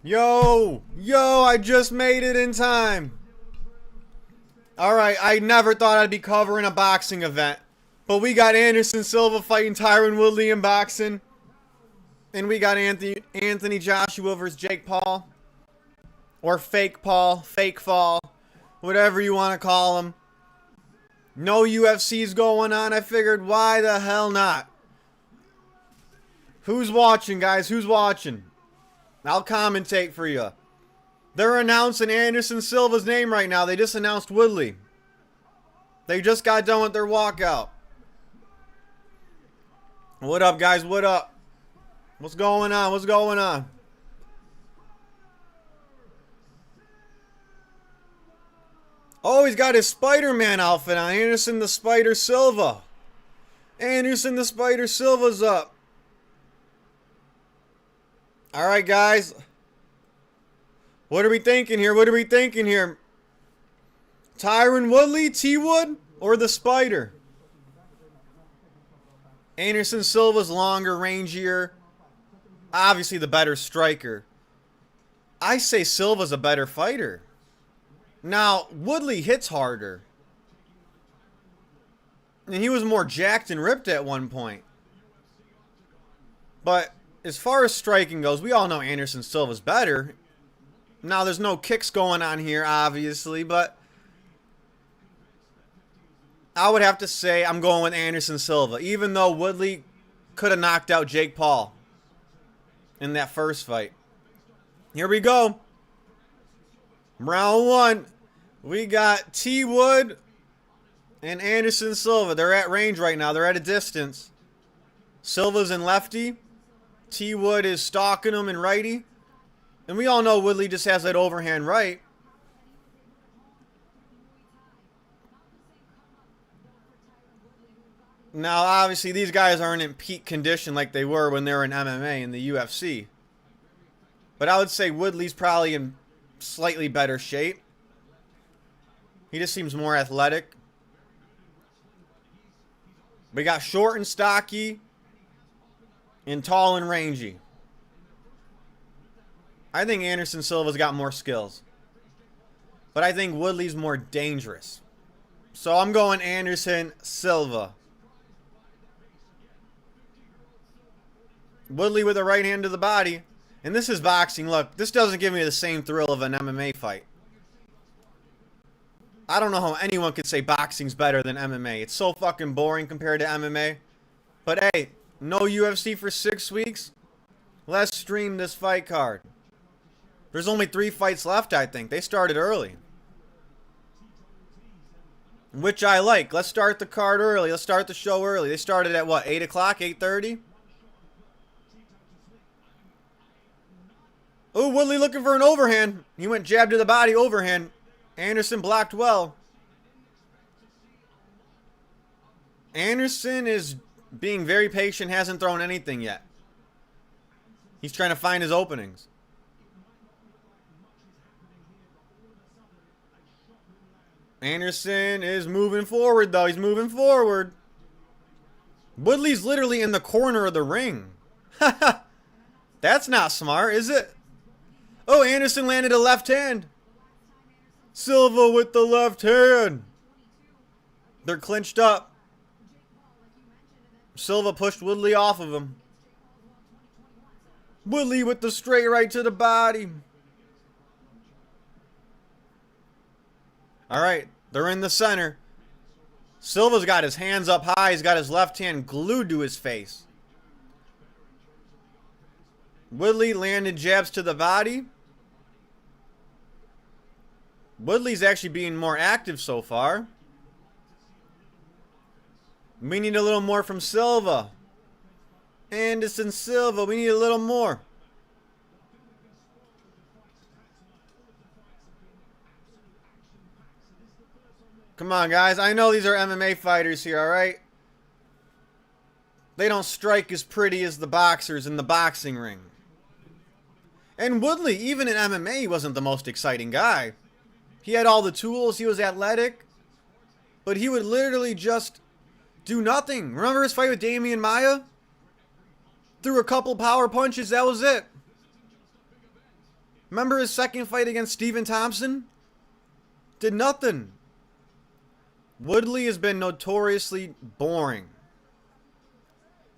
Yo, I just made it in time. Alright, I never thought I'd be covering a boxing event. But we got Anderson Silva fighting Tyron Woodley in boxing. And we got Anthony Joshua versus Jake Paul. Or Fake Paul, Fake Fall. Whatever you want to call him. No UFC's going on. I figured, why the hell not? Who's watching, guys? Who's watching? I'll commentate for you. They're announcing Anderson Silva's name right now. They just announced Woodley. They just got done with their walkout. What up, guys? What up? What's going on? What's going on? Oh, he's got his Spider-Man outfit on. Anderson the Spider Silva. Anderson the Spider Silva's up. Alright, guys. What are we thinking here? What are we thinking here? Tyron Woodley, T-Wood, or the Spider? Anderson Silva's longer, rangier. Obviously the better striker. I say Silva's a better fighter. Now, Woodley hits harder. And he was more jacked and ripped at one point. But as far as striking goes, we all know Anderson Silva's better. Now, there's no kicks going on here, obviously, but I would have to say I'm going with Anderson Silva, even though Woodley could have knocked out Jake Paul in that first fight. Here we go. Round one. We got T. Wood and Anderson Silva. They're at range right now. They're at a distance. Silva's in lefty. T. Wood is stalking him in righty. And we all know Woodley just has that overhand right. Now, obviously, these guys aren't in peak condition like they were when they were in MMA in the UFC. But I would say Woodley's probably in slightly better shape. He just seems more athletic. We got short and stocky and tall and rangy. I think Anderson Silva's got more skills. But I think Woodley's more dangerous. So I'm going Anderson Silva. Woodley with a right hand to the body. And this is boxing. Look, this doesn't give me the same thrill of an MMA fight. I don't know how anyone could say boxing's better than MMA. It's so fucking boring compared to MMA. But hey, no UFC for 6 weeks. Let's stream this fight card. There's only 3 fights left, I think. They started early. Which I like. Let's start the card early. Let's start the show early. They started at what, 8 o'clock, 8:30? Oh, Woodley looking for an overhand. He went jab to the body, overhand. Anderson blocked well. Anderson is being very patient, hasn't thrown anything yet. He's trying to find his openings. Anderson is moving forward, though. He's moving forward. Woodley's literally in the corner of the ring. That's not smart, is it? Oh, Anderson landed a left hand. Silva with the left hand. They're clinched up. Silva pushed Woodley off of him. Woodley with the straight right to the body. Alright, they're in the center. Silva's got his hands up high. He's got his left hand glued to his face. Woodley landed jabs to the body. Woodley's actually being more active so far. We need a little more from Silva. Anderson Silva, we need a little more. Come on, guys. I know these are MMA fighters here, alright? They don't strike as pretty as the boxers in the boxing ring. And Woodley, even in MMA, he wasn't the most exciting guy. He had all the tools. He was athletic. But he would literally just do nothing. Remember his fight with Damian Maia? Threw a couple power punches. That was it. Remember his second fight against Stephen Thompson? Did nothing. Woodley has been notoriously boring.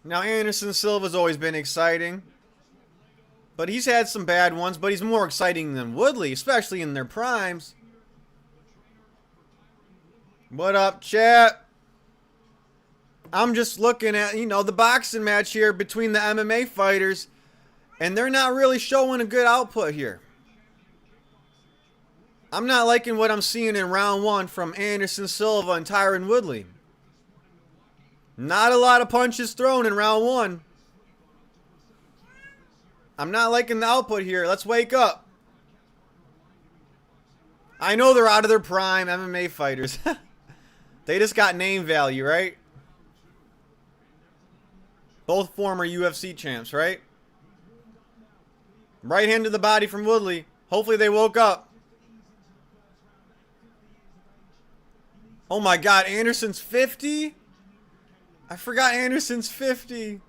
Now, Anderson Silva's always been exciting. But he's had some bad ones, but he's more exciting than Woodley, especially in their primes. What up, chat? I'm just looking at, the boxing match here between the MMA fighters, and they're not really showing a good output here. I'm not liking what I'm seeing in round one from Anderson Silva and Tyron Woodley. Not a lot of punches thrown in round one. I'm not liking the output here. Let's wake up. I know they're out of their prime, MMA fighters. They just got name value, right? Both former UFC champs, right? Right hand to the body from Woodley. Hopefully they woke up. Oh my God, Anderson's 50? I forgot Anderson's 50.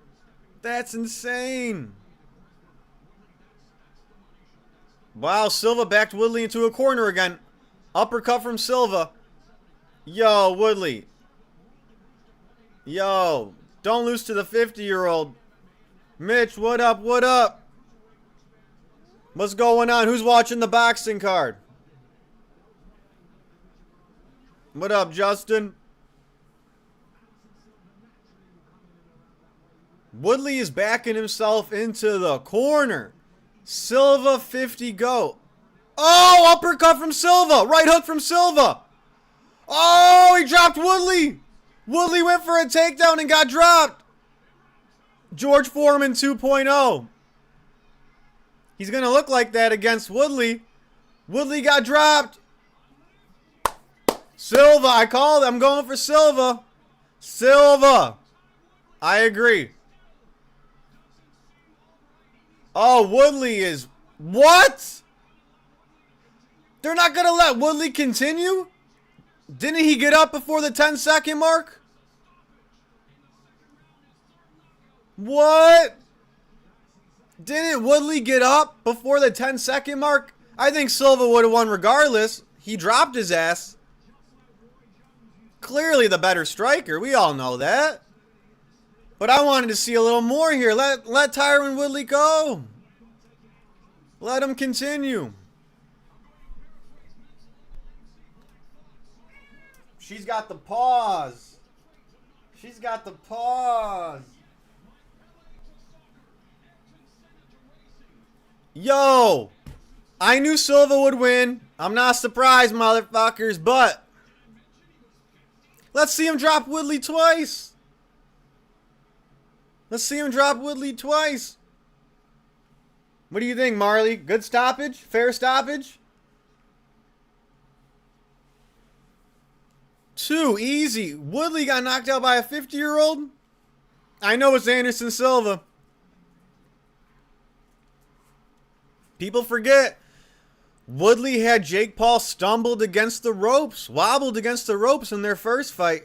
That's insane. Wow, Silva backed Woodley into a corner again. Uppercut from Silva. Yo, Woodley. Yo, don't lose to the 50-year-old. Mitch, what up, what up? What's going on? Who's watching the boxing card? What up, Justin? Woodley is backing himself into the corner. Silva 50 go. Oh, uppercut from Silva. Right hook from Silva. Oh, he dropped Woodley. Woodley went for a takedown and got dropped. George Foreman 2.0. He's going to look like that against Woodley. Woodley got dropped. Silva, I called. I'm going for Silva. Silva. I agree. Oh, Woodley is... What? They're not going to let Woodley continue? Didn't he get up before the 10-second mark? What? Didn't Woodley get up before the 10-second mark? I think Silva would have won regardless. He dropped his ass. Clearly the better striker. We all know that. But I wanted to see a little more here. Let Tyron Woodley go. Let him continue. She's got the pause. She's got the pause. Yo, I knew Silva would win. I'm not surprised, motherfuckers, but let's see him drop Woodley twice. Let's see him drop Woodley twice. What do you think, Marley? Good stoppage? Fair stoppage? Too easy. Woodley got knocked out by a 50-year-old? I know it's Anderson Silva. People forget. Woodley had Jake Paul stumbled against the ropes, wobbled against the ropes in their first fight.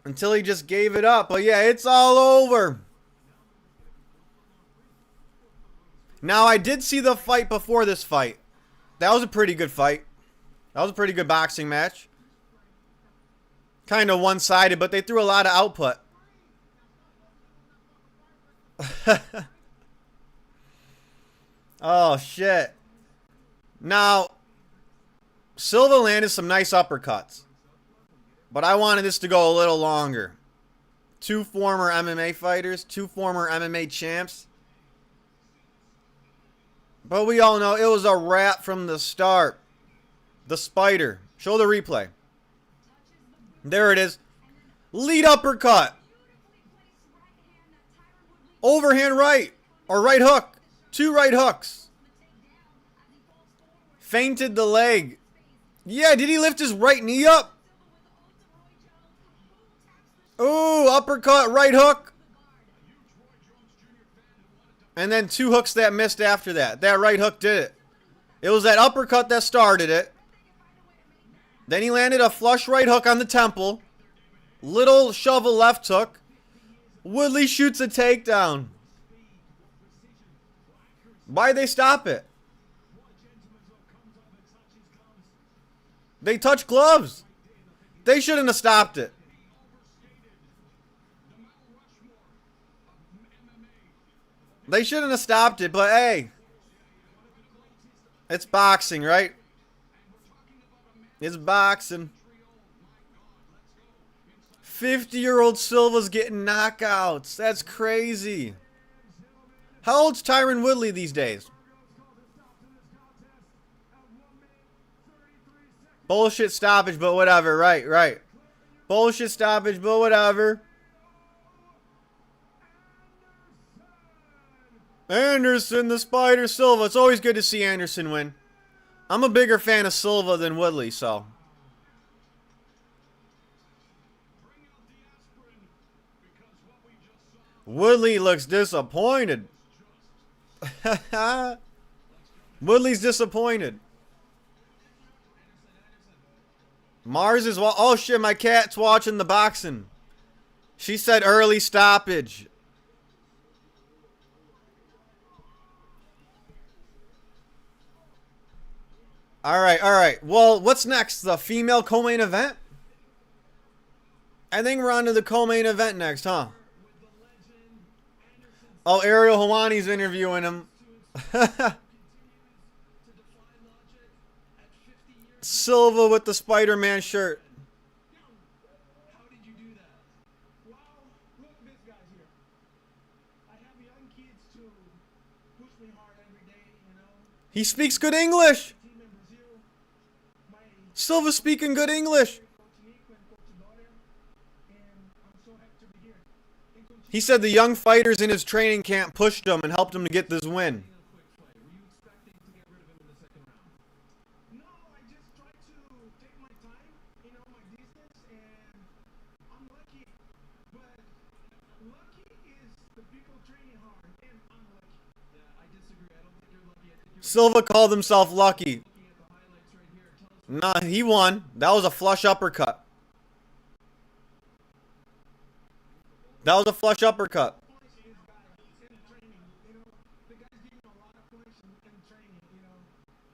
Until he just gave it up. But yeah, it's all over. Now, I did see the fight before this fight. That was a pretty good fight. That was a pretty good boxing match. Kind of one-sided, but they threw a lot of output. Oh, shit. Now, Silva landed some nice uppercuts. But I wanted this to go a little longer. Two former MMA fighters, two former MMA champs. But we all know it was a wrap from the start. The spider. Show the replay. There it is. Lead uppercut. Overhand right. Or right hook. Two right hooks. Feinted the leg. Yeah, did he lift his right knee up? Ooh, uppercut, right hook. And then two hooks that missed after that. That right hook did it. It was that uppercut that started it. Then he landed a flush right hook on the temple. Little shovel left hook. Woodley shoots a takedown. Why'd they stop it? They touch gloves. They shouldn't have stopped it. They shouldn't have stopped it, but hey. It's boxing, right? It's boxing. 50-year-old Silva's getting knockouts. That's crazy. How old's Tyron Woodley these days? Bullshit stoppage, but whatever. Right, right. Bullshit stoppage, but whatever. Anderson, the Spider, Silva. It's always good to see Anderson win. I'm a bigger fan of Silva than Woodley, so. Woodley looks disappointed. Woodley's disappointed. Mars is oh shit, my cat's watching the boxing. She said early stoppage. All right. Well, what's next? The female co-main event? I think we're on to the co-main event next, huh? Oh, Ariel Helwani's interviewing him. Silva with the Spider-Man shirt. How did you do that? Well, look at this guy here. I have young kids to push me hard every day, you know. He speaks good English. Team in Brazil, my Silva speaking good English. Coach Nick and Coach Dória, and I'm so happy to be here. And Coach He said the young fighters in his training camp pushed him and helped him to get this win. were you expecting to get rid of him in the second round? No, I just tried to take my time, you know, my distance, and I'm lucky. But lucky is the people training hard, and I'm lucky. Yeah, I disagree. I don't think you're lucky. I think you're Silva called himself lucky. looking at the highlights right here. Tell us Nah, he won. That was a flush uppercut. That was a flush uppercut. points this guy in training. You know, the guy's giving a lot of points in training, you know,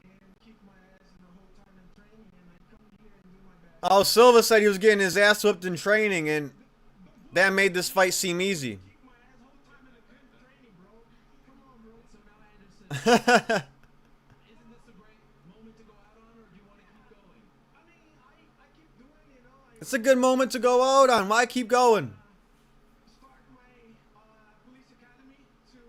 and kick my ass the whole time in training, and I come here and do my best. Oh, Silva said he was getting his ass whipped in training, and that made this fight seem easy. Kick my ass whole time in training, bro. Come on, bro. So now Anderson, isn't this a great moment to go out on, or do you want to keep going? I mean, I keep doing, you know, I It's a good moment to go out on. Why keep going? start my police academy to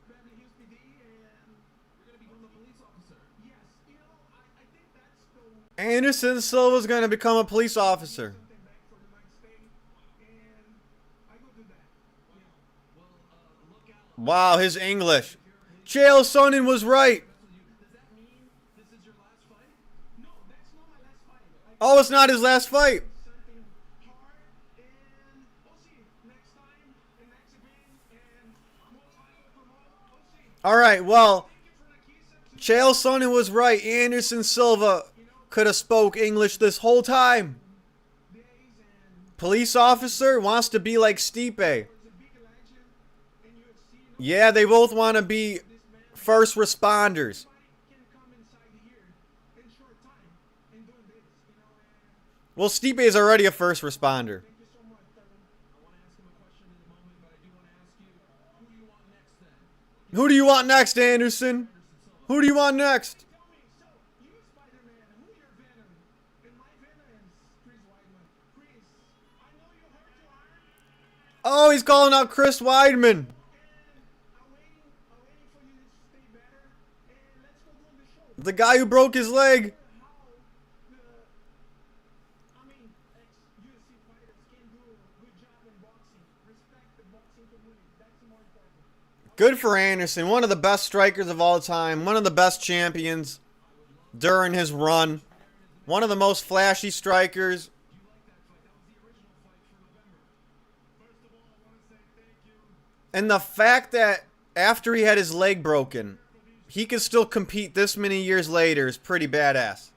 Beverly Hills PD, and you're gonna become a police officer. Yes, you know, I think that's the Anderson Silva's going to become a police officer. something back for the United States, and I go do that. Yeah. Well, look out. Wow, his English. Chael Sonnen was right. Does that mean this is your last fight? No, that's not my last fight. I Oh, it's not his last fight. something hard, and we'll see next time in next event, and more title promote. We'll see. All right, well, Thank you for the kiss. Chael Sonnen was right. Anderson Silva could have spoke English this whole time. Days and Police officer wants to be like Stipe. is a big legend in UFC. Yeah, they both want to be first responders. Nobody can come inside here in short time and doing this, you know. And Well, Stipe is already a first responder. thank you so much, Kevin. I want to ask him a question in a moment, but I do want to ask you, who do you want next then? Who do you want next, Anderson? Who do you want next? Tell me, so you Spider-Man, who your Venom? And my Venom is Chris Weidman. Chris, I know you hurt your arm, Oh, he's calling out Chris Weidman. and I'm waiting for you to stay better. And let's go on the show. The guy who broke his leg. How ex-UFC fighters can do a good job in boxing. Respect the boxing community. That's more important. Good for Anderson. One of the best strikers of all time. One of the best champions during his run. One of the most flashy strikers. And the fact that after he had his leg broken, he could still compete this many years later is pretty badass.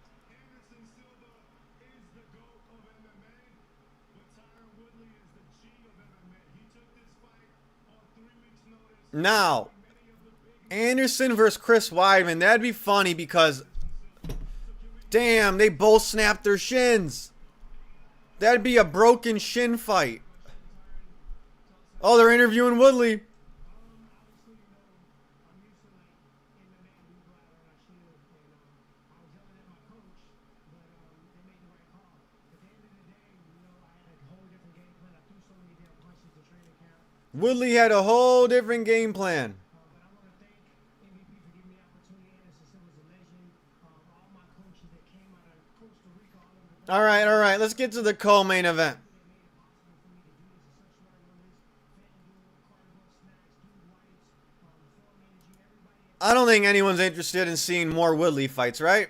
Now, Anderson versus Chris Weidman. That'd be funny because, damn, they both snapped their shins. That'd be a broken shin fight. Oh, they're interviewing Woodley. Woodley had a whole different game plan. All right. Let's get to the co-main event. I don't think anyone's interested in seeing more Woodley fights, right?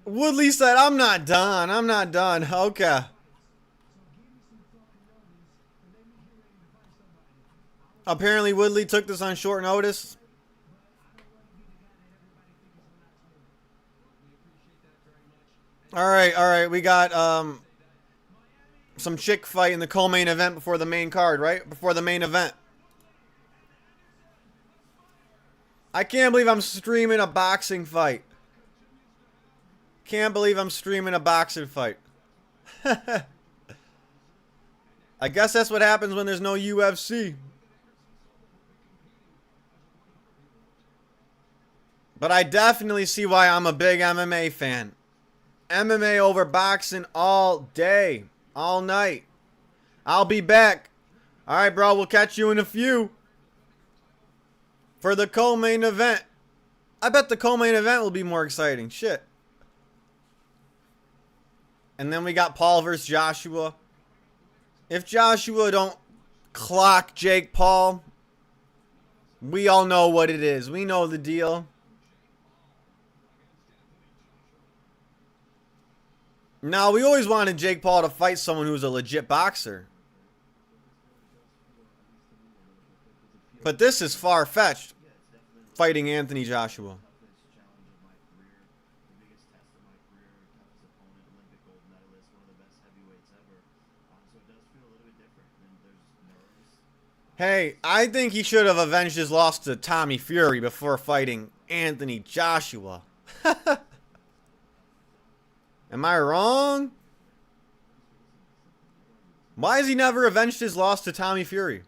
Woodley said, I'm not done. I'm not done. Okay. Apparently Woodley took this on short notice. All right. We got some chick fight in the co-main event before the main card, right? Before the main event. I can't believe I'm streaming a boxing fight. Can't believe I'm streaming a boxing fight. I guess that's what happens when there's no UFC. But I definitely see why I'm a big MMA fan. MMA over boxing all day, all night. I'll be back. All right, bro, we'll catch you in a few. For the co-main event. I bet the co-main event will be more exciting. Shit. And then we got Paul versus Joshua. If Joshua don't clock Jake Paul, we all know what it is. We know the deal. Now, we always wanted Jake Paul to fight someone who's a legit boxer. But this is far-fetched, fighting Anthony Joshua. Hey, I think he should have avenged his loss to Tommy Fury before fighting Anthony Joshua. Am I wrong? Why has he never avenged his loss to Tommy Fury?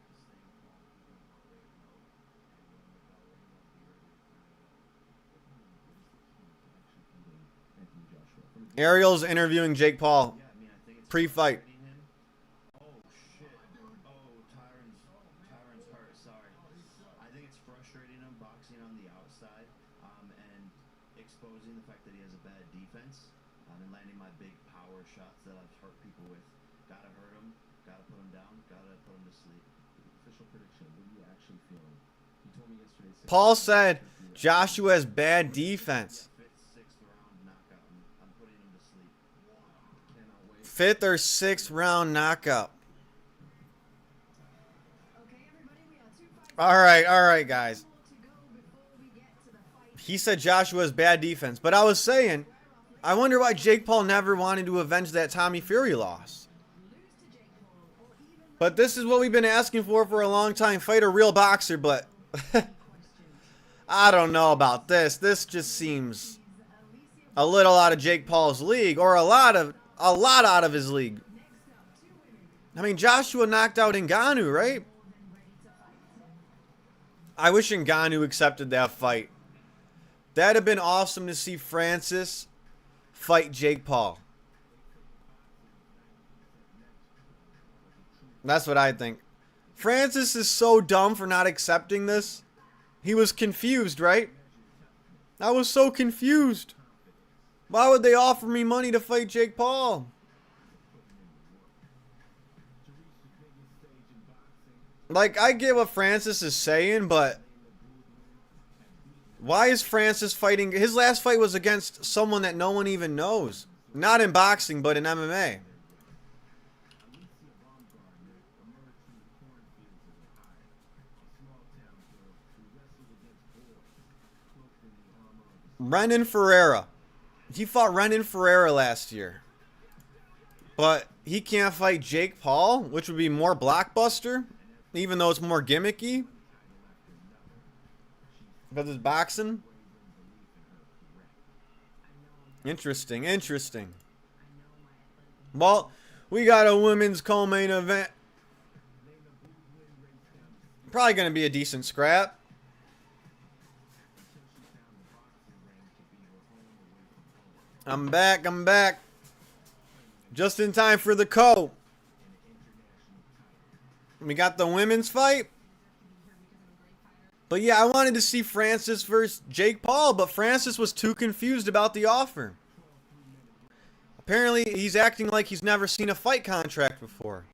Ariel's interviewing Jake Paul pre-fight. Paul said Joshua has bad defense. Fifth or sixth round knockout. All right, guys. He said Joshua has bad defense. But I was saying, I wonder why Jake Paul never wanted to avenge that Tommy Fury loss. But this is what we've been asking for a long time. Fight a real boxer, but I don't know about this. This just seems a little out of Jake Paul's league, or a lot out of his league. I mean, Joshua knocked out Ngannou, right? I wish Ngannou accepted that fight. That'd have been awesome to see Francis fight Jake Paul. That's what I think. Francis is so dumb for not accepting this. He was confused, right? I was so confused. Why would they offer me money to fight Jake Paul? Like, I get what Francis is saying, but why is Francis fighting? His last fight was against someone that no one even knows. Not in boxing, but in MMA. Renan Ferreira. He fought Renan Ferreira last year. But he can't fight Jake Paul, which would be more blockbuster, even though it's more gimmicky. Because it's boxing. Interesting, interesting. Well, we got a women's co-main event. Probably going to be a decent scrap. I'm back, I'm back. Just in time for the co. We got the women's fight. But yeah, I wanted to see Francis versus Jake Paul, but Francis was too confused about the offer. Apparently, he's acting like he's never seen a fight contract before.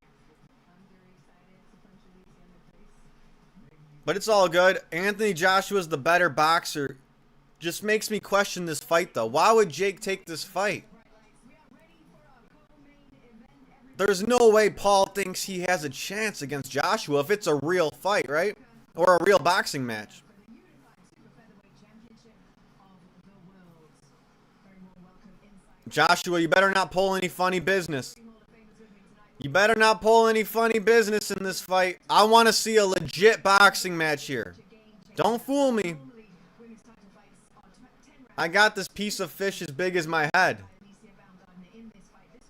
But it's all good. Anthony Joshua's the better boxer. Just makes me question this fight, though. Why would Jake take this fight? There's no way Paul thinks he has a chance against Joshua if it's a real fight, right? Or a real boxing match. Joshua, you better not pull any funny business. You better not pull any funny business in this fight. I want to see a legit boxing match here. Don't fool me. I got this piece of fish as big as my head.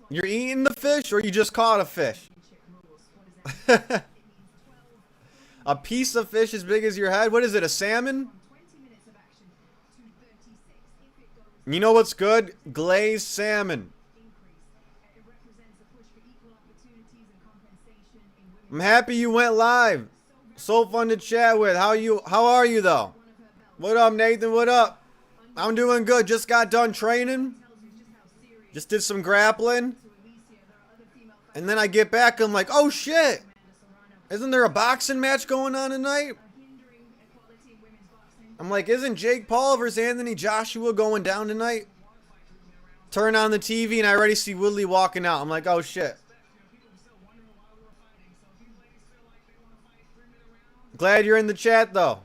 You're eating the fish or you just caught a fish? A piece of fish as big as your head? What is it, a salmon? You know what's good? Glazed salmon. I'm happy you went live. So fun to chat with. How are you though? What up, Nathan? What up? I'm doing good. Just got done training. Just did some grappling. And then I get back, I'm like, oh shit. Isn't there a boxing match going on tonight? I'm like, isn't Jake Paul versus Anthony Joshua going down tonight? Turn on the TV and I already see Woodley walking out. I'm like, oh shit. Glad you're in the chat though.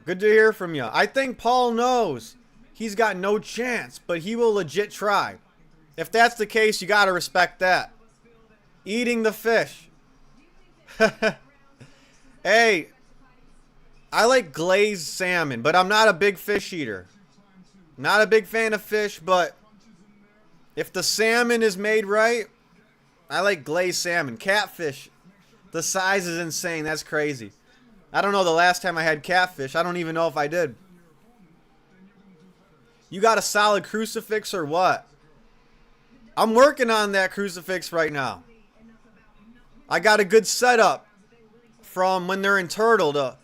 Good to hear from you. I think Paul knows he's got no chance, but he will legit try. If that's the case, you gotta respect that. Eating the fish. Hey, I like glazed salmon, but I'm not a big fish eater. Not a big fan of fish, but if the salmon is made right, I like glazed salmon. Catfish, the size is insane. That's crazy. I don't know the last time I had catfish. I don't even know if I did. You got a solid crucifix or what? I'm working on that crucifix right now. I got a good setup from when they're in turtle to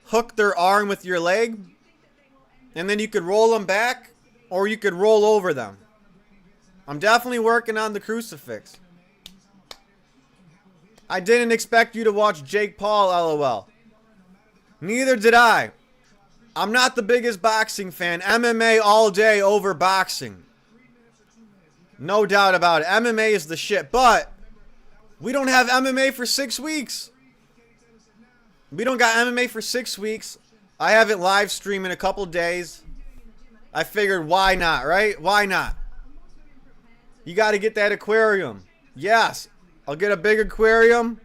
hook their arm with your leg. And then you could roll them back or you could roll over them. I'm definitely working on the crucifix. I didn't expect you to watch Jake Paul, LOL. Neither did I. I'm not the biggest boxing fan. MMA all day over boxing. No doubt about it. MMA is the shit. But we don't have MMA for 6 weeks. We don't got MMA for 6 weeks. I have it live stream in a couple days. I figured why not, right? Why not? You got to get that aquarium. Yes. I'll get a big aquarium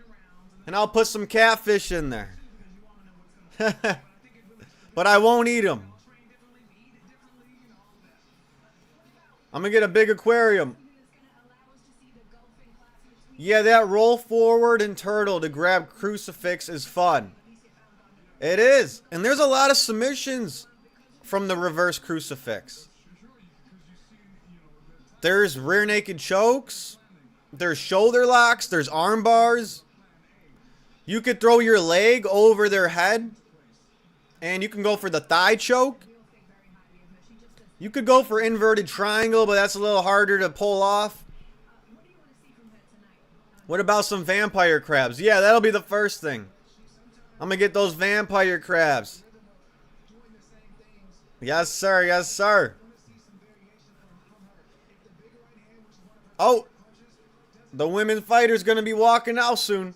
and I'll put some catfish in there. But I won't eat them. I'm going to get a big aquarium. Yeah, that roll forward and turtle to grab crucifix is fun. It is. And there's a lot of submissions from the reverse crucifix. There's rear naked chokes. There's shoulder locks. There's arm bars. You could throw your leg over their head. And you can go for the thigh choke. You could go for inverted triangle, but that's a little harder to pull off. What about some vampire crabs? Yeah, that'll be the first thing. I'm going to get those vampire crabs. Yes, sir. Yes, sir. Oh. The women's fighter's going to be walking out soon.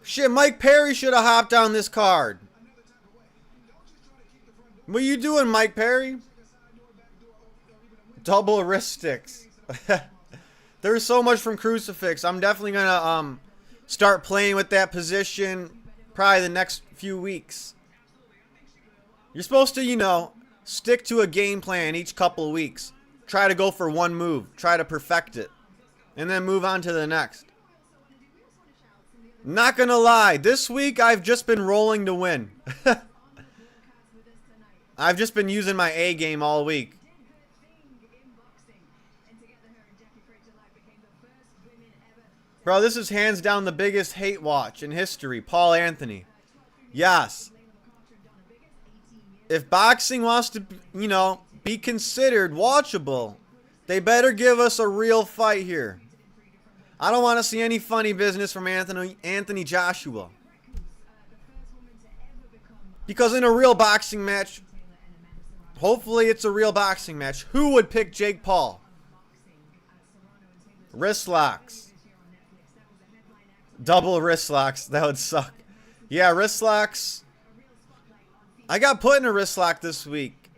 Shit, Mike Perry should have hopped on this card. What are you doing, Mike Perry? Double wrist sticks. There's so much from Crucifix. I'm definitely gonna start playing with that position probably the next few weeks. You're supposed to, you know, stick to a game plan each couple of weeks. Try to go for one move. Try to perfect it. And then move on to the next. Not gonna lie, this week I've just been rolling to win. I've just been using my A game all week. Bro, this is hands down the biggest hate watch in history. Paul Anthony. Yes. If boxing wants to, you know, be considered watchable, they better give us a real fight here. I don't want to see any funny business from Anthony Joshua. Because in a real boxing match, hopefully it's a real boxing match, who would pick Jake Paul? Wrist locks. Double wrist locks. That would suck. Yeah, wrist locks. I got put in a wrist lock this week.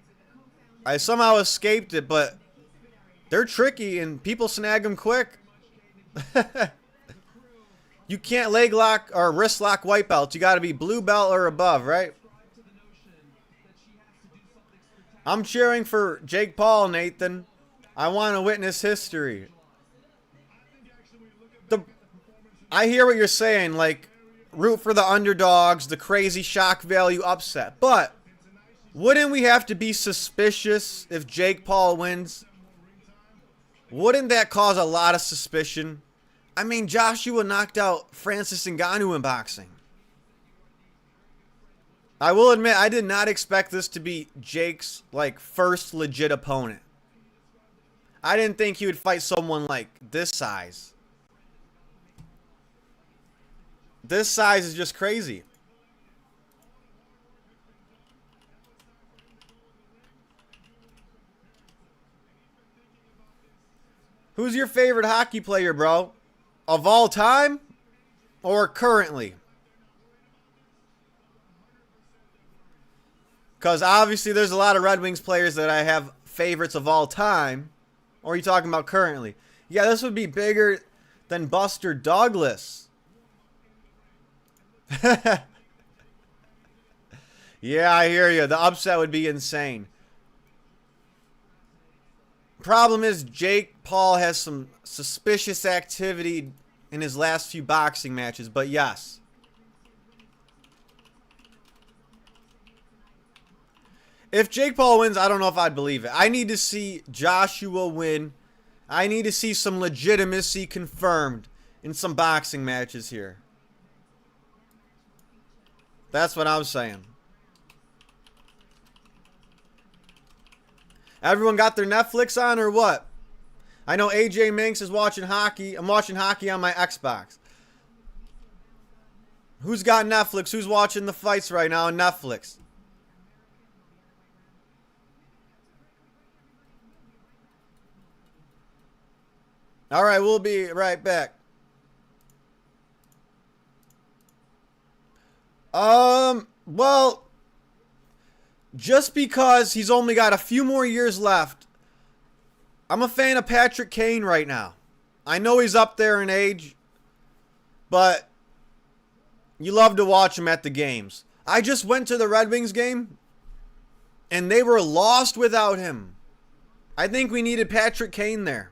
I somehow escaped it, but they're tricky and people snag them quick. You can't leg lock or wrist lock white belts. You got to be blue belt or above, right? I'm cheering for Jake Paul, Nathan. I want to witness history. I hear what you're saying, like, root for the underdogs, the crazy shock value upset. But wouldn't we have to be suspicious if Jake Paul wins? Wouldn't that cause a lot of suspicion? I mean, Joshua knocked out Francis Ngannou in boxing. I will admit, I did not expect this to be Jake's, like, first legit opponent. I didn't think he would fight someone like this size. This size is just crazy. Who's your favorite hockey player, bro? Of all time or currently? Because obviously there's a lot of Red Wings players that I have favorites of all time. Or are you talking about currently? Yeah, this would be bigger than Buster Douglas. Yeah, I hear you. The upset would be insane. Problem is, Jake Paul has some suspicious activity in his last few boxing matches, but yes. If Jake Paul wins, I don't know if I'd believe it. I need to see Joshua win. I need to see some legitimacy confirmed in some boxing matches here. That's what I'm saying. Everyone got their Netflix on or what? I know AJ Minks is watching hockey. I'm watching hockey on my Xbox. Who's got Netflix? Who's watching the fights right now on Netflix? All right, we'll be right back. Well, just because he's only got a few more years left, I'm a fan of Patrick Kane right now. I know he's up there in age, but you love to watch him at the games. I just went to the Red Wings game, and they were lost without him. I think we needed Patrick Kane there.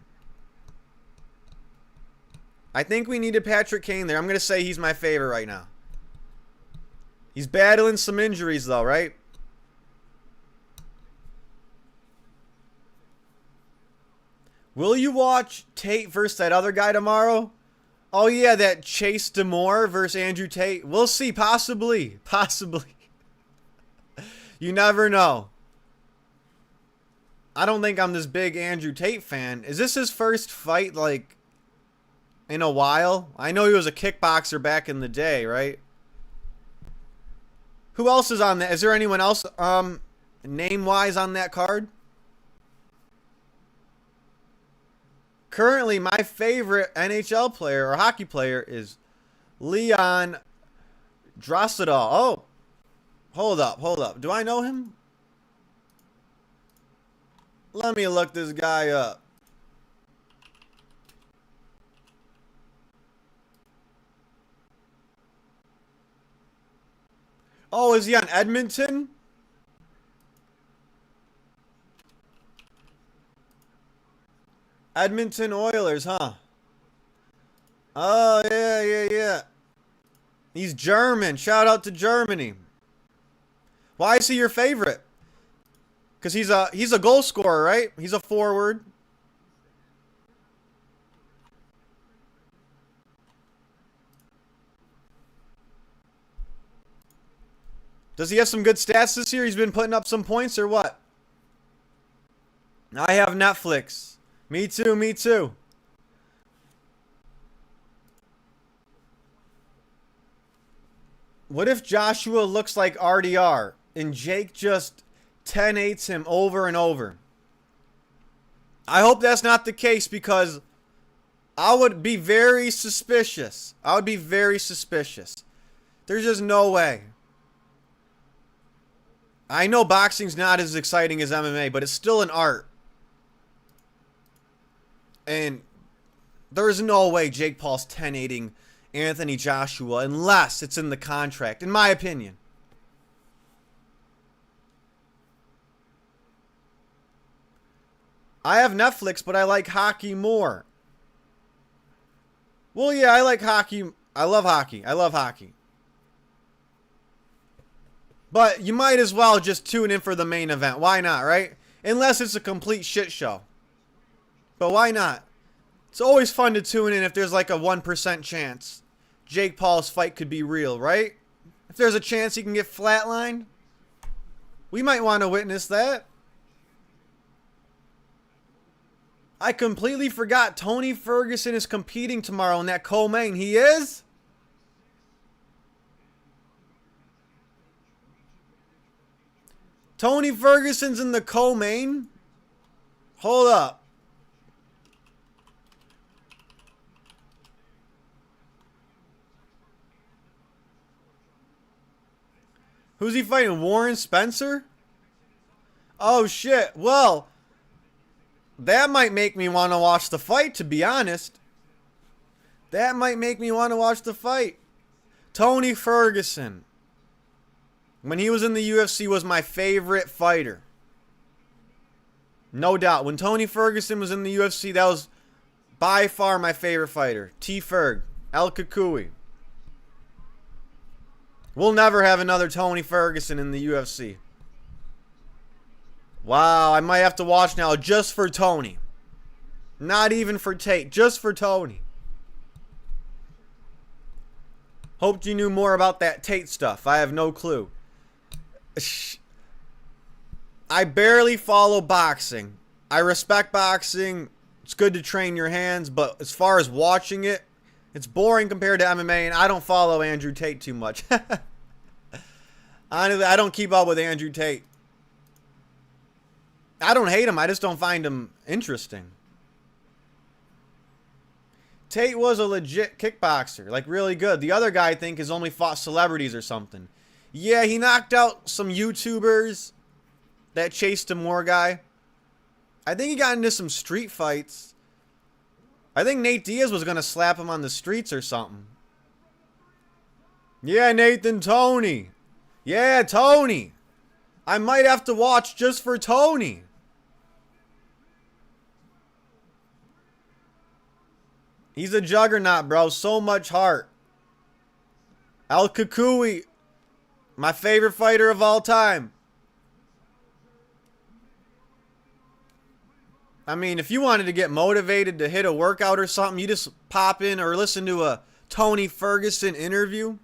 I'm going to say he's my favorite right now. He's battling some injuries, though, right? Will you watch Tate versus that other guy tomorrow? Oh, yeah, that Chase Demore versus Andrew Tate. We'll see. Possibly. Possibly. You never know. I don't think I'm this big Andrew Tate fan. Is this his first fight, like, in a while? I know he was a kickboxer back in the day, right? Who else is on that? Is there anyone else name-wise on that card? Currently, my favorite NHL player or hockey player is Leon Draisaitl. Oh, hold up. Do I know him? Let me look this guy up. Oh, is he on Edmonton? Edmonton Oilers, huh? Oh, yeah. He's German. Shout out to Germany. Why is he your favorite? Because he's a goal scorer, right? He's a forward. Does he have some good stats this year? He's been putting up some points or what? I have Netflix. Me too. What if Joshua looks like RDR and Jake just 10-8s him over and over? I hope that's not the case because I would be very suspicious. There's just no way. I know boxing's not as exciting as MMA, but it's still an art. And there's no way Jake Paul's 10-8ing Anthony Joshua unless it's in the contract, in my opinion. I have Netflix, but I like hockey more. Well, yeah, I like hockey. I love hockey. But you might as well just tune in for the main event. Why not, right? Unless it's a complete shit show. But why not? It's always fun to tune in if there's like a 1% chance Jake Paul's fight could be real, right? If there's a chance he can get flatlined, we might want to witness that. I completely forgot Tony Ferguson is competing tomorrow in that co-main. He is? Tony Ferguson's in the co-main? Hold up. Who's he fighting? Warren Spencer? Oh, shit. Well, that might make me want to watch the fight, to be honest. That might make me want to watch the fight. Tony Ferguson, when he was in the UFC, was my favorite fighter. No doubt. When Tony Ferguson was in the UFC, that was by far my favorite fighter. T-Ferg. El Kukui. We'll never have another Tony Ferguson in the UFC. Wow, I might have to watch now just for Tony. Not even for Tate, just for Tony. Hoped you knew more about that Tate stuff. I have no clue. I barely follow boxing. I respect boxing. It's good to train your hands, but as far as watching it, it's boring compared to MMA, and I don't follow Andrew Tate too much. Honestly, I don't keep up with Andrew Tate. I don't hate him. I just don't find him interesting. Tate was a legit kickboxer. Like, really good. The other guy, I think, has only fought celebrities or something. Yeah, he knocked out some YouTubers. That Chase Moore guy. I think he got into some street fights. I think Nate Diaz was going to slap him on the streets or something. Yeah, Nathan Tony. Yeah, Tony. I might have to watch just for Tony. He's a juggernaut, bro. So much heart. El Kukui. My favorite fighter of all time. I mean, if you wanted to get motivated to hit a workout or something, you just pop in or listen to a Tony Ferguson interview.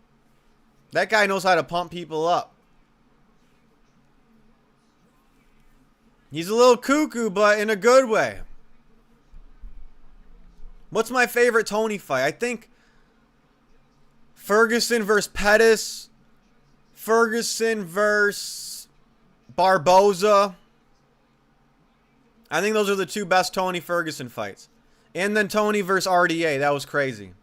That guy knows how to pump people up. He's a little cuckoo, but in a good way. What's my favorite Tony fight? I think Ferguson versus Pettis. Ferguson versus Barboza. I think those are the two best Tony Ferguson fights. And then Tony versus RDA. That was crazy.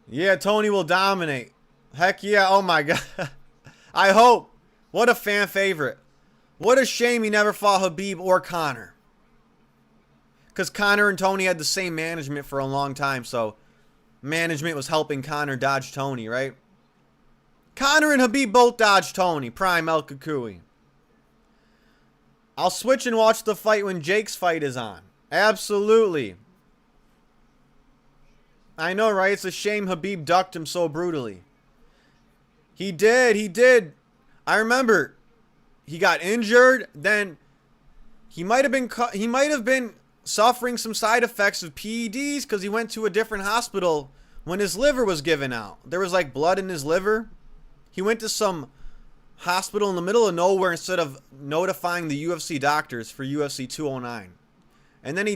Yeah, Tony will dominate. Heck yeah. Oh my God. I hope. What a fan favorite. What a shame he never fought Khabib or Conor. Because Conor and Tony had the same management for a long time, so management was helping Conor dodge Tony, right? Conor and Khabib both dodged Tony, prime El Kukui. I'll switch and watch the fight when Jake's fight is on. Absolutely. I know, right? It's a shame Khabib ducked him so brutally. He did. I remember he got injured, then he might have been suffering some side effects of PEDs because he went to a different hospital when his liver was given out. There was like blood in his liver. He went to some hospital in the middle of nowhere instead of notifying the UFC doctors for UFC 209. And then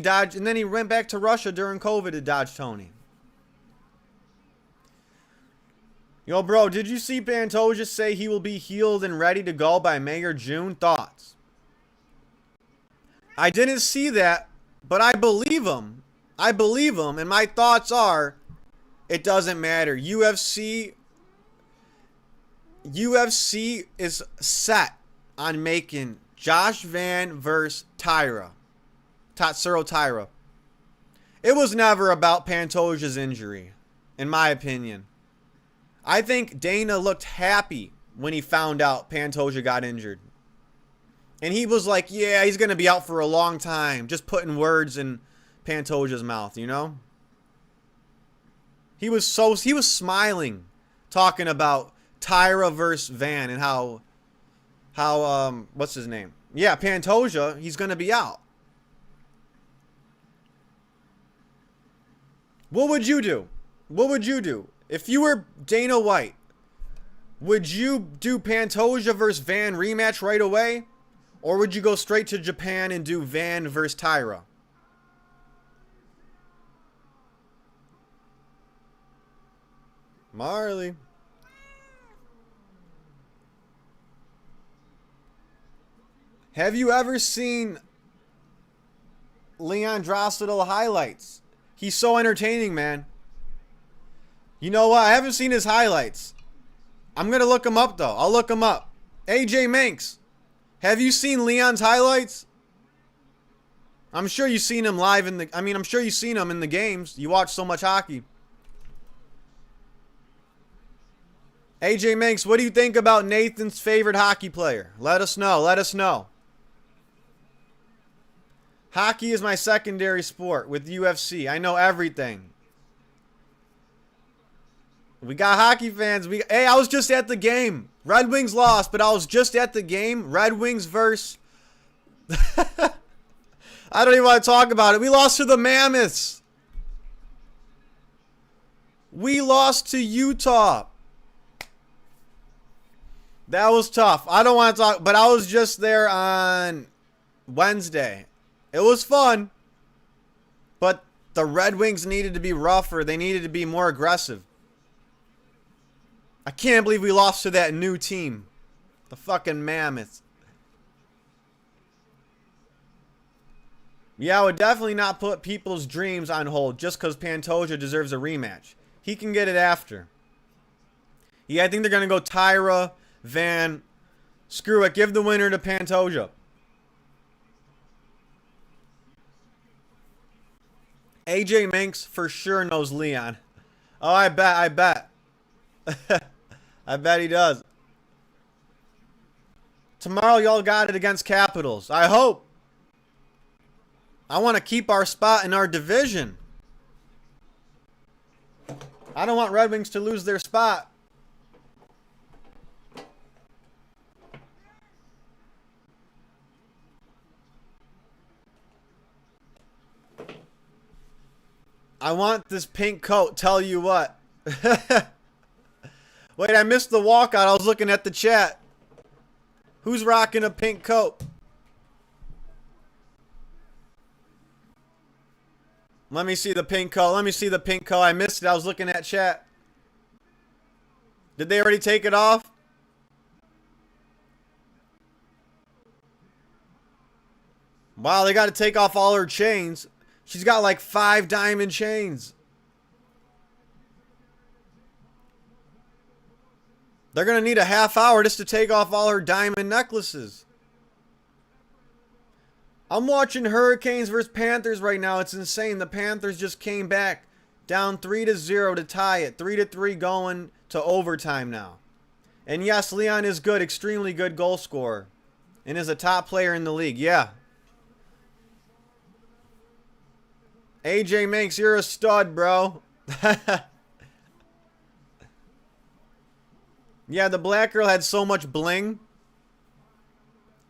he went back to Russia during COVID to dodge Tony. Yo, bro, did you see Pantoja say he will be healed and ready to go by May or June? Thoughts? I didn't see that, but I believe him. And my thoughts are, it doesn't matter. UFC is set on making Josh Van versus Tatsuro Taira. It was never about Pantoja's injury, in my opinion. I think Dana looked happy when he found out Pantoja got injured. And he was like, yeah, he's going to be out for a long time. Just putting words in Pantoja's mouth, you know? He was smiling, talking about Taira versus Van and how what's his name? Yeah, Pantoja, he's going to be out. What would you do? If you were Dana White, would you do Pantoja versus Van rematch right away? Or would you go straight to Japan and do Van versus Taira? Marley. Have you ever seen Leon Draisaitl highlights? He's so entertaining, man. You know what? I haven't seen his highlights. I'm going to look him up, though. I'll look him up. AJ Manx. Have you seen Leon's highlights? I'm sure you've seen him live I'm sure you've seen him in the games. You watch so much hockey. AJ Manx, what do you think about Nathan's favorite hockey player? Let us know. Hockey is my secondary sport with UFC. I know everything. We got hockey fans. Hey, I was just at the game. Red Wings lost, but I was just at the game. Red Wings versus... I don't even want to talk about it. We lost to the Mammoths. We lost to Utah. That was tough. I don't want to talk, but I was just there on Wednesday. It was fun. But the Red Wings needed to be rougher. They needed to be more aggressive. I can't believe we lost to that new team. The fucking Mammoths. Yeah, I would definitely not put people's dreams on hold just because Pantoja deserves a rematch. He can get it after. Yeah, I think they're going to go Taira, Van. Screw it. Give the winner to Pantoja. AJ Manx for sure knows Leon. Oh, I bet. I bet he does. Tomorrow y'all got it against Capitals. I hope. I want to keep our spot in our division. I don't want Red Wings to lose their spot. I want this pink coat, tell you what. Wait, I missed the walkout. I was looking at the chat. Who's rocking a pink coat? Let me see the pink coat. I missed it. I was looking at chat. Did they already take it off? Wow, they got to take off all her chains. She's got like 5 diamond chains. They're going to need a half hour just to take off all her diamond necklaces. I'm watching Hurricanes versus Panthers right now. It's insane. The Panthers just came back down 3-0 to tie it. 3-3 going to overtime now. And yes, Leon is good. Extremely good goal scorer. And is a top player in the league. Yeah. AJ Makes, you're a stud, bro. Yeah, the black girl had so much bling.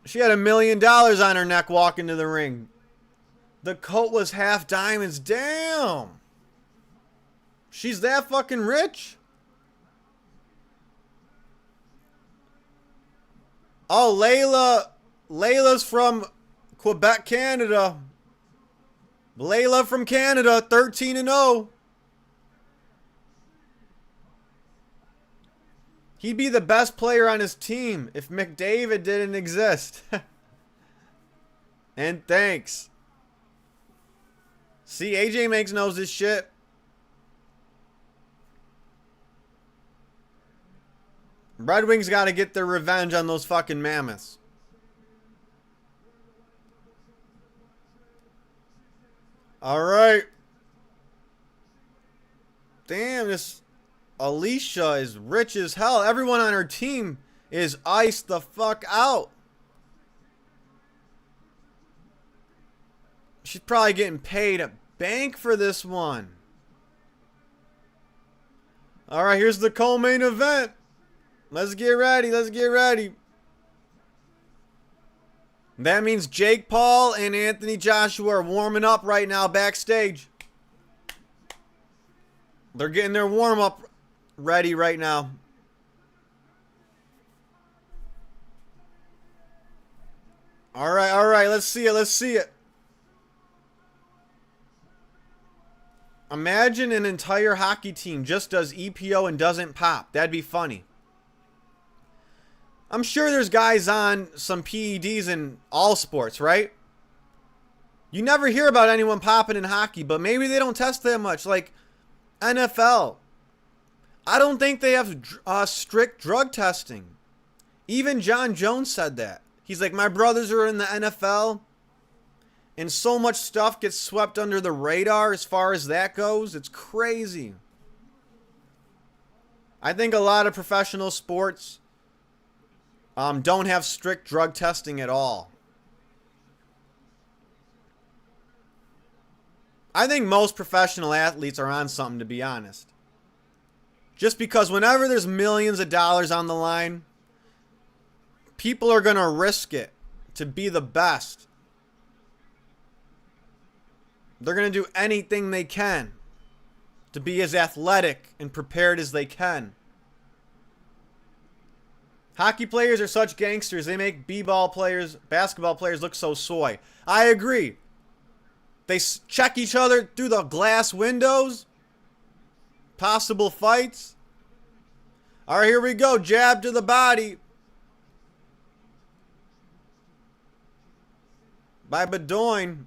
She had $1 million on her neck walking to the ring. The coat was half diamonds. Damn. She's that fucking rich? Oh, Layla's from Quebec, Canada. Layla from Canada, 13-0. He'd be the best player on his team if McDavid didn't exist. And thanks. See, AJ Makes knows this shit. Red Wings got to get their revenge on those fucking mammoths. All right. Damn, this Alicia is rich as hell. Everyone on her team is iced the fuck out. She's probably getting paid a bank for this one. All right, here's the co-main event. Let's get ready. Let's get ready. That means Jake Paul and Anthony Joshua are warming up right now backstage. They're getting their warm-up ready right now. All right. Let's see it. Let's see it. Imagine an entire hockey team just does EPO and doesn't pop. That'd be funny. I'm sure there's guys on some PEDs in all sports, right? You never hear about anyone popping in hockey, but maybe they don't test that much. Like NFL. I don't think they have strict drug testing. Even John Jones said that. He's like, my brothers are in the NFL, and so much stuff gets swept under the radar as far as that goes. It's crazy. I think a lot of professional sports don't have strict drug testing at all. I think most professional athletes are on something, to be honest. Just because whenever there's millions of dollars on the line, people are going to risk it to be the best. They're going to do anything they can to be as athletic and prepared as they can. Hockey players are such gangsters. They make b-ball players, basketball players look so soy. I agree. They check each other through the glass windows. Possible fights. All right, here we go. Jab to the body. By Bedoin.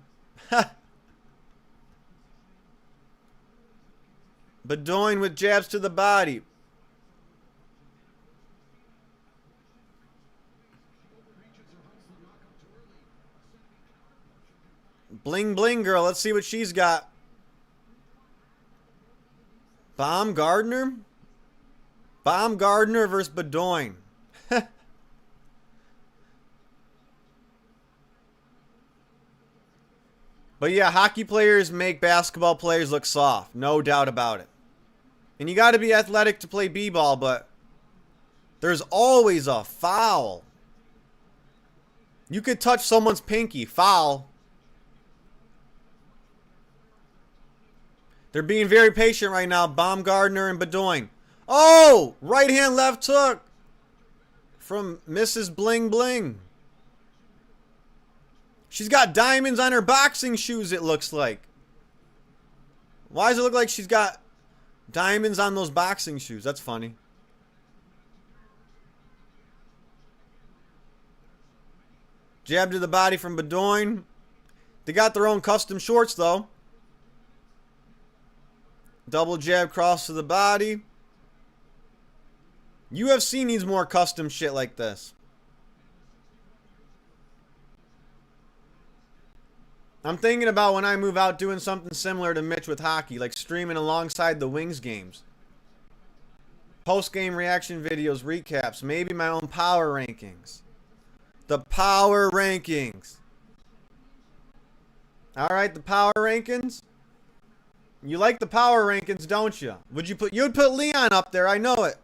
Bedoin with jabs to the body. Bling bling girl. Let's see what she's got. Baumgartner? Baumgartner versus Bedoin. But yeah, hockey players make basketball players look soft. No doubt about it. And you got to be athletic to play b-ball, but there's always a foul. You could touch someone's pinky. Foul. They're being very patient right now. Baumgartner and Bedoin. Oh! Right hand, left hook. From Mrs. Bling Bling. She's got diamonds on her boxing shoes, it looks like. Why does it look like she's got diamonds on those boxing shoes? That's funny. Jab to the body from Bedoin. They got their own custom shorts, though. Double jab cross to the body. UFC needs more custom shit like this. I'm thinking about when I move out doing something similar to Mitch with hockey, like streaming alongside the Wings games. Post-game reaction videos, recaps, maybe my own power rankings. The power rankings. All right, the power rankings. You like the power rankings, don't you? You'd put Leon up there, I know it.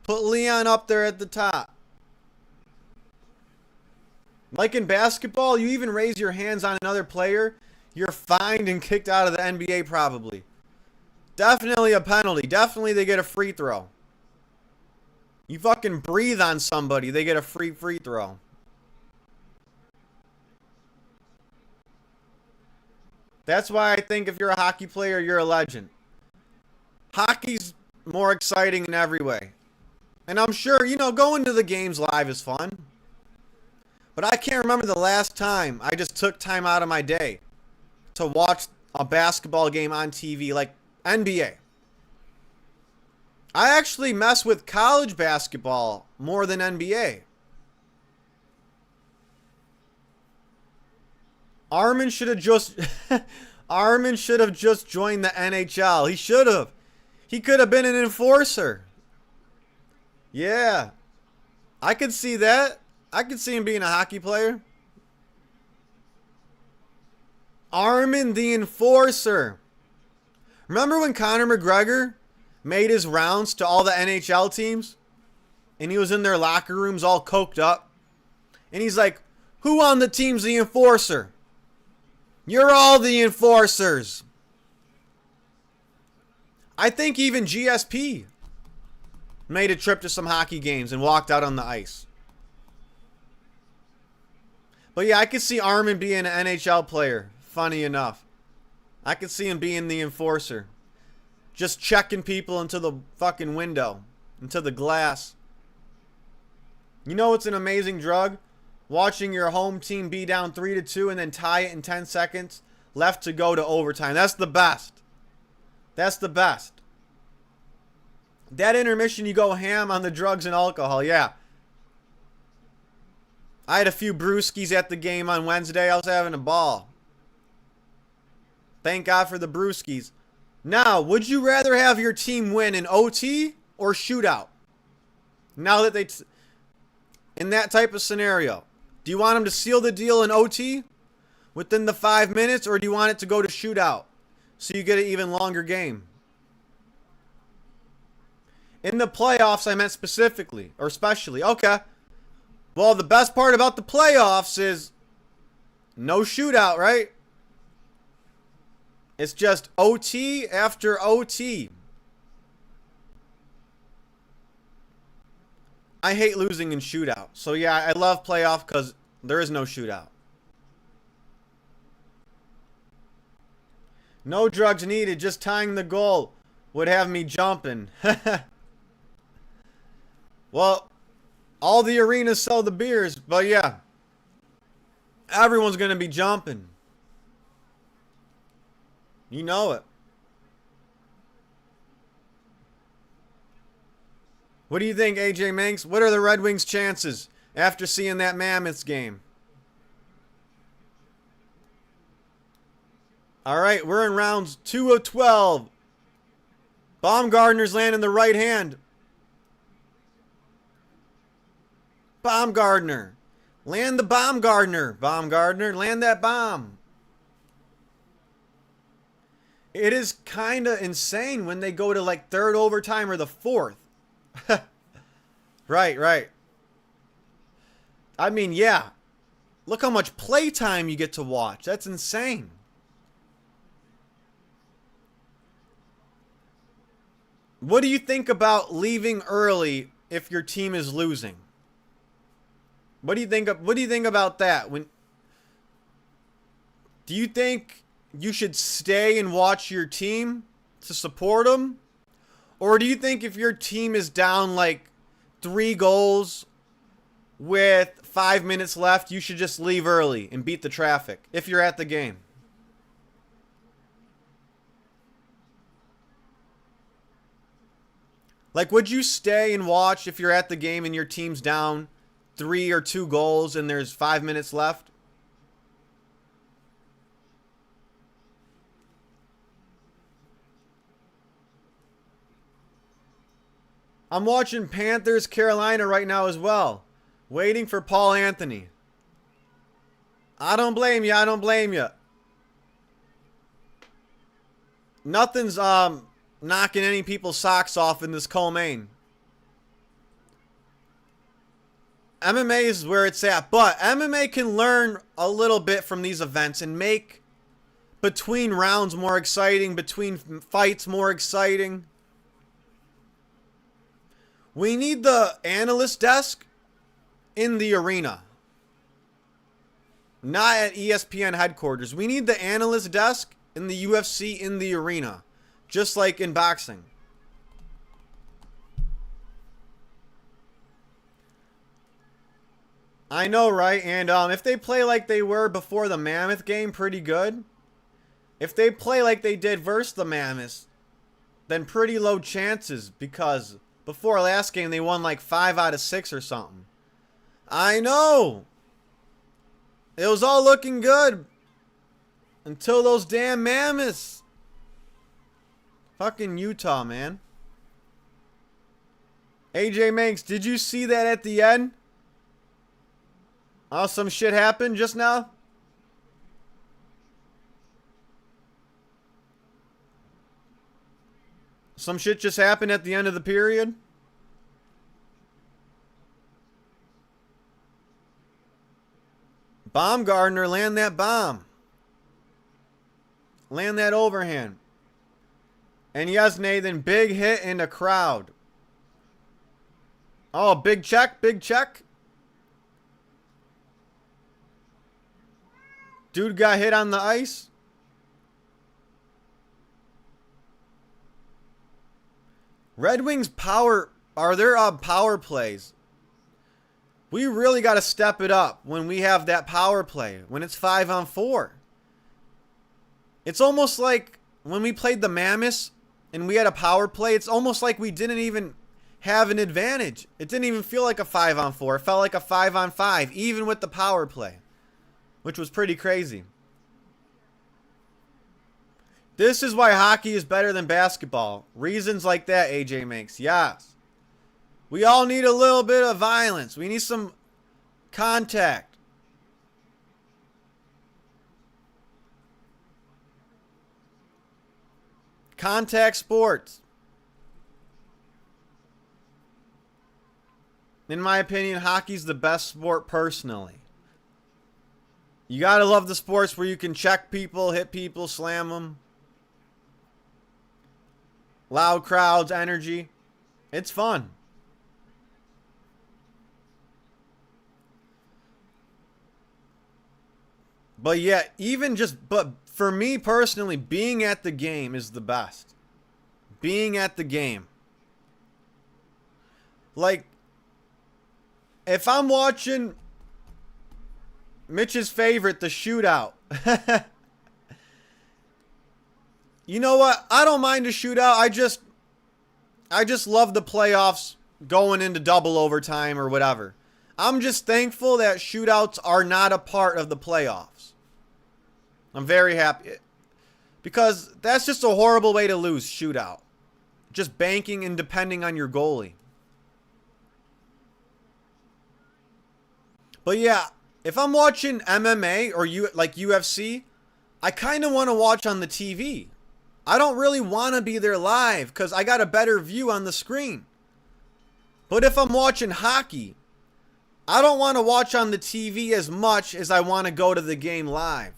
Put Leon up there at the top. Like in basketball, you even raise your hands on another player, you're fined and kicked out of the NBA probably. Definitely a penalty. Definitely they get a free throw. You fucking breathe on somebody, they get a free throw. That's why I think if you're a hockey player, you're a legend. Hockey's more exciting in every way. And I'm sure, you know, going to the games live is fun. But I can't remember the last time I just took time out of my day to watch a basketball game on TV, like NBA. I actually mess with college basketball more than NBA. Armin should have just Armin should have just joined the NHL. He should have. He could have been an enforcer. Yeah. I could see that. I could see him being a hockey player. Armin the Enforcer. Remember when Conor McGregor made his rounds to all the NHL teams? And he was in their locker rooms all coked up? And he's like, who on the team's the enforcer? You're all the enforcers. I think even GSP made a trip to some hockey games and walked out on the ice. But yeah, I could see Armin being an NHL player. Funny enough. I could see him being the enforcer. Just checking people into the fucking window. Into the glass. You know what's an amazing drug? Watching your home team be down 3-2 and then tie it in 10 seconds. Left to go to overtime. That's the best. That's the best. That intermission, you go ham on the drugs and alcohol. Yeah. I had a few brewskis at the game on Wednesday. I was having a ball. Thank God for the brewskis. Now, would you rather have your team win in OT or shootout? Now that in that type of scenario, do you want them to seal the deal in OT within the 5 minutes, or do you want it to go to shootout so you get an even longer game? In the playoffs, I meant specifically or specially. Okay. Well, the best part about the playoffs is no shootout, right? It's just OT after OT. I hate losing in shootout. So yeah, I love playoff because there is no shootout. No drugs needed, just tying the goal would have me jumping. Well, all the arenas sell the beers, but yeah. Everyone's going to be jumping. You know it. What do you think, AJ Manx? What are the Red Wings' chances after seeing that Mammoths game? All right, we're in rounds 2 of 12. Baumgartner's landing the right hand. Baumgartner. Land the Baumgartner. Baumgartner, land that bomb. It is kind of insane when they go to like third overtime or the fourth. Right. I mean, yeah. Look how much playtime you get to watch. That's insane. What do you think about leaving early if your team is losing? What do you think about that? Do you think you should stay and watch your team to support them? Or do you think if your team is down like 3 goals with 5 minutes left, you should just leave early and beat the traffic if you're at the game? Like, would you stay and watch if you're at the game and your team's down 3 or 2 goals and there's 5 minutes left? I'm watching Panthers Carolina right now as well. Waiting for Paul Anthony. I don't blame you. I don't blame you. Nothing's knocking any people's socks off in this co-main. MMA is where it's at, but MMA can learn a little bit from these events and make between rounds more exciting, between fights more exciting. We need the analyst desk in the arena, not at ESPN headquarters. We need the analyst desk in the UFC in the arena, just like in boxing. I know, right? And if they play like they were before the Mammoth game, pretty good. If they play like they did versus the Mammoths, then pretty low chances, because before last game they won like 5 out of 6 or something. I know. It was all looking good until those damn Mammoths. Fucking Utah, man. AJ Manx, did you see that at the end? Oh, some shit happened just now? Some shit just happened at the end of the period? Baumgartner, land that bomb. Land that overhand. And yes, Nathan, big hit in the crowd. Oh, big check, big check. Dude got hit on the ice. Red Wings power, are there power plays? We really got to step it up when we have that power play, when it's 5-on-4. It's almost like when we played the Mammoths and we had a power play, it's almost like we didn't even have an advantage. It didn't even feel like a 5-on-4. It felt like a 5-on-5, even with the power play, which was pretty crazy. This is why hockey is better than basketball. Reasons like that, AJ makes. Yes. We all need a little bit of violence. We need some contact. Contact sports. In my opinion, hockey's the best sport personally. You gotta love the sports where you can check people, hit people, slam them. Loud crowds, energy. It's fun. But yeah, but for me personally, being at the game is the best. Being at the game. Like, if I'm watching Mitch's favorite, the shootout. You know what? I don't mind a shootout. I just love the playoffs going into double overtime or whatever. I'm just thankful that shootouts are not a part of the playoffs. I'm very happy. Because that's just a horrible way to lose, shootout. Just banking and depending on your goalie. But yeah, if I'm watching MMA or like UFC, I kind of want to watch on the TV. I don't really want to be there live because I got a better view on the screen. But if I'm watching hockey, I don't want to watch on the TV as much as I want to go to the game live.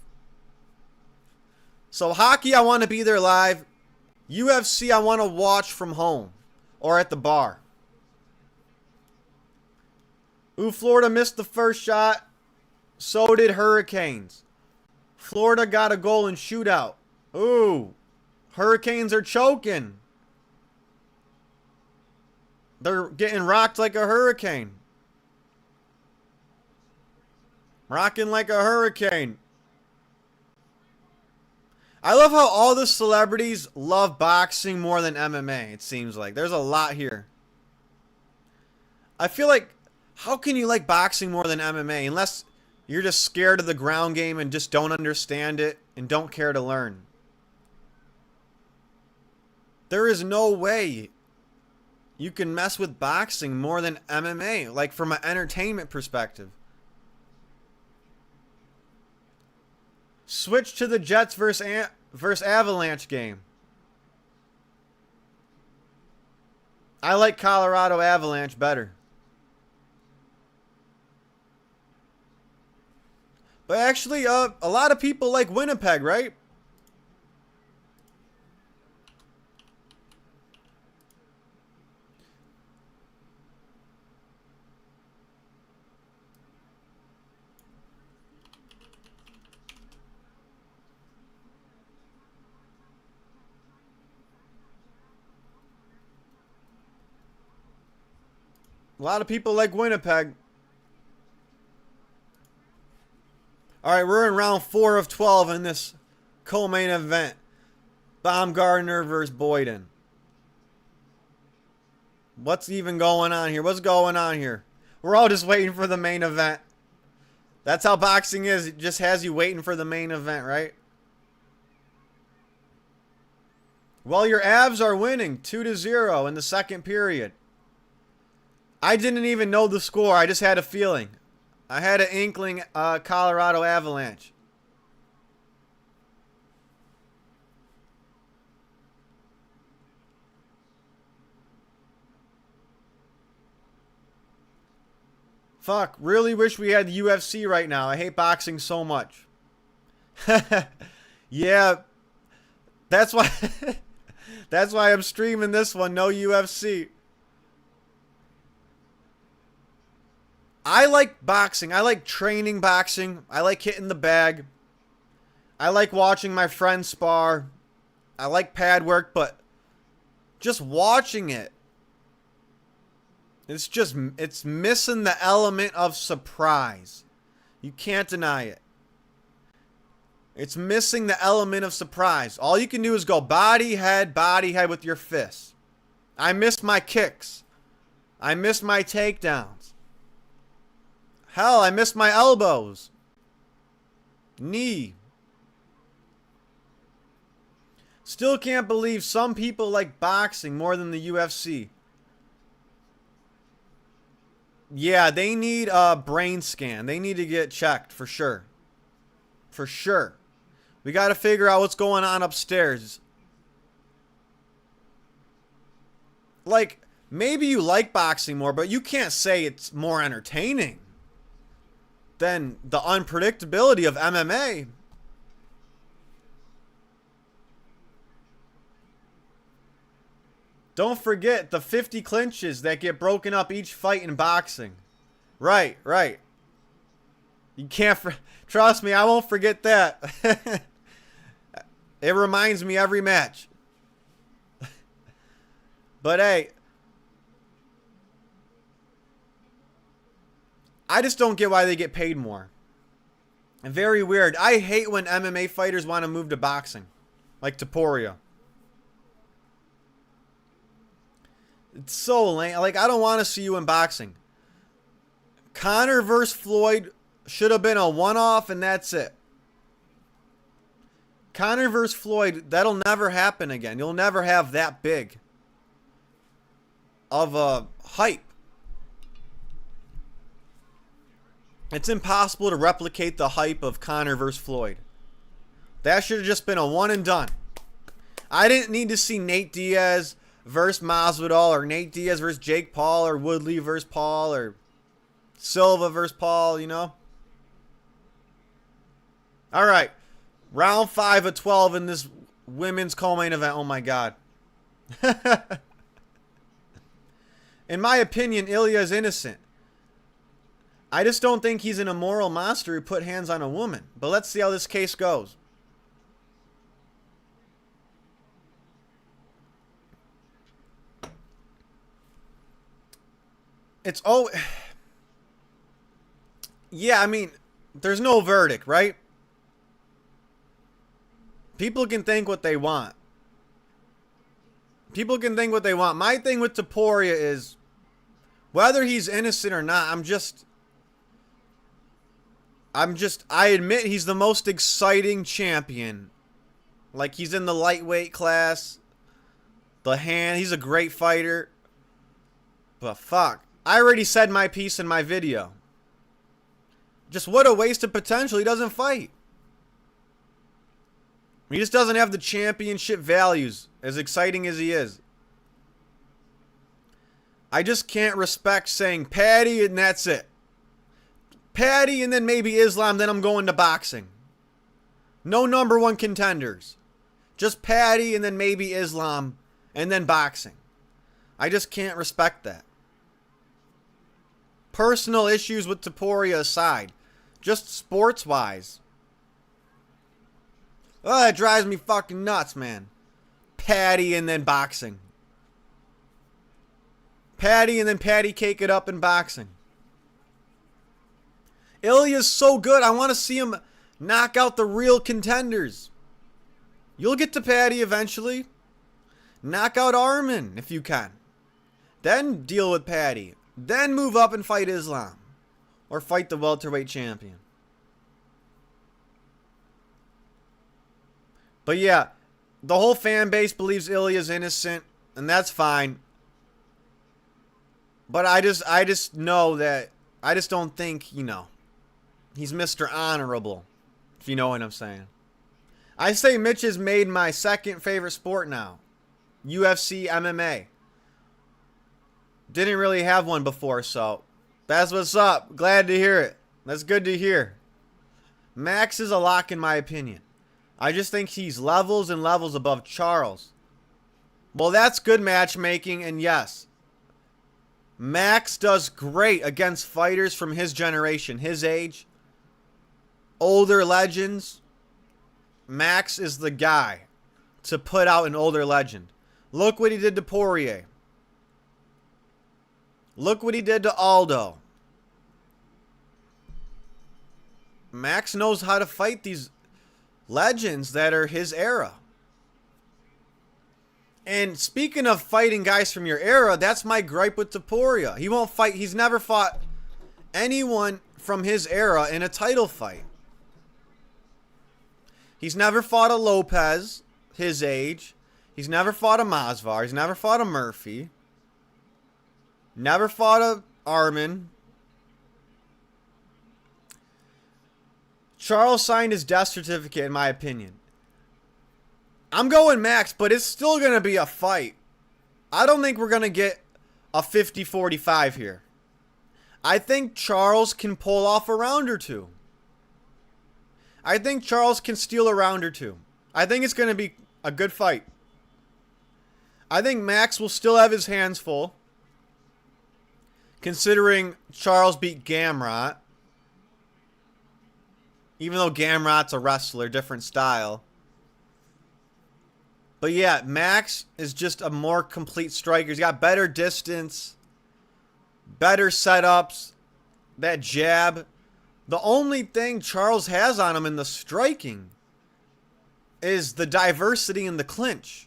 So hockey, I want to be there live. UFC, I want to watch from home or at the bar. Ooh, Florida missed the first shot. So did Hurricanes. Florida got a goal in shootout. Ooh. Hurricanes are choking. They're getting rocked like a hurricane. Rocking like a hurricane. I love how all the celebrities love boxing more than MMA, it seems like. There's a lot here. I feel like, how can you like boxing more than MMA? Unless you're just scared of the ground game and just don't understand it and don't care to learn. There is no way you can mess with boxing more than MMA, like from an entertainment perspective. Switch to the Jets versus Avalanche game. I like Colorado Avalanche better. But actually, a lot of people like Winnipeg, right? A lot of people like Winnipeg. Alright, we're in round 4 of 12 in this co-main event. Baumgartner versus Boyden. What's even going on here? What's going on here? We're all just waiting for the main event. That's how boxing is. It just has you waiting for the main event, right? Well, your Avs are winning 2-0 in the second period. I didn't even know the score. I just had a feeling. I had an inkling, Colorado Avalanche. Fuck, really wish we had the UFC right now. I hate boxing so much. Yeah, that's why that's why I'm streaming this one, no UFC. I like boxing. I like training boxing. I like hitting the bag. I like watching my friends spar. I like pad work, but just watching it, it's missing the element of surprise. You can't deny it. It's missing the element of surprise. All you can do is go body, head with your fists. I miss my kicks. I miss my takedowns. Hell, I missed my elbows. Knee. Still can't believe some people like boxing more than the UFC. Yeah, they need a brain scan. They need to get checked for sure. For sure. We got to figure out what's going on upstairs. Like, maybe you like boxing more, but you can't say it's more entertaining than the unpredictability of MMA. Don't forget the 50 clinches that get broken up each fight in boxing. Right, right. You can't, trust me, I won't forget that. It reminds me every match. But hey, I just don't get why they get paid more. Very weird. I hate when MMA fighters want to move to boxing. Like Topuria. It's so lame. Like, I don't want to see you in boxing. Conor versus Floyd should have been a one-off and that's it. Conor versus Floyd, that'll never happen again. You'll never have that big of a hype. It's impossible to replicate the hype of Conor versus Floyd. That should have just been a one and done. I didn't need to see Nate Diaz versus Masvidal, or Nate Diaz versus Jake Paul, or Woodley versus Paul, or Silva versus Paul, you know? All right. Round 5 of 12 in this women's co-main event. Oh, my God. In my opinion, Ilya is innocent. I just don't think he's an immoral monster who put hands on a woman. But let's see how this case goes. It's yeah, I mean, there's no verdict, right? People can think what they want. People can think what they want. My thing with Topuria is, whether he's innocent or not, I admit he's the most exciting champion. Like, he's in the lightweight class. He's a great fighter. But fuck. I already said my piece in my video. Just what a waste of potential. He doesn't fight. He just doesn't have the championship values, as exciting as he is. I just can't respect saying Paddy and that's it. Paddy and then maybe Islam, then I'm going to boxing. No number one contenders. Just Paddy and then maybe Islam and then boxing. I just can't respect that. Personal issues with Topuria aside. Just sports-wise. Oh, it drives me fucking nuts, man. Paddy and then boxing. Paddy and then patty cake it up in boxing. Ilya's so good. I want to see him knock out the real contenders. You'll get to Paddy eventually. Knock out Arman if you can. Then deal with Paddy. Then move up and fight Islam. Or fight the welterweight champion. But yeah, the whole fan base believes Ilya's innocent. And that's fine. But I just know that I just don't think, you know, he's Mr. Honorable, if you know what I'm saying. I say Mitch has made my second favorite sport now. UFC MMA. Didn't really have one before, so that's what's up. Glad to hear it. That's good to hear. Max is a lock in my opinion. I just think he's levels and levels above Charles. Well, that's good matchmaking, and yes, Max does great against fighters from his generation, his age, older legends. Max is the guy to put out an older legend. Look what he did to Poirier. Look what he did to Aldo. Max knows how to fight these legends that are his era. And speaking of fighting guys from your era, that's my gripe with Topuria. He won't fight. He's never fought anyone from his era in a title fight. He's never fought a Lopez, his age. He's never fought a Masvidal. He's never fought a Murphy. Never fought a Arman. Charles signed his death certificate, in my opinion. I'm going Max, but it's still going to be a fight. I don't think we're going to get a 50-45 here. I think Charles can pull off a round or two. I think Charles can steal a round or two. I think it's going to be a good fight. I think Max will still have his hands full, considering Charles beat Gamrot. Even though Gamrot's a wrestler, different style. But yeah, Max is just a more complete striker. He's got better distance, better setups, that jab. The only thing Charles has on him in the striking is the diversity in the clinch.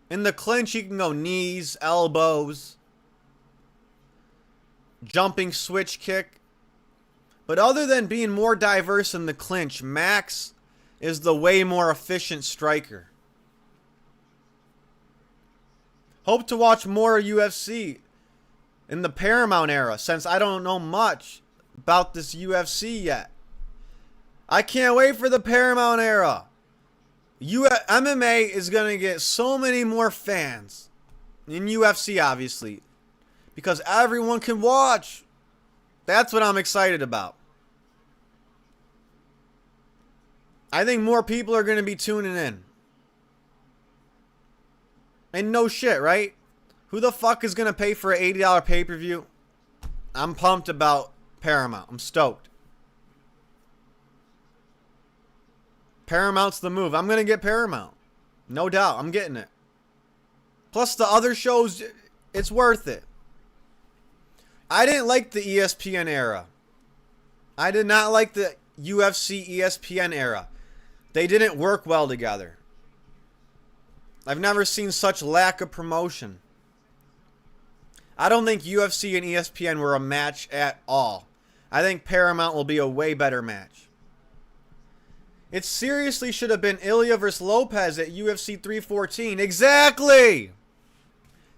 In the clinch, he can go knees, elbows, jumping switch kick. But other than being more diverse in the clinch, Max is the way more efficient striker. Hope to watch more UFC in the Paramount era, since I don't know much about this UFC yet. I can't wait for the Paramount era. MMA is going to get so many more fans in UFC, obviously, because everyone can watch. That's what I'm excited about. I think more people are going to be tuning in. And no shit, right? Who the fuck is going to pay for an $80 pay-per-view? I'm pumped about Paramount. I'm stoked. Paramount's the move. I'm going to get Paramount. No doubt. I'm getting it. Plus the other shows, it's worth it. I didn't like the ESPN era. I did not like the UFC ESPN era. They didn't work well together. I've never seen such lack of promotion. I don't think UFC and ESPN were a match at all. I think Paramount will be a way better match. It seriously should have been Ilya versus Lopez at UFC 314. Exactly!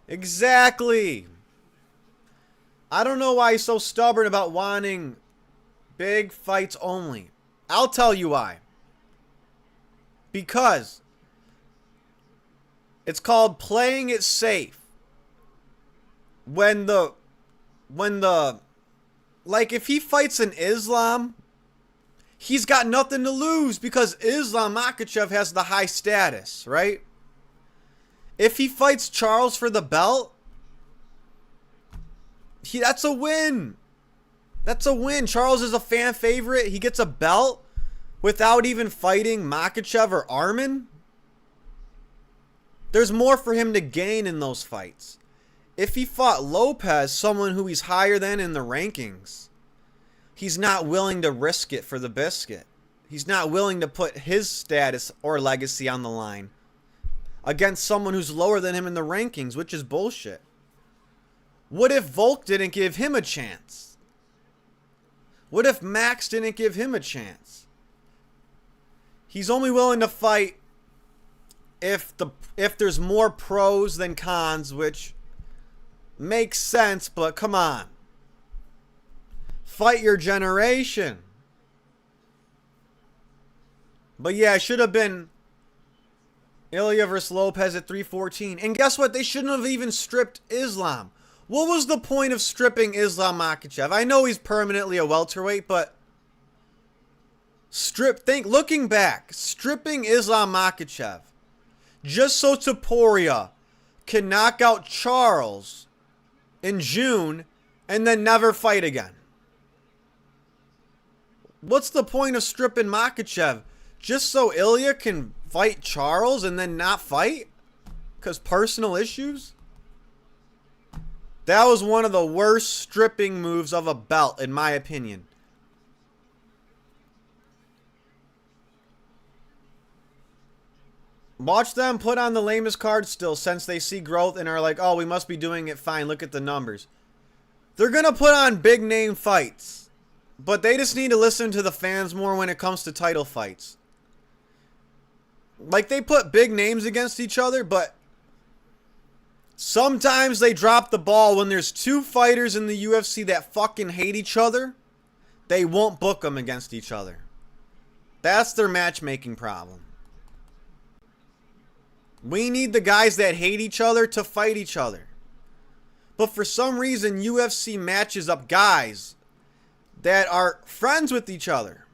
Exactly! I don't know why he's so stubborn about wanting big fights only. I'll tell you why. Because it's called playing it safe. When the like if he fights in Islam, he's got nothing to lose because Islam Makhachev has the high status, right? If he fights Charles for the belt, that's a win. That's a win. Charles is a fan favorite. He gets a belt without even fighting Makhachev or Arman. There's more for him to gain in those fights. If he fought Lopez, someone who he's higher than in the rankings, he's not willing to risk it for the biscuit. He's not willing to put his status or legacy on the line against someone who's lower than him in the rankings, which is bullshit. What if Volk didn't give him a chance? What if Max didn't give him a chance? He's only willing to fight if there's more pros than cons, which makes sense, but come on. Fight your generation. But yeah, it should have been Ilya versus Lopez at 314. And guess what? They shouldn't have even stripped Islam. What was the point of stripping Islam Makhachev? I know he's permanently a welterweight, but looking back, stripping Islam Makhachev just so Topuria can knock out Charles in June and then never fight again. What's the point of stripping Makhachev? Just so Ilya can fight Charles and then not fight? Because personal issues? That was one of the worst stripping moves of a belt, in my opinion. Watch them put on the lamest card still since they see growth and are like, oh, we must be doing it fine. Look at the numbers. They're going to put on big name fights. But they just need to listen to the fans more when it comes to title fights. Like, they put big names against each other, but sometimes they drop the ball when there's two fighters in the UFC that fucking hate each other. They won't book them against each other. That's their matchmaking problem. We need the guys that hate each other to fight each other. But for some reason, UFC matches up guys that are friends with each other.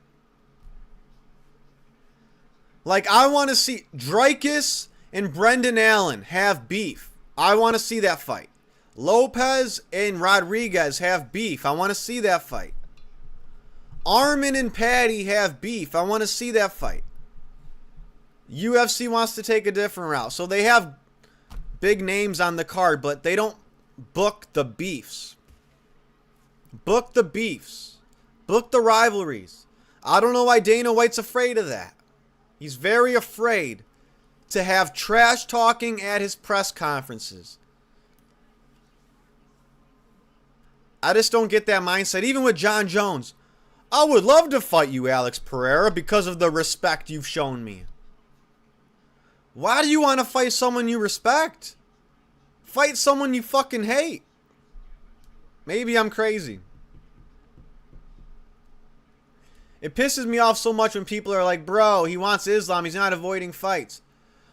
Like, I want to see Dricus and Brendan Allen have beef. I want to see that fight. Lopez and Rodriguez have beef. I want to see that fight. Arman and Patty have beef. I want to see that fight. UFC wants to take a different route. So they have big names on the card, but they don't book the beefs. Book the beefs. Book the rivalries. I don't know why Dana White's afraid of that. He's very afraid to have trash talking at his press conferences. I just don't get that mindset. Even with John Jones. I would love to fight you, Alex Pereira, because of the respect you've shown me. Why do you want to fight someone you respect? Fight someone you fucking hate. Maybe I'm crazy. It pisses me off so much when people are like, bro, he wants Islam. He's not avoiding fights.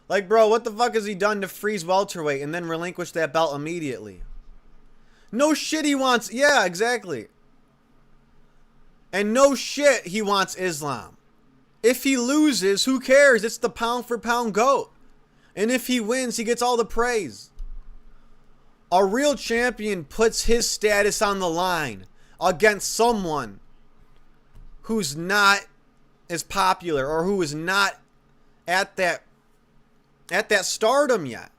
Like, bro, what the fuck has he done to freeze welterweight and then relinquish that belt immediately? No shit he wants. Yeah, exactly. And no shit he wants Islam. If he loses, who cares? It's the pound for pound GOAT. And if he wins, he gets all the praise. A real champion puts his status on the line against someone who's not as popular or who is not at that stardom yet.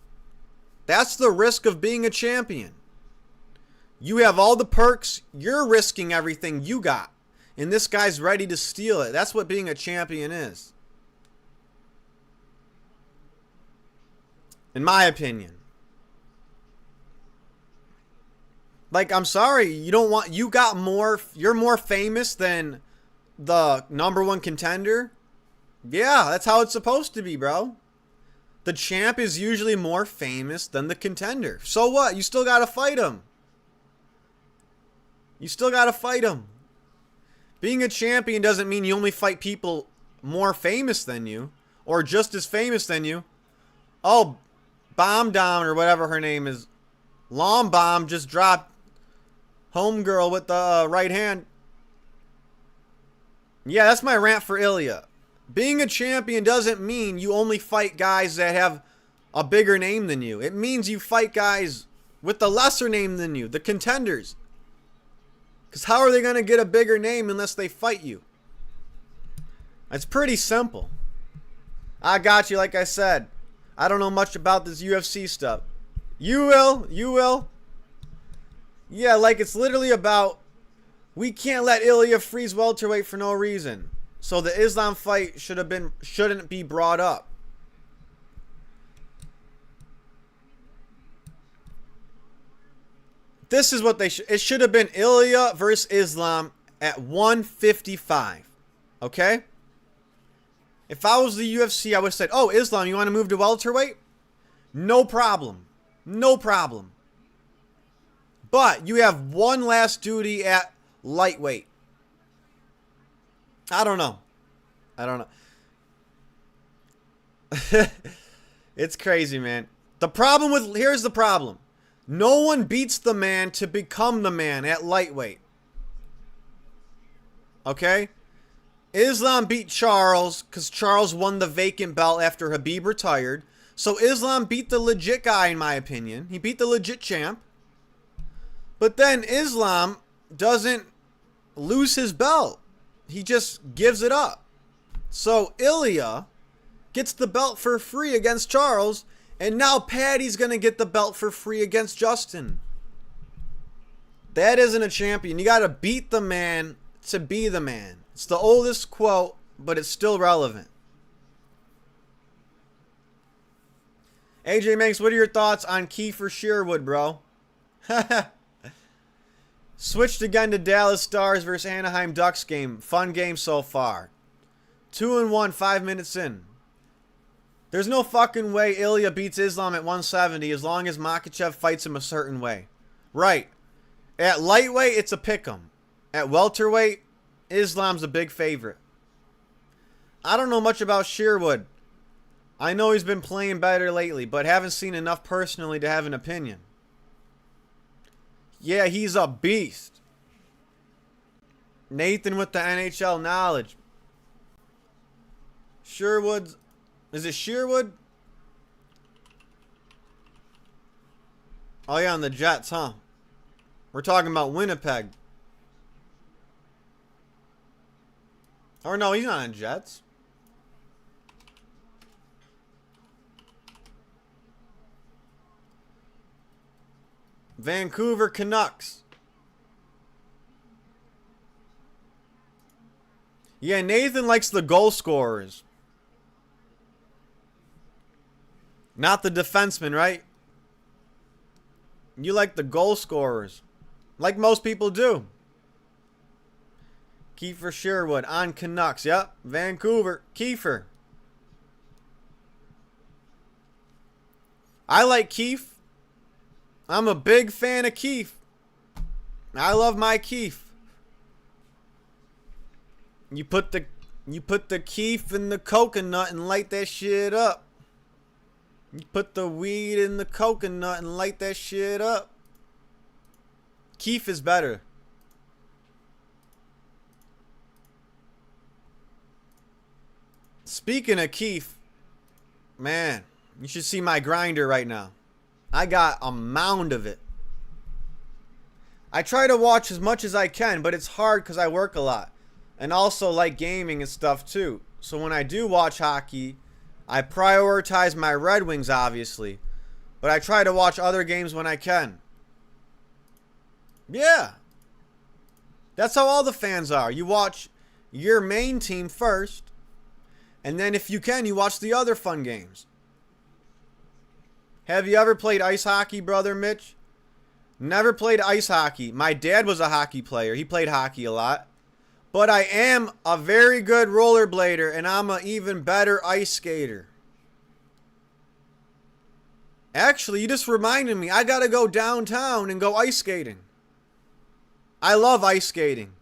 That's the risk of being a champion. You have all the perks. You're risking everything you got. And this guy's ready to steal it. That's what being a champion is. In my opinion. Like, I'm sorry, you're more famous than the number one contender. Yeah, that's how it's supposed to be, bro. The champ is usually more famous than the contender. So what? You still gotta fight him. You still got to fight them. Being a champion doesn't mean you only fight people more famous than you or just as famous than you. Oh, Bomb Down or whatever her name is. Long Bomb just dropped Homegirl with the right hand. Yeah, that's my rant for Ilya. Being a champion doesn't mean you only fight guys that have a bigger name than you. It means you fight guys with a lesser name than you, the contenders. Because how are they going to get a bigger name unless they fight you? It's pretty simple. I got you, like I said. I don't know much about this UFC stuff. You will. You will. Yeah, like it's literally about, we can't let Ilya freeze welterweight for no reason. So the Islam fight shouldn't be brought up. This is what they should. It should have been Ilya versus Islam at 155. Okay? If I was the UFC, I would have said, oh, Islam, you want to move to welterweight? No problem. No problem. But you have one last duty at lightweight. I don't know. I don't know. It's crazy, man. Here's the problem. No one beats the man to become the man at lightweight. Okay? Islam beat Charles because Charles won the vacant belt after Khabib retired. So Islam beat the legit guy, in my opinion. He beat the legit champ. But then Islam doesn't lose his belt. He just gives it up. So Ilya gets the belt for free against Charles. And now Paddy's going to get the belt for free against Justin. That isn't a champion. You got to beat the man to be the man. It's the oldest quote, but it's still relevant. AJ Manx, what are your thoughts on Kiefer Sherwood, bro? Switched again to Dallas Stars versus Anaheim Ducks game. Fun game so far. 2-1, 5 minutes in. There's no fucking way Ilya beats Islam at 170 as long as Makhachev fights him a certain way. Right. At lightweight, it's a pick'em. At welterweight, Islam's a big favorite. I don't know much about Sherwood. I know he's been playing better lately, but haven't seen enough personally to have an opinion. Yeah, he's a beast. Nathan with the NHL knowledge. Sherwood's... Is it Sherwood? Oh yeah, on the Jets, huh? We're talking about Winnipeg. Or no, he's not on Jets. Vancouver Canucks. Yeah, Nathan likes the goal scorers. Not the defenseman, right? You like the goal scorers. Like most people do. Kiefer Sherwood on Canucks. Yep. Vancouver. Kiefer. I like Keefe. I'm a big fan of Keefe. I love my Keefe. You put the Keefe in the coconut and light that shit up. You put the weed in the coconut and light that shit up. Keefe is better. Speaking of Keefe, man, you should see my grinder right now. I got a mound of it. I try to watch as much as I can, but it's hard because I work a lot. And also like gaming and stuff too. So when I do watch hockey, I prioritize my Red Wings, obviously. But I try to watch other games when I can. Yeah. That's how all the fans are. You watch your main team first. And then if you can, you watch the other fun games. Have you ever played ice hockey, brother Mitch? Never played ice hockey. My dad was a hockey player. He played hockey a lot. But I am a very good rollerblader, and I'm an even better ice skater. Actually, you just reminded me. I gotta go downtown and go ice skating. I love ice skating.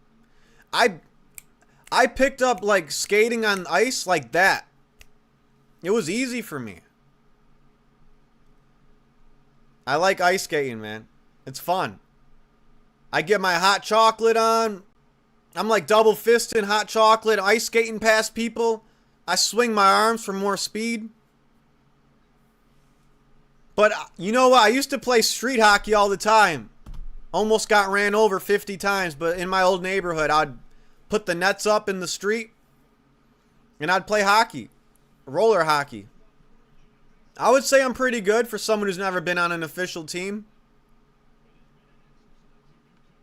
I picked up like skating on ice like that. It was easy for me. I like ice skating, man. It's fun. I get my hot chocolate on. I'm like double fisting hot chocolate, ice skating past people. I swing my arms for more speed. But you know what? I used to play street hockey all the time. Almost got ran over 50 times, but in my old neighborhood, I'd put the nets up in the street and I'd play hockey. Roller hockey. I would say I'm pretty good for someone who's never been on an official team.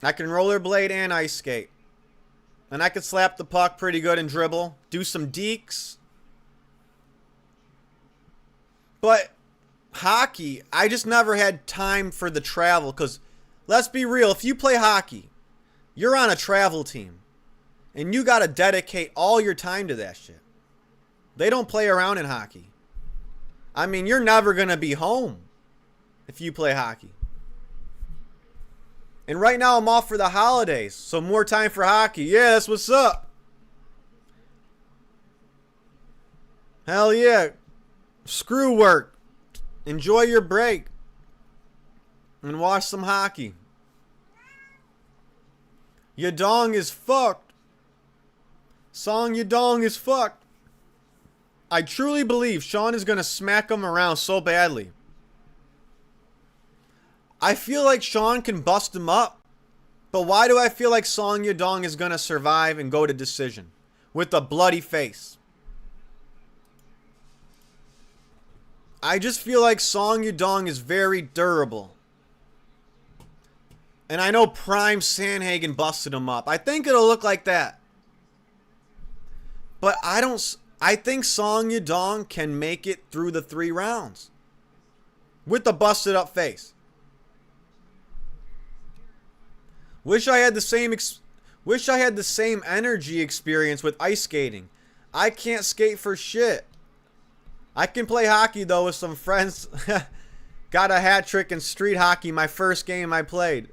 I can rollerblade and ice skate. And I can slap the puck pretty good and dribble. Do some dekes. But hockey, I just never had time for the travel. Because let's be real, if you play hockey, you're on a travel team. And you got to dedicate all your time to that shit. They don't play around in hockey. I mean, you're never going to be home if you play hockey. And right now I'm off for the holidays, so more time for hockey. Yeah, that's what's up. Hell yeah. Screw work. Enjoy your break. And watch some hockey. Your dong is fucked. Song your dong is fucked. I truly believe Sean is going to smack him around so badly. I feel like Sean can bust him up. But why do I feel like Song Yadong is going to survive and go to decision? With a bloody face. I just feel like Song Yadong is very durable. And I know Prime Sanhagen busted him up. I think it'll look like that. But I think Song Yadong can make it through the 3 rounds. With the busted up face. Wish I had the same energy experience with ice skating. I can't skate for shit. I can play hockey though with some friends. Got a hat trick in street hockey my first game I played.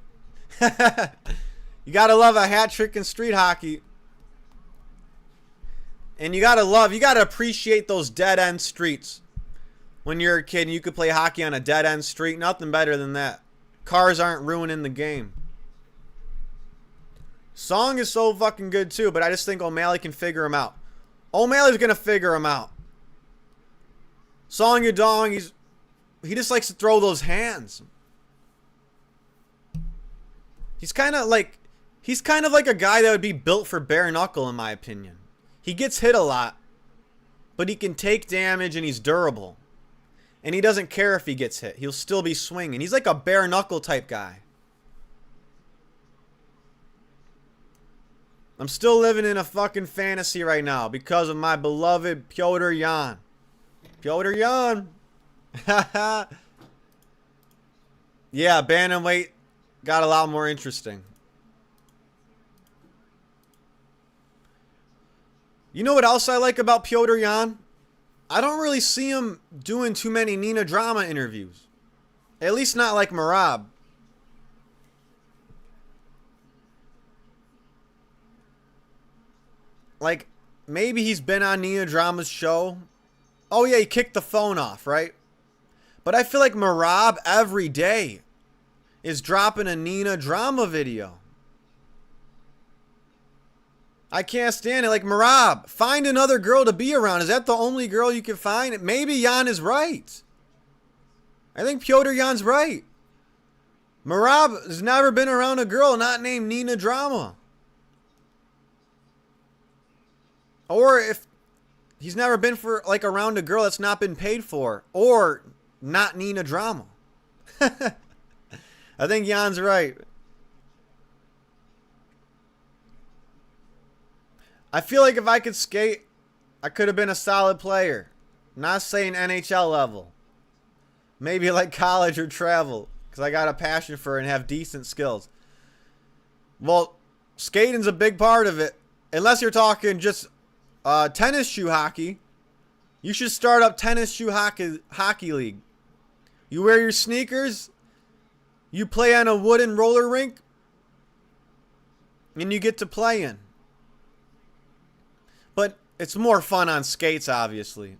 You gotta love a hat trick in street hockey. And you gotta appreciate those dead end streets. When you're a kid and you could play hockey on a dead end street, nothing better than that. Cars aren't ruining the game. Song is so fucking good too, but I just think O'Malley can figure him out. O'Malley's gonna figure him out. Song Yadong, he just likes to throw those hands. He's kind of like a guy that would be built for bare knuckle in my opinion. He gets hit a lot, but he can take damage and he's durable. And he doesn't care if he gets hit. He'll still be swinging. He's like a bare knuckle type guy. I'm still living in a fucking fantasy right now because of my beloved Piotr Yan. Piotr Yan. Yeah, bantamweight got a lot more interesting. You know what else I like about Piotr Yan? I don't really see him doing too many Nina Drama interviews. At least not like Merab. Like, maybe he's been on Nina Drama's show. Oh yeah, he kicked the phone off, right? But I feel like Merab every day is dropping a Nina Drama video. I can't stand it. Like, Merab, find another girl to be around. Is that the only girl you can find? Maybe Yan is right. I think Piotr Yan's right. Merab has never been around a girl not named Nina Drama. Or if he's never been around a girl that's not been paid for. Or not Nina Drama. I think Jan's right. I feel like if I could skate, I could have been a solid player. Not saying NHL level. Maybe like college or travel. Because I got a passion for it and have decent skills. Well, skating's a big part of it. Unless you're talking just tennis shoe hockey. You should start up tennis shoe hockey league. You wear your sneakers. You play on a wooden roller rink. and you get to play in. But it's more fun on skates, obviously.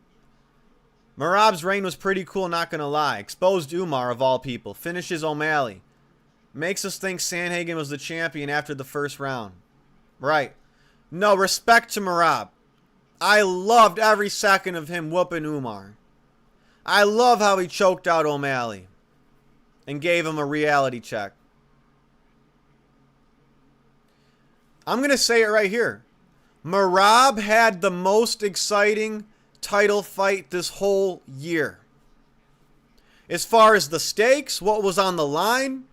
Merab's reign was pretty cool, not gonna lie. Exposed Umar, of all people. Finishes O'Malley. Makes us think Sandhagen was the champion after the first round. Right. No, respect to Merab. I loved every second of him whooping Umar. I love how he choked out O'Malley and gave him a reality check. I'm going to say it right here. Merab had the most exciting title fight this whole year. As far as the stakes, what was on the line,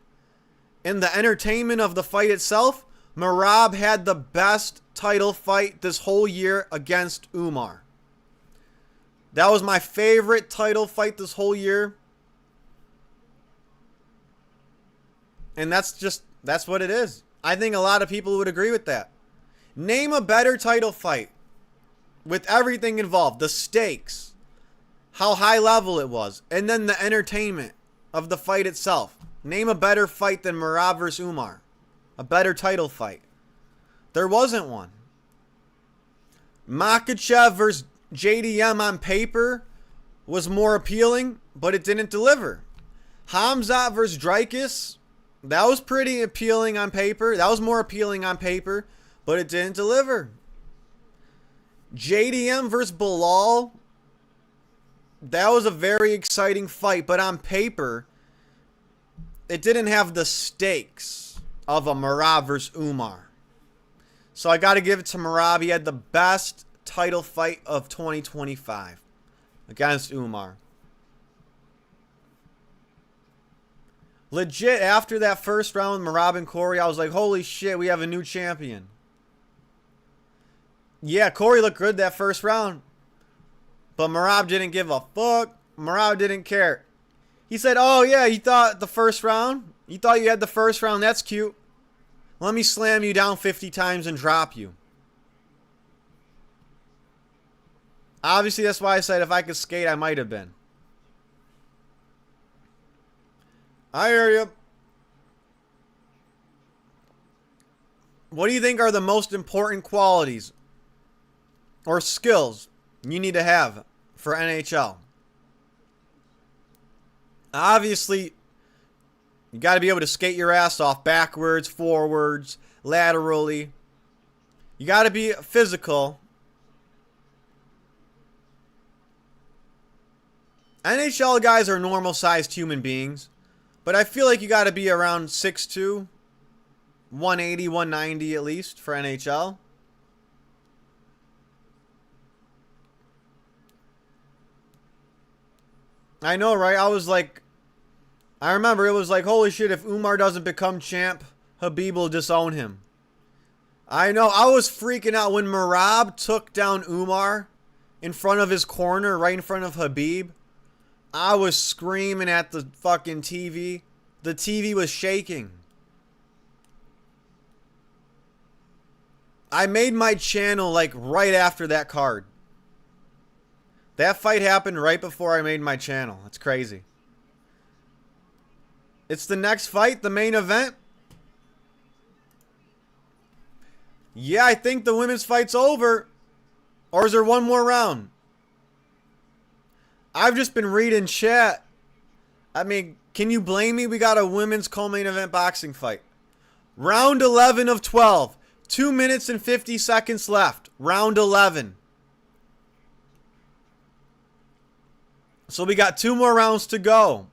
and the entertainment of the fight itself, Merab had the best title fight this whole year against Umar. That was my favorite title fight this whole year. And that's what it is. I think a lot of people would agree with that. Name a better title fight with everything involved. The stakes, how high level it was, and then the entertainment of the fight itself. Name a better fight than Merab versus Umar. A better title fight. There wasn't one. Makhachev versus JDM on paper was more appealing, but it didn't deliver. Khamzat versus Dricus, that was pretty appealing on paper. That was more appealing on paper, but it didn't deliver. JDM versus Bilal, that was a very exciting fight, but on paper, it didn't have the stakes of a Merab versus Umar. So I got to give it to Merab. He had the best title fight of 2025 against Umar. Legit, after that first round, Merab and Corey, I was like, holy shit, we have a new champion. Yeah, Corey looked good that first round. But Merab didn't give a fuck. Merab didn't care. He said, oh yeah, you thought the first round? You thought you had the first round? That's cute. Let me slam you down 50 times and drop you. Obviously, that's why I said if I could skate, I might have been. I hear you. What do you think are the most important qualities or skills you need to have for NHL? Obviously, you got to be able to skate your ass off backwards, forwards, laterally. You got to be physical. NHL guys are normal-sized human beings, but I feel like you got to be around 6'2", 180, 190 at least for NHL. I know, right? I remember it was like, holy shit, if Umar doesn't become champ, Khabib will disown him. I know, I was freaking out when Merab took down Umar in front of his corner, right in front of Khabib. I was screaming at the fucking TV. The TV was shaking. I made my channel like right after that card. That fight happened right before I made my channel. It's crazy. It's the next fight, the main event. Yeah, I think the women's fight's over. Or is there one more round? I've just been reading chat. I mean, can you blame me? We got a women's co-main event boxing fight. Round 11 of 12. 2 minutes and 50 seconds left. Round 11. So we got 2 more rounds to go.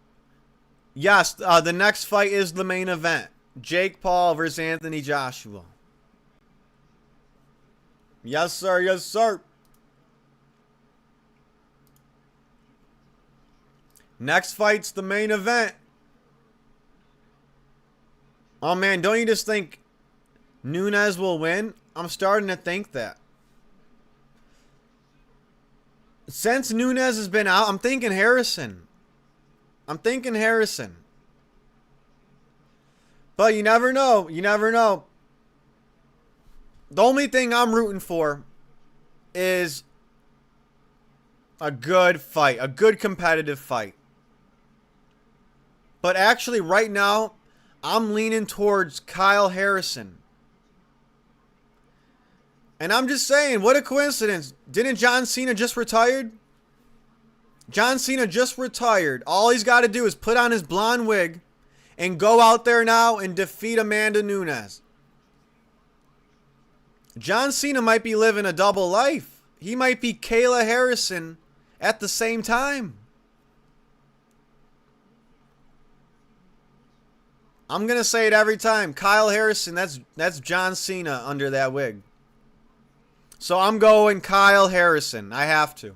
Yes, the next fight is the main event. Jake Paul versus Anthony Joshua. Yes, sir. Yes, sir. Next fight's the main event. Oh, man, don't you just think Nunes will win? I'm starting to think that. Since Nunes has been out, I'm thinking Harrison. But you never know. You never know. The only thing I'm rooting for is a good fight. A good competitive fight. But actually, right now, I'm leaning towards Kyle Harrison And I'm just saying, what a coincidence. Didn't John Cena just retired? John Cena just retired. All he's got to do is put on his blonde wig and go out there now and defeat Amanda Nunes. John Cena might be living a double life. He might be Kayla Harrison at the same time. I'm going to say it every time. Kyle Harrison, that's John Cena under that wig. So I'm going Kyle Harrison. I have to.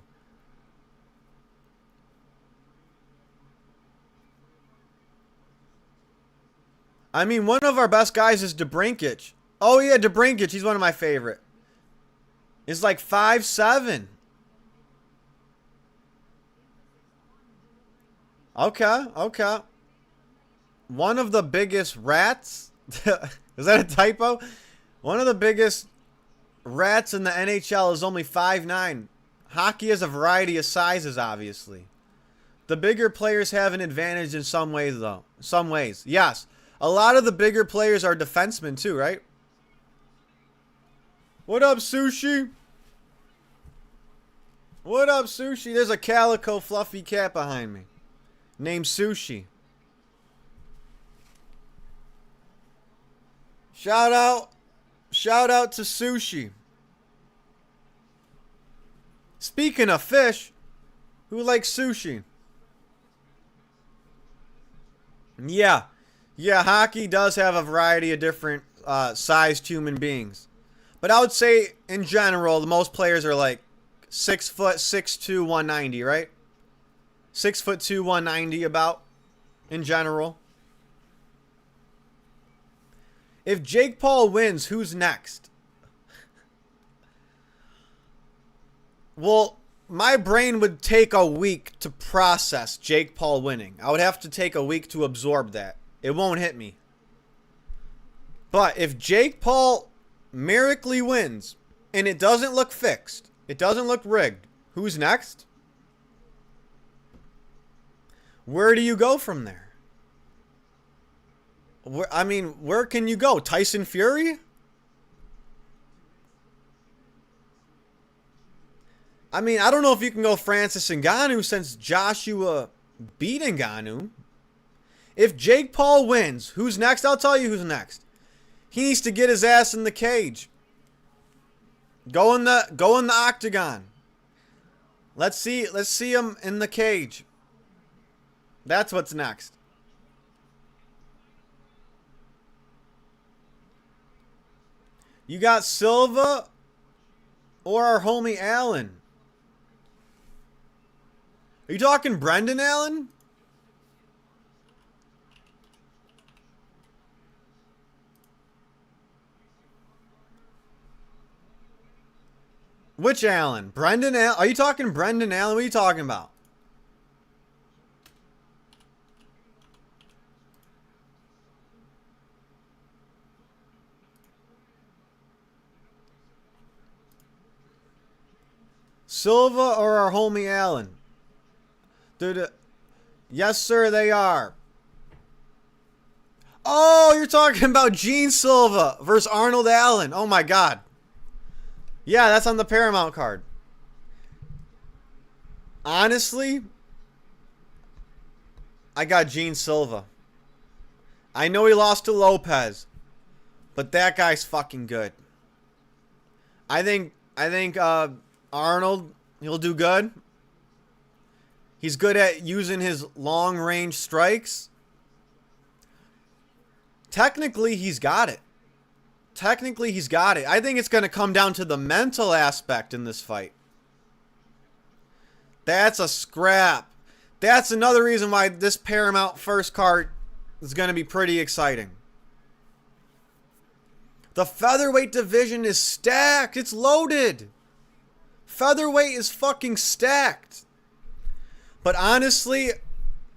I mean, one of our best guys is DeBrincat. Oh, yeah, DeBrincat. He's one of my favorite. He's like 5'7". Okay, okay. One of the biggest rats. Is that a typo? One of the biggest rats in the NHL is only 5'9". Hockey has a variety of sizes, obviously. The bigger players have an advantage in some ways, though. Some ways, yes. A lot of the bigger players are defensemen, too, right? What up, Sushi? What up, Sushi? There's a calico fluffy cat behind me. Named Sushi. Shout out to Sushi. Speaking of fish, who likes sushi? Yeah, hockey does have a variety of different sized human beings. But I would say, in general, the most players are like 6 foot, 6'2", 190, right? 6'2", 190 about, in general. If Jake Paul wins, who's next? Well, my brain would take a week to process Jake Paul winning. I would have to take a week to absorb that. It won't hit me. But if Jake Paul miraculously wins, and it doesn't look fixed, it doesn't look rigged, who's next? Where do you go from there? Where can you go? Tyson Fury? I don't know if you can go Francis Ngannou since Joshua beat Ngannou. If Jake Paul wins, who's next? I'll tell you who's next. He needs to get his ass in the cage. Go in the octagon. Let's see him in the cage. That's what's next. You got Silva or our homie Allen? Are you talking Brendan Allen? Which Allen? Brendan Allen? Are you talking Brendan Allen? What are you talking about? Silva or our homie Allen? Dude, yes, sir, they are. Oh, you're talking about Gene Silva versus Arnold Allen. Oh, my God. Yeah, that's on the Paramount card. Honestly, I got Gene Silva. I know he lost to Lopez, but that guy's fucking good. I think Arnold, he'll do good. He's good at using his long-range strikes. Technically, he's got it. I think it's going to come down to the mental aspect in this fight. That's a scrap. That's another reason why this Paramount first card is going to be pretty exciting. The featherweight division is stacked. It's loaded. Featherweight is fucking stacked. But honestly,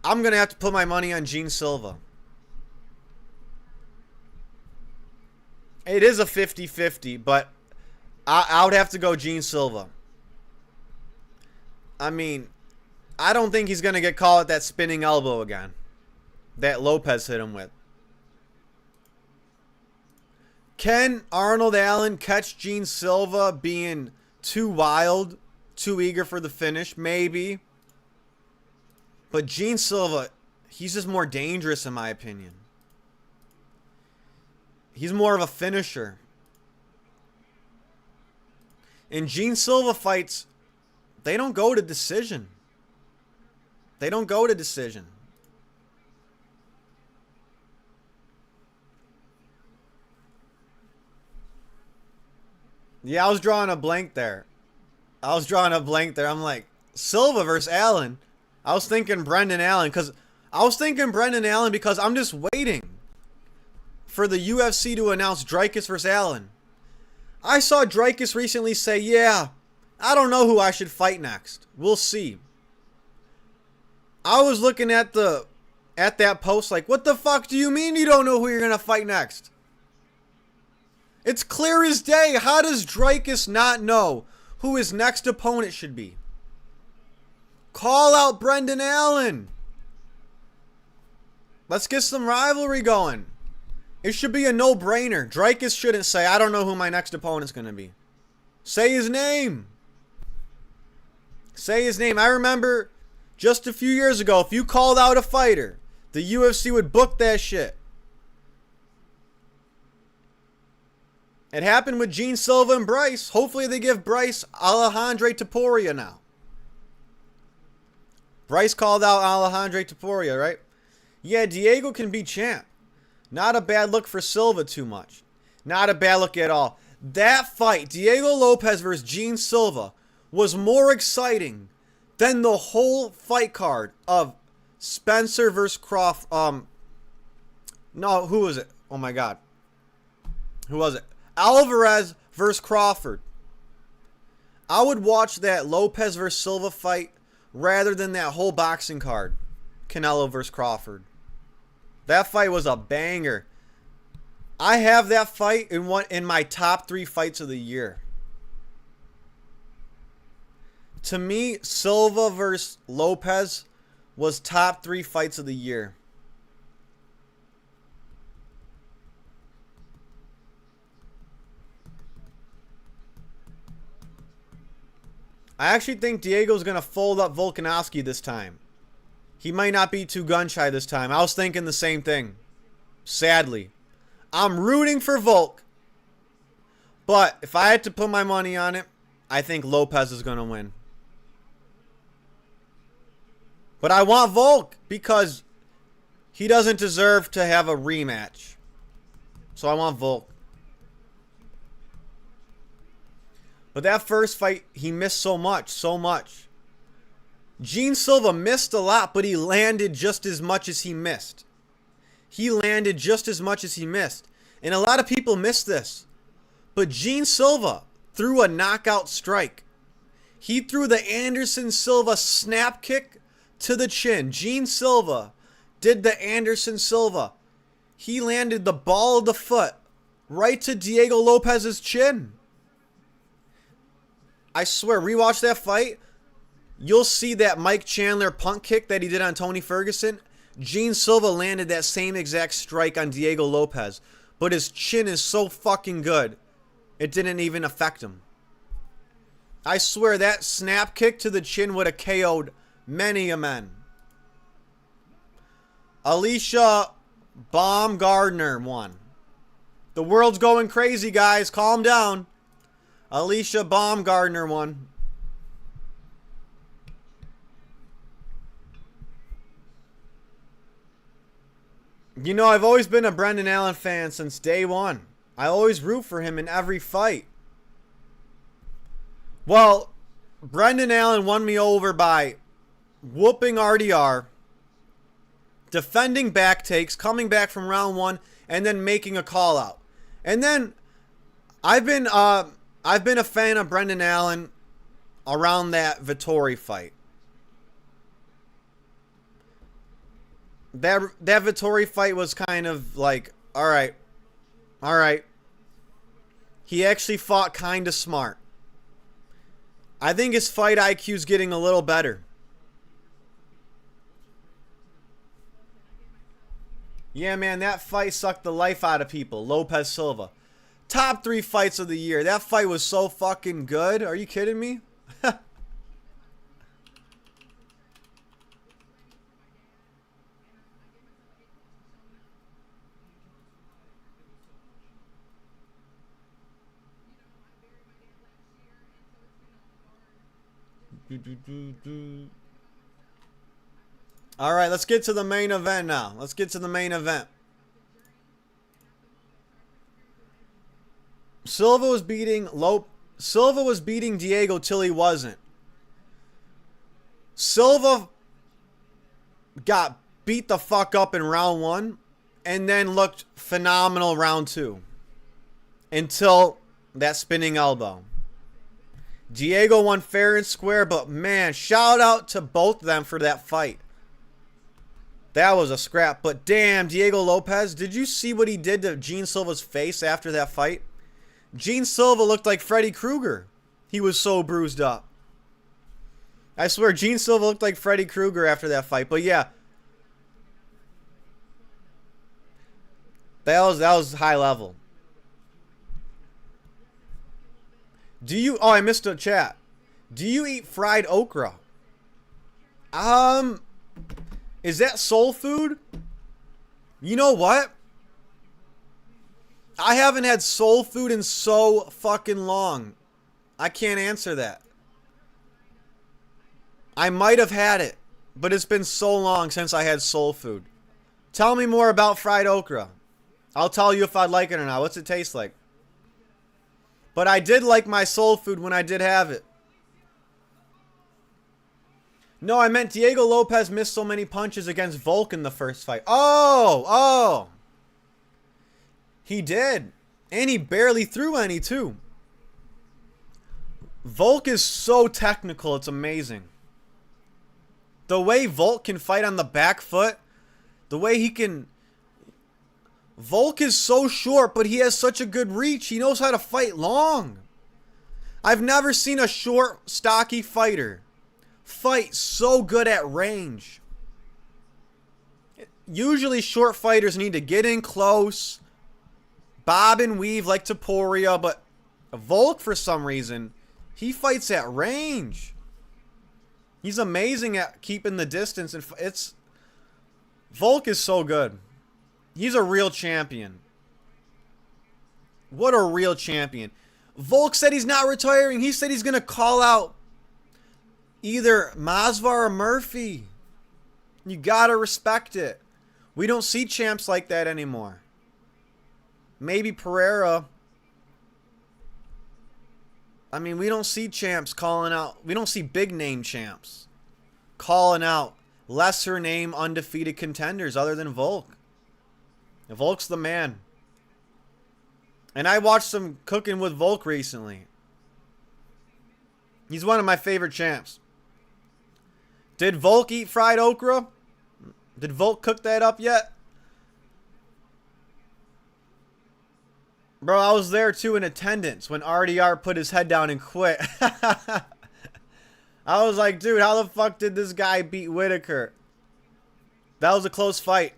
I'm going to have to put my money on Gene Silva. It is a 50-50, but I would have to go Gene Silva. I don't think he's going to get caught at that spinning elbow again that Lopez hit him with. Can Arnold Allen catch Gene Silva being too wild, too eager for the finish? Maybe. But Gene Silva, he's just more dangerous in my opinion. He's more of a finisher. And Gene Silva fights, they don't go to decision. They don't go to decision. Yeah, I was drawing a blank there. I'm like, Silva versus Allen. I was thinking Brendan Allen because I'm just waiting for the UFC to announce Dricus versus Allen. I saw Dricus recently say, yeah, I don't know who I should fight next. We'll see. I was looking at that post like, what the fuck do you mean you don't know who you're going to fight next? It's clear as day. How does Dricus not know who his next opponent should be? Call out Brendan Allen. Let's get some rivalry going. It should be a no-brainer. Dricus shouldn't say, I don't know who my next opponent's going to be. Say his name. Say his name. I remember just a few years ago, if you called out a fighter, the UFC would book that shit. It happened with Gene Silva and Bryce. Hopefully they give Bryce Alejandro Topuria now. Bryce called out Alejandro Topuria, right? Yeah, Diego can be champ. Not a bad look for Silva too much. Not a bad look at all. That fight, Diego Lopes versus Gene Silva, was more exciting than the whole fight card of Spencer versus Crawford. No, who was it? Oh my God. Who was it? Alvarez versus Crawford. I would watch that Lopes versus Silva fight rather than that whole boxing card. Canelo versus Crawford. That fight was a banger. I have that fight in my top 3 fights of the year. To me, Silva versus Lopes was top 3 fights of the year. I actually think Diego's going to fold up Volkanovski this time. He might not be too gun-shy this time. I was thinking the same thing. Sadly. I'm rooting for Volk. But if I had to put my money on it, I think Lopes is going to win. But I want Volk because he doesn't deserve to have a rematch. So I want Volk. But that first fight, he missed so much. Gene Silva missed a lot, but he landed just as much as he missed. And a lot of people miss this. But Gene Silva threw a knockout strike. He threw the Anderson Silva snap kick to the chin. Gene Silva did the Anderson Silva. He landed the ball of the foot right to Diego Lopes's chin. I swear, rewatch that fight. You'll see that Mike Chandler punt kick that he did on Tony Ferguson. Gene Silva landed that same exact strike on Diego Lopes. But his chin is so fucking good, it didn't even affect him. I swear that snap kick to the chin would have KO'd many a man. Alicia Baumgardner won. The world's going crazy, guys. Calm down. Alicia Baumgardner won. You know, I've always been a Brendan Allen fan since day one. I always root for him in every fight. Well, Brendan Allen won me over by whooping RDR, defending back takes, coming back from round 1, and then making a call out. And then I've been a fan of Brendan Allen around that Vettori fight. That Vettori fight was kind of like, all right. He actually fought kind of smart. I think his fight IQ is getting a little better. Yeah, man, that fight sucked the life out of people. Lopes Silva. Top 3 fights of the year. That fight was so fucking good. Are you kidding me? All right, let's get to the main event now. Let's get to the main event. Silva was beating Diego till he wasn't. Silva got beat the fuck up in round 1 and then looked phenomenal round 2 until that spinning elbow. Diego won fair and square, but man, shout out to both of them for that fight. That was a scrap, but damn, Diego Lopes, did you see what he did to Gene Silva's face after that fight? Gene Silva looked like Freddy Krueger. He was so bruised up. I swear, Gene Silva looked like Freddy Krueger after that fight. But yeah, that was high level. Do you? Oh, I missed a chat. Do you eat fried okra? Is that soul food? You know what? I haven't had soul food in so fucking long. I can't answer that. I might have had it, but it's been so long since I had soul food. Tell me more about fried okra. I'll tell you if I'd like it or not. What's it taste like? But I did like my soul food when I did have it. No, I meant Diego Lopes missed so many punches against Volk in the first fight. Oh. He did. And he barely threw any, too. Volk is so technical, it's amazing. The way Volk can fight on the back foot, the way he can... Volk is so short, but he has such a good reach. He knows how to fight long. I've never seen a short, stocky fighter fight so good at range. Usually short fighters need to get in close, bob and weave like Topuria, but Volk, for some reason, he fights at range. He's amazing at keeping the distance, and Volk is so good. He's a real champion. What a real champion. Volk said he's not retiring. He said he's going to call out either Masvidal or Murphy. You got to respect it. We don't see champs like that anymore. Maybe Pereira. I mean, we don't see champs calling out. We don't see big name champs calling out lesser name undefeated contenders other than Volk. Volk's the man. And I watched some Cooking with Volk recently. He's one of my favorite champs. Did Volk eat fried okra? Did Volk cook that up yet? Bro, I was there too in attendance when RDR put his head down and quit. I was like, dude, how the fuck did this guy beat Whitaker? That was a close fight.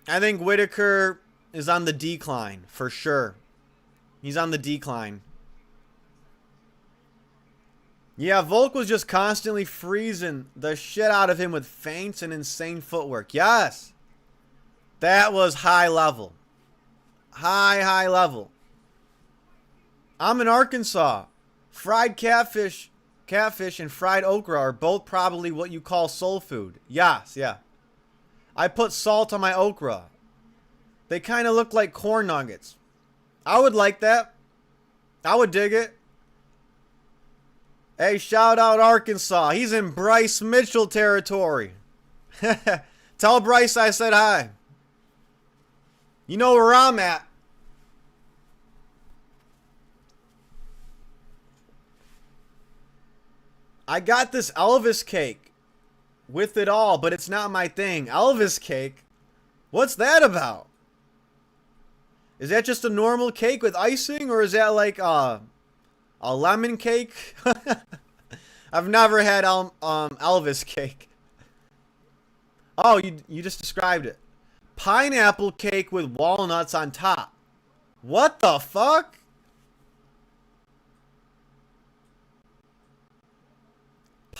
I think Whitaker is on the decline, for sure. He's on the decline. Yeah, Volk was just constantly freezing the shit out of him with feints and insane footwork. Yes. That was high level. High level. I'm in Arkansas. Fried catfish and fried okra are both probably what you call soul food. Yes, yeah. I put salt on my okra. They kind of look like corn nuggets. I would like that. I would dig it. Hey, shout out Arkansas. He's in Bryce Mitchell territory. Tell Bryce I said hi. You know where I'm at. I got this Elvis cake with it all, but it's not my thing. Elvis cake? What's that about? Is that just a normal cake with icing, or is that like a lemon cake? I've never had Elvis cake. Oh, you just described it. Pineapple cake with walnuts on top. What the fuck?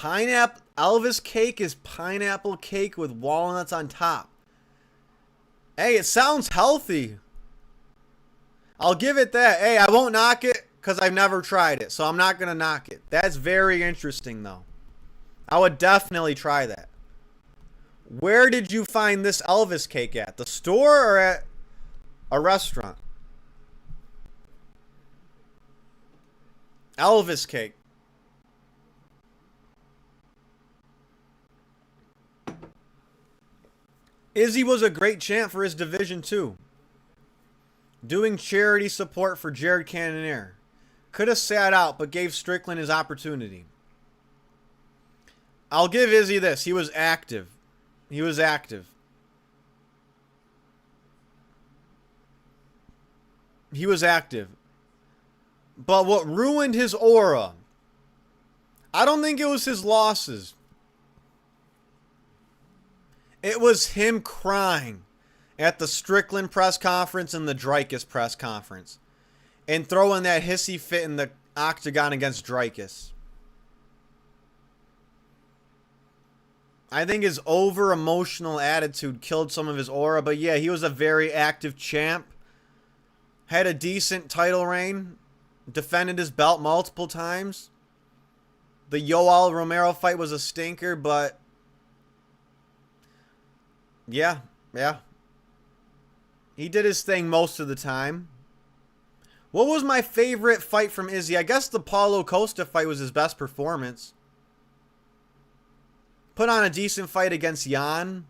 Pineapple Elvis cake is pineapple cake with walnuts on top. Hey, it sounds healthy. I'll give it that. Hey, I won't knock it because I've never tried it, so I'm not going to knock it. That's very interesting, though. I would definitely try that. Where did you find this Elvis cake at? The store or at a restaurant? Elvis cake. Izzy was a great champ for his division too. Doing charity support for Jared Cannonier. Could have sat out, but gave Strickland his opportunity. I'll give Izzy this. He was active. He was active. He was active. But what ruined his aura, I don't think it was his losses. It was him crying at the Strickland press conference and the Dricus press conference. And throwing that hissy fit in the octagon against Dricus. I think his over-emotional attitude killed some of his aura. But yeah, he was a very active champ. Had a decent title reign. Defended his belt multiple times. The Yoel Romero fight was a stinker, but... Yeah. He did his thing most of the time. What was my favorite fight from Izzy? I guess the Paulo Costa fight was his best performance. Put on a decent fight against Jan.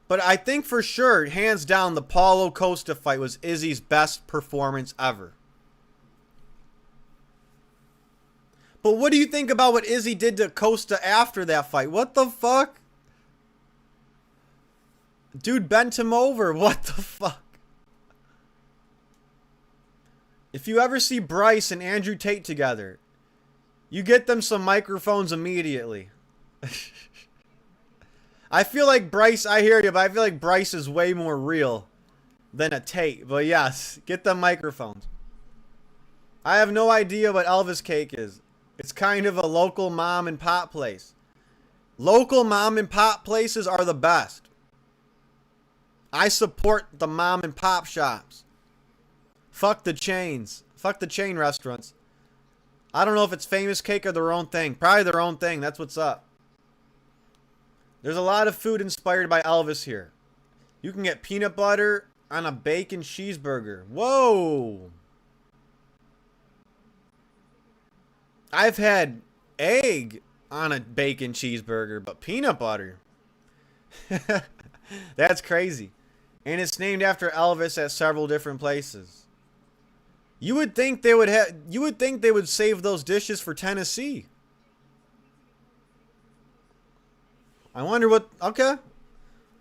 But I think for sure, hands down, the Paulo Costa fight was Izzy's best performance ever. But what do you think about what Izzy did to Costa after that fight? What the fuck? Dude bent him over. What the fuck? If you ever see Bryce and Andrew Tate together, you get them some microphones immediately. I feel like Bryce, I hear you, but I feel like Bryce is way more real than a Tate. But yes, get them microphones. I have no idea what Elvis Cake is. It's kind of a local mom and pop place. Local mom and pop places are the best. I support the mom and pop shops. Fuck the chains. Fuck the chain restaurants. I don't know if it's Famous Cake or their own thing. Probably their own thing. That's what's up. There's a lot of food inspired by Elvis here. You can get peanut butter on a bacon cheeseburger. Whoa. I've had egg on a bacon cheeseburger, but peanut butter. That's crazy. And it's named after Elvis at several different places. You would think they would save those dishes for Tennessee. I wonder what... Okay.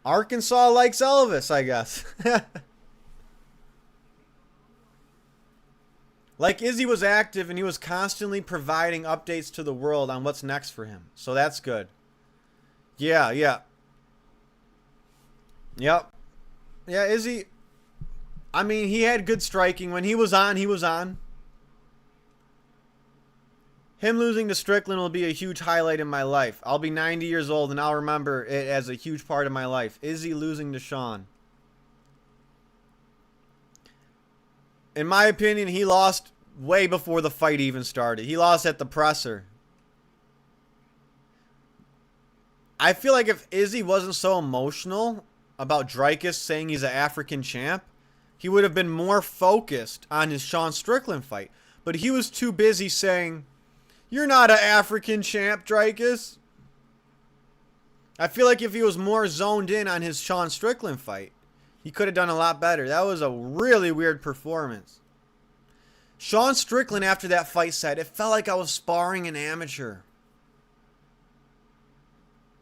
Arkansas likes Elvis, I guess. Like, Izzy was active and he was constantly providing updates to the world on what's next for him. So that's good. Yeah. Yep. Yeah, Izzy... I mean, he had good striking. When he was on, he was on. Him losing to Strickland will be a huge highlight in my life. I'll be 90 years old and I'll remember it as a huge part of my life. Izzy losing to Sean. In my opinion, he lost way before the fight even started. He lost at the presser. I feel like if Izzy wasn't so emotional about Dricus saying he's an African champ, he would have been more focused on his Sean Strickland fight. But he was too busy saying, "You're not an African champ, Dricus." I feel like if he was more zoned in on his Sean Strickland fight, he could have done a lot better. That was a really weird performance. Sean Strickland after that fight said, "It felt like I was sparring an amateur."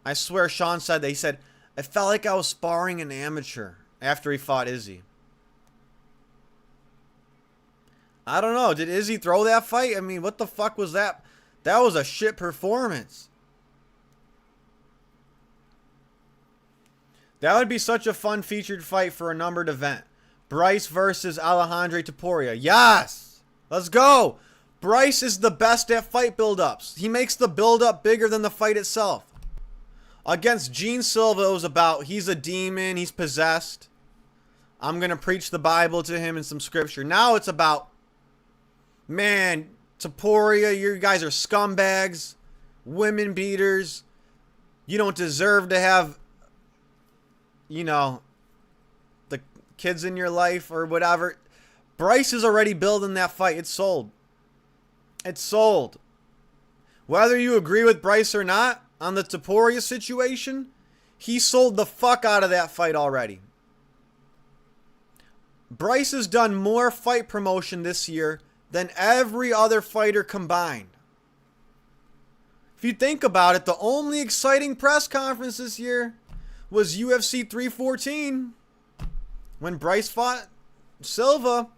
I swear Sean said that. He said, "It felt like I was sparring an amateur," after he fought Izzy. I don't know. Did Izzy throw that fight? I mean, what the fuck was that? That was a shit performance. That would be such a fun featured fight for a numbered event. Bryce versus Alejandro Topuria. Yes! Let's go! Bryce is the best at fight build-ups. He makes the build-up bigger than the fight itself. Against Gene Silva, it was about he's a demon, he's possessed. I'm going to preach the Bible to him and some scripture. Now it's about, man, Topuria, you guys are scumbags, women beaters. You don't deserve to have, you know, the kids in your life or whatever. Bryce is already building that fight. It's sold. It's sold. Whether you agree with Bryce or not on the Topuria situation, he sold the fuck out of that fight already. Bryce has done more fight promotion this year than every other fighter combined. If you think about it, the only exciting press conference this year was UFC 314 when Bryce fought Silva.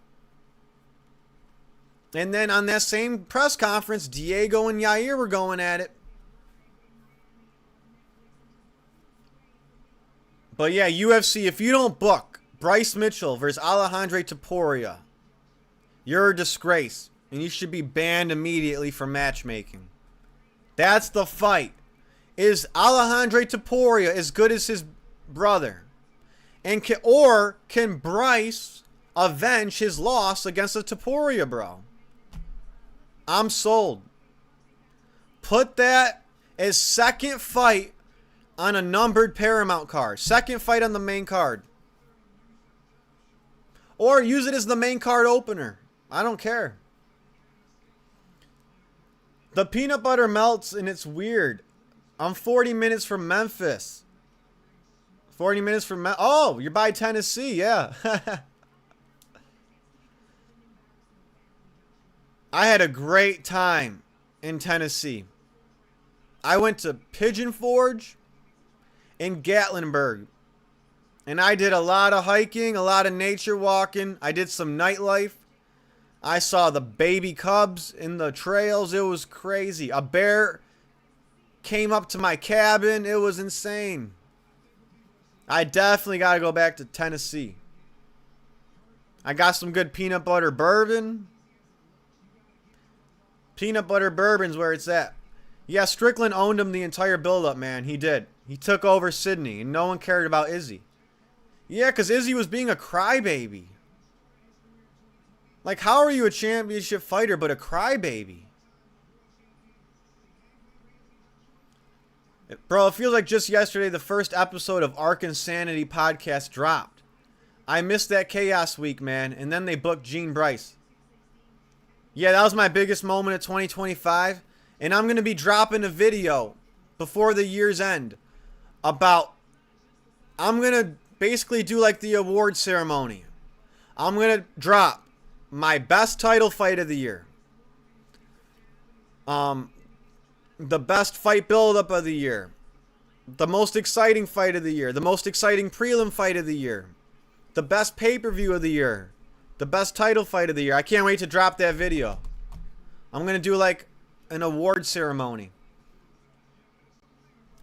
And then on that same press conference, Diego and Yair were going at it. But yeah, UFC, if you don't book Bryce Mitchell versus Alexandre Topuria, you're a disgrace. And you should be banned immediately from matchmaking. That's the fight. Is Alexandre Topuria as good as his brother? And can Bryce avenge his loss against the Topuria, bro? I'm sold. Put that as second fight on a numbered Paramount card. Second fight on the main card. Or use it as the main card opener. I don't care. The peanut butter melts and it's weird. I'm 40 minutes from Memphis. 40 minutes from oh, you're by Tennessee, yeah. I had a great time in Tennessee. I went to Pigeon Forge and Gatlinburg. And I did a lot of hiking, a lot of nature walking. I did some nightlife. I saw the baby cubs in the trails. It was crazy. A bear came up to my cabin. It was insane. I definitely got to go back to Tennessee. I got some good peanut butter bourbon. Peanut butter bourbon's where it's at. Yeah, Strickland owned him the entire build-up, man. He did. He took over Sydney, and no one cared about Izzy. Yeah, because Izzy was being a crybaby. Like, how are you a championship fighter but a crybaby? Bro, it feels like just yesterday the first episode of Arc Insanity podcast dropped. I missed that Chaos Week, man, and then they booked Gene Bryce. Yeah, that was my biggest moment of 2025, and I'm going to be dropping a video before the year's end about, I'm going to basically do like the award ceremony. I'm going to drop my best title fight of the year. The best fight build-up of the year. The most exciting fight of the year. The most exciting prelim fight of the year. The best pay-per-view of the year. The best title fight of the year. I can't wait to drop that video. I'm going to do like an award ceremony.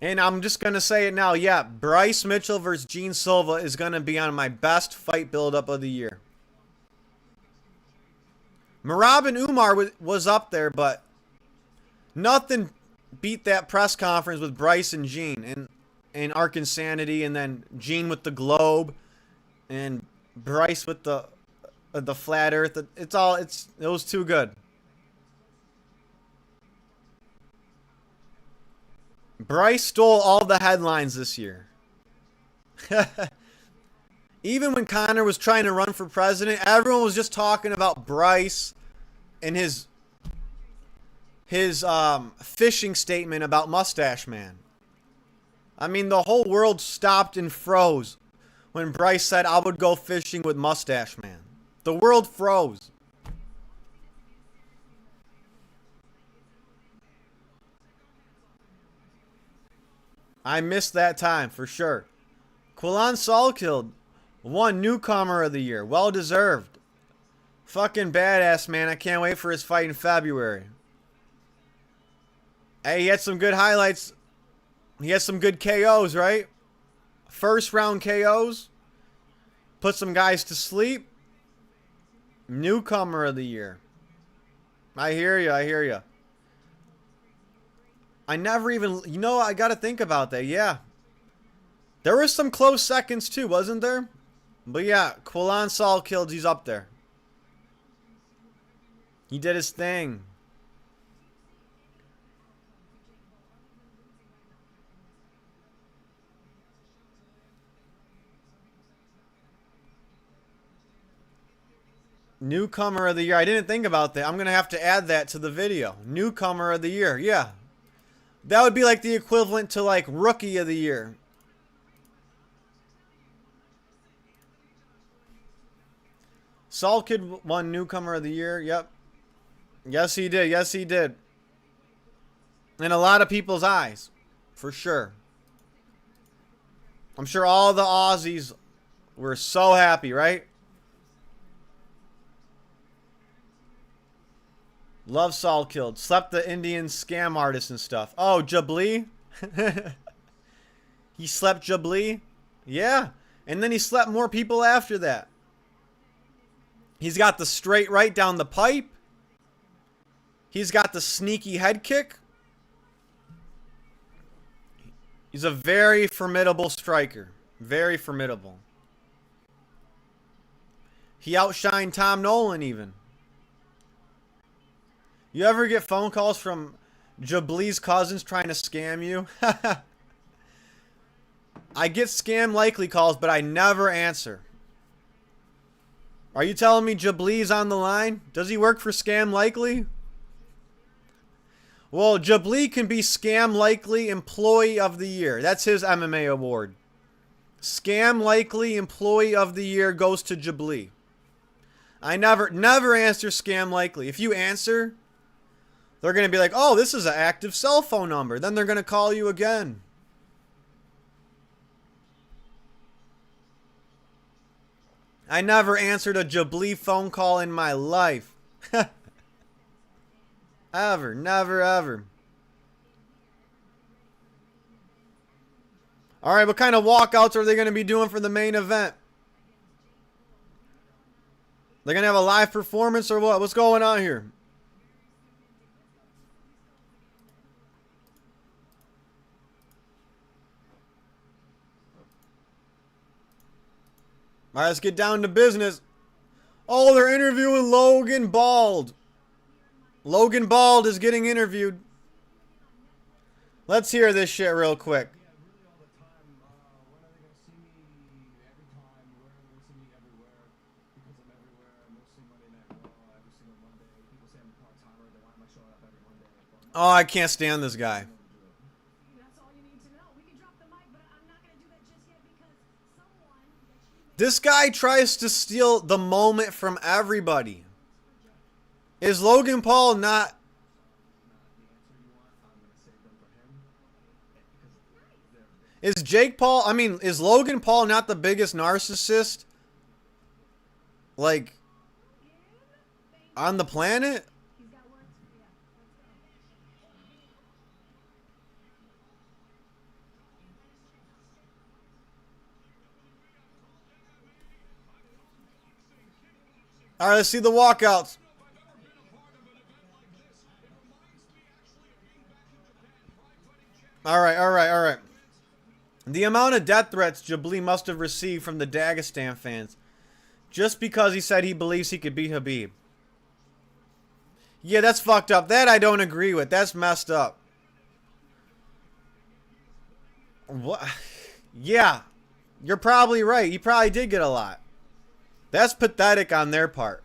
And I'm just going to say it now. Yeah, Bryce Mitchell versus Gene Silva is going to be on my best fight build-up of the year. Merab and Umar was up there, but nothing beat that press conference with Bryce and Gene and Arc Insanity, and then Gene with the globe and Bryce with the flat earth. It was too good. Bryce stole all the headlines this year. Even when Conor was trying to run for president, everyone was just talking about Bryce and his fishing statement about Mustache Man. I mean, the whole world stopped and froze when Bryce said, I would go fishing with Mustache Man. The world froze. I missed that time for sure. Quillan Salkeld won newcomer of the year. Well deserved. Fucking badass, man. I can't wait for his fight in February. Hey, he had some good highlights. He had some good KOs, right? First round KOs. Put some guys to sleep. Newcomer of the year. I hear you. I hear you. I never even... You know, I got to think about that. Yeah. There were some close seconds too, wasn't there? But yeah, Quillan Salkilds, he's up there. He did his thing. Newcomer of the year. I didn't think about that. I'm going to have to add that to the video. Newcomer of the year. Yeah. That would be like the equivalent to like rookie of the year. Salkid won newcomer of the year. Yep. Yes, he did. Yes, he did. In a lot of people's eyes. For sure. I'm sure all the Aussies were so happy, right? Love Salkid. Slept the Indian scam artist and stuff. Oh, Jabli? He slept Jabli? Yeah. And then he slept more people after that. He's got the straight right down the pipe. He's got the sneaky head kick. He's a very formidable striker. Very formidable. He outshined Tom Nolan even. You ever get phone calls from Jabli's cousins trying to scam you? I get scam likely calls, but I never answer. Are you telling me Jabli's on the line? Does he work for Scam Likely? Well, Jabli can be Scam Likely Employee of the Year. That's his MMA award. Scam Likely Employee of the Year goes to Jabli. I never answer Scam Likely. If you answer, they're going to be like, oh, this is an active cell phone number. Then they're going to call you again. I never answered a Jabli phone call in my life. Ever. Never, ever. Alright, what kind of walkouts are they going to be doing for the main event? They're going to have a live performance or what? What's going on here? Alright, let's get down to business. Oh, they're interviewing Logan Bald. Logan Bald is getting interviewed. Let's hear this shit real quick. Oh, I can't stand this guy. This guy tries to steal the moment from everybody. Is Logan Paul not... Is Jake Paul... I mean, is Logan Paul not the biggest narcissist? Like... on the planet? Alright, let's see the walkouts. Alright. The amount of death threats Jabli must have received from the Dagestan fans just because he said he believes he could beat Khabib. Yeah, that's fucked up. That I don't agree with. That's messed up. What? Yeah, you're probably right. He probably did get a lot. That's pathetic on their part.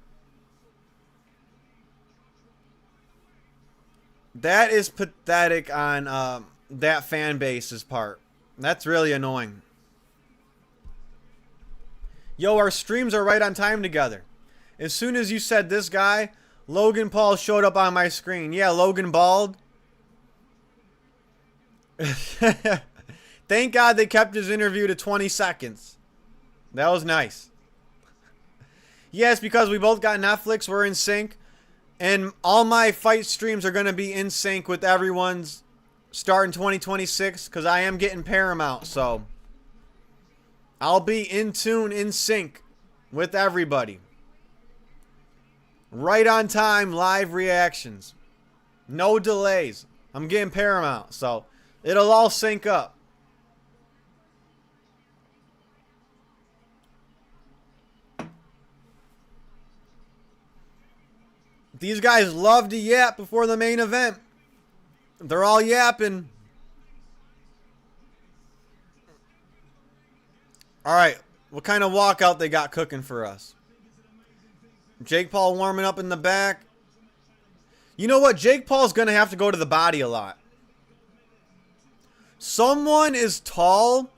That is pathetic on that fan base's part. That's really annoying. Yo, our streams are right on time together. As soon as you said this guy, Logan Paul showed up on my screen. Yeah, Logan Bald. Thank God they kept his interview to 20 seconds. That was nice. Yes, because we both got Netflix, we're in sync. And all my fight streams are going to be in sync with everyone's starting 2026. Because I am getting Paramount, so I'll be in tune, in sync with everybody. Right on time, live reactions. No delays. I'm getting Paramount, so it'll all sync up. These guys love to yap before the main event. They're all yapping. All right, what kind of walkout they got cooking for us? Jake Paul warming up in the back. You know what? Jake Paul's going to have to go to the body a lot. Someone as tall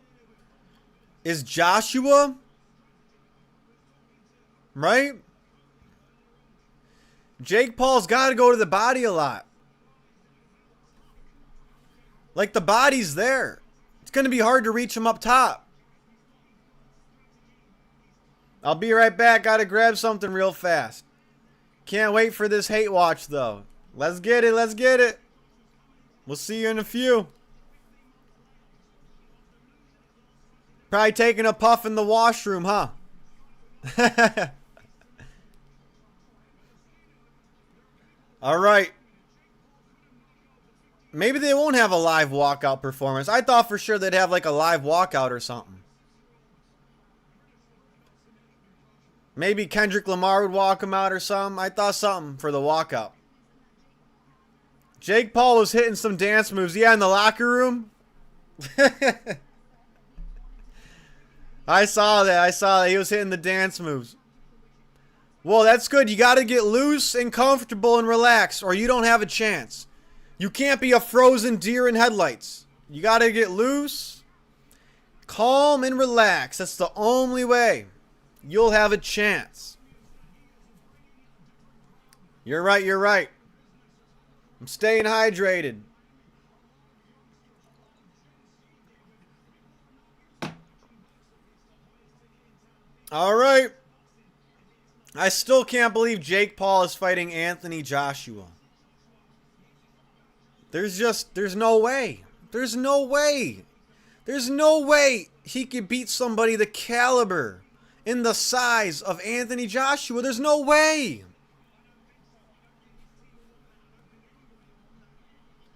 as Joshua, right? Jake Paul's got to go to the body a lot. Like, the body's there. It's going to be hard to reach him up top. I'll be right back. Got to grab something real fast. Can't wait for this hate watch, though. Let's get it. Let's get it. We'll see you in a few. Probably taking a puff in the washroom, huh? All right. Maybe they won't have a live walkout performance. I thought for sure they'd have like a live walkout or something. Maybe Kendrick Lamar would walk him out or something. I thought something for the walkout. Jake Paul was hitting some dance moves. Yeah, in the locker room. I saw that. I saw that. He was hitting the dance moves. Well, that's good. You got to get loose and comfortable and relax, or you don't have a chance. You can't be a frozen deer in headlights. You got to get loose, calm, and relax. That's the only way you'll have a chance. You're right. You're right. I'm staying hydrated. All right. I still can't believe Jake Paul is fighting Anthony Joshua. There's no way. There's no way. There's no way he could beat somebody the caliber and the size of Anthony Joshua. There's no way.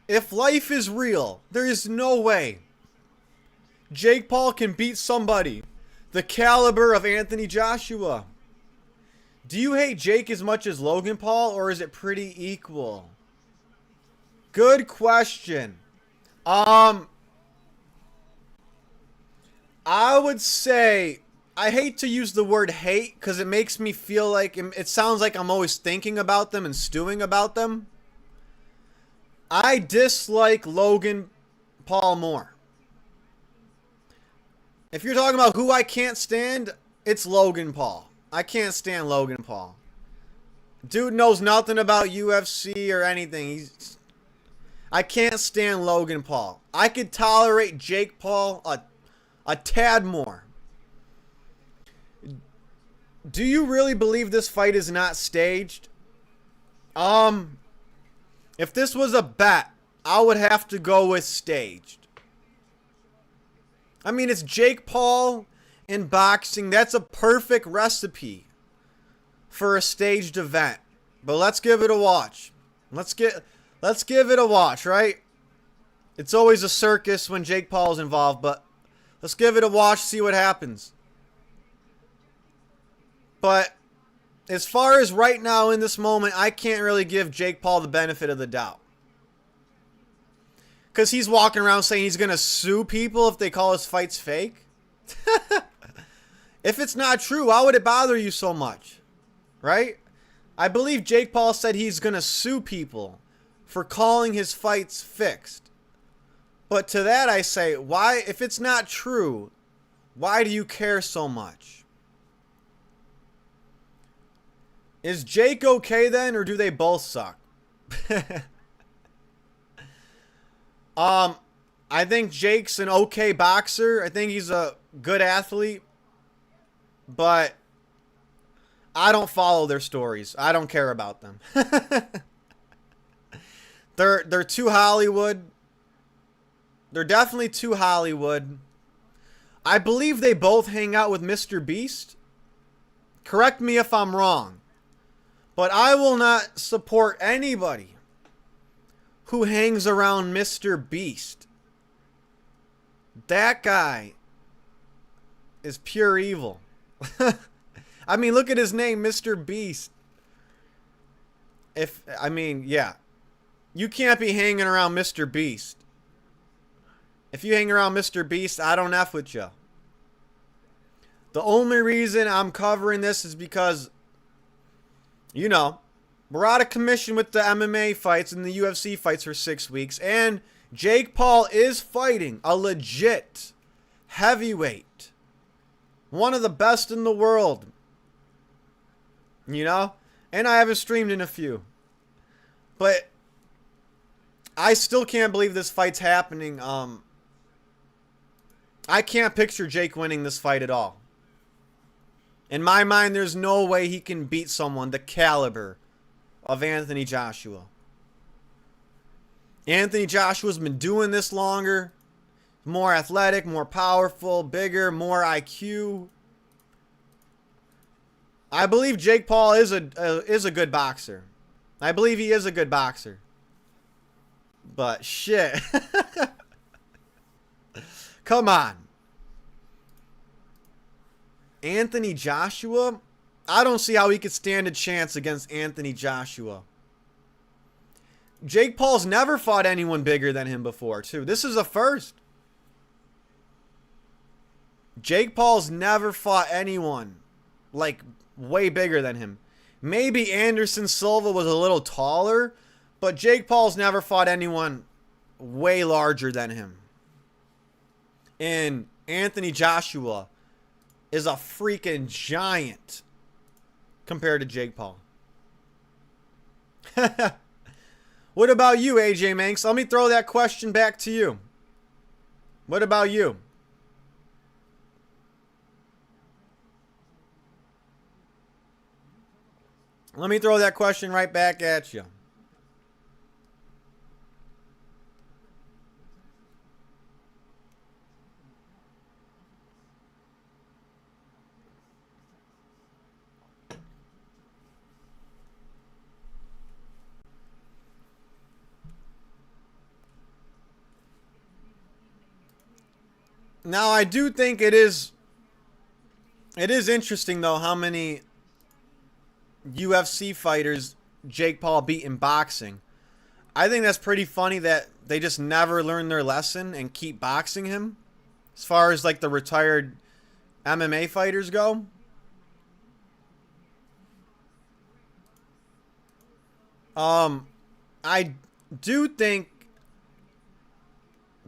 If life is real, there is no way Jake Paul can beat somebody the caliber of Anthony Joshua. Do you hate Jake as much as Logan Paul, or is it pretty equal? Good question. I would say, I hate to use the word hate because it makes me feel like, it sounds like I'm always thinking about them and stewing about them. I dislike Logan Paul more. If you're talking about who I can't stand, it's Logan Paul. I can't stand Logan Paul. Dude knows nothing about UFC or anything. I can't stand Logan Paul. I could tolerate Jake Paul a tad more. Do you really believe this fight is not staged? If this was a bet, I would have to go with staged. I mean, it's Jake Paul in boxing. That's a perfect recipe for a staged event. But let's give it a watch. Let's give it a watch, right? It's always a circus when Jake Paul's involved, but let's give it a watch, see what happens. But as far as right now in this moment, I can't really give Jake Paul the benefit of the doubt. Because he's walking around saying he's going to sue people if they call his fights fake. If it's not true, why would it bother you so much? Right? I believe Jake Paul said he's going to sue people for calling his fights fixed. But to that I say, why, if it's not true, why do you care so much? Is Jake okay then, or do they both suck? I think Jake's an okay boxer. I think he's a good athlete. But I don't follow their stories. I don't care about them. They're too Hollywood. They're definitely too Hollywood. I believe they both hang out with Mr. Beast. Correct me if I'm wrong. But I will not support anybody who hangs around Mr. Beast. That guy is pure evil. I mean, look at his name, Mr. Beast. Yeah. You can't be hanging around Mr. Beast. If you hang around Mr. Beast, I don't F with you. The only reason I'm covering this is because, you know, we're out of commission with the MMA fights and the UFC fights for 6 weeks. And Jake Paul is fighting a legit heavyweight. One of the best in the world. You know? And I haven't streamed in a few. But I still can't believe this fight's happening. I can't picture Jake winning this fight at all. In my mind, there's no way he can beat someone the caliber of Anthony Joshua. Anthony Joshua's been doing this longer. More athletic, more powerful, bigger, more IQ. I believe Jake Paul is a good boxer. I believe he is a good boxer. But shit. Come on. Anthony Joshua? I don't see how he could stand a chance against Anthony Joshua. Jake Paul's never fought anyone bigger than him before, too. This is a first. Jake Paul's never fought anyone like way bigger than him. Maybe Anderson Silva was a little taller, but Jake Paul's never fought anyone way larger than him. And Anthony Joshua is a freaking giant compared to Jake Paul. What about you, AJ Manx? Let me throw that question back to you. What about you? Let me throw that question right back at you. Now, I do think it is interesting, though, how many UFC fighters Jake Paul beat in boxing. I think that's pretty funny that they just never learn their lesson and keep boxing him. As far as, like, the retired MMA fighters go. I do think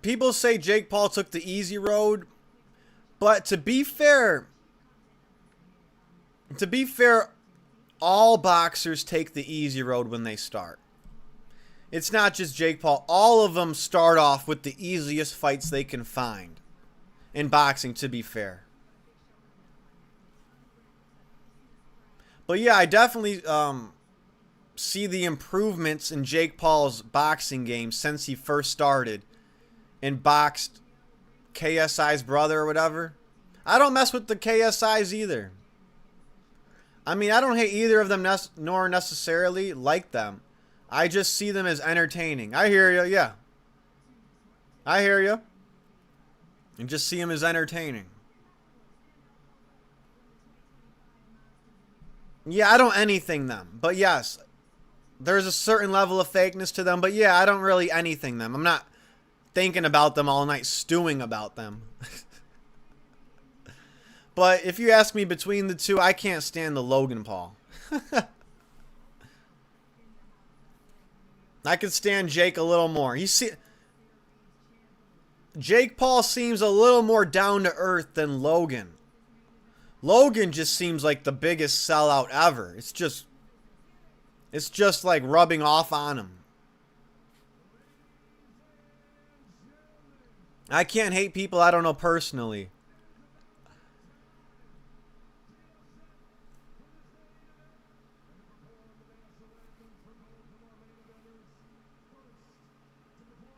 people say Jake Paul took the easy road, but to be fair, all boxers take the easy road when they start. It's not just Jake Paul. All of them start off with the easiest fights they can find in boxing, to be fair. But yeah, I definitely see the improvements in Jake Paul's boxing game since he first started and boxed KSI's brother or whatever. I don't mess with the KSIs either. I mean, I don't hate either of them nor necessarily like them. I just see them as entertaining. I hear you, yeah. I hear you. And just see them as entertaining. Yeah, I don't anything them. But yes, there's a certain level of fakeness to them. But yeah, I don't really anything them. I'm not thinking about them all night, stewing about them. But if you ask me between the two, I can't stand the Logan Paul. I could stand Jake a little more. Jake Paul seems a little more down to earth than Logan. Logan just seems like the biggest sellout ever. It's just like rubbing off on him. I can't hate people I don't know personally.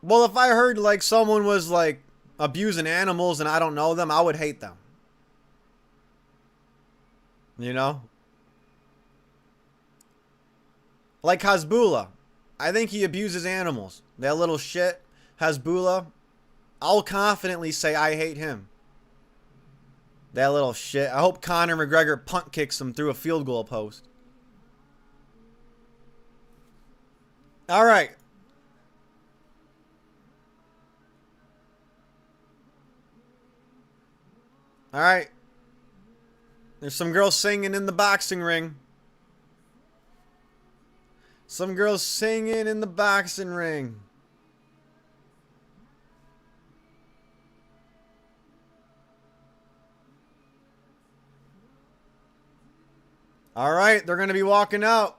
Well, if I heard like someone was like abusing animals and I don't know them, I would hate them. You know? Like Hasbulla. I think he abuses animals. That little shit, Hasbulla. I'll confidently say I hate him. That little shit. I hope Conor McGregor punt kicks him through a field goal post. All right. All right. There's some girls singing in the boxing ring. Some girls singing in the boxing ring. All right, they're going to be walking out.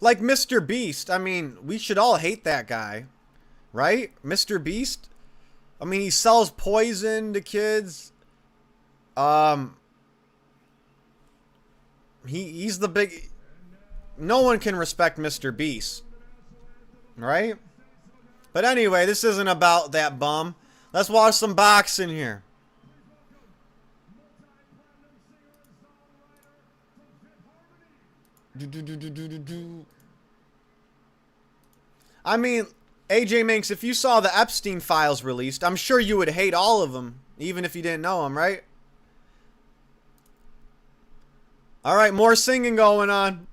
Like Mr. Beast. I mean, we should all hate that guy, right? Mr. Beast. I mean, he sells poison to kids. He's the big. No one can respect Mr. Beast, right? But anyway, this isn't about that bum. Let's watch some boxing here. I mean, AJ Minks, if you saw the Epstein files released, I'm sure you would hate all of them, even if you didn't know them, right? All right, more singing going on.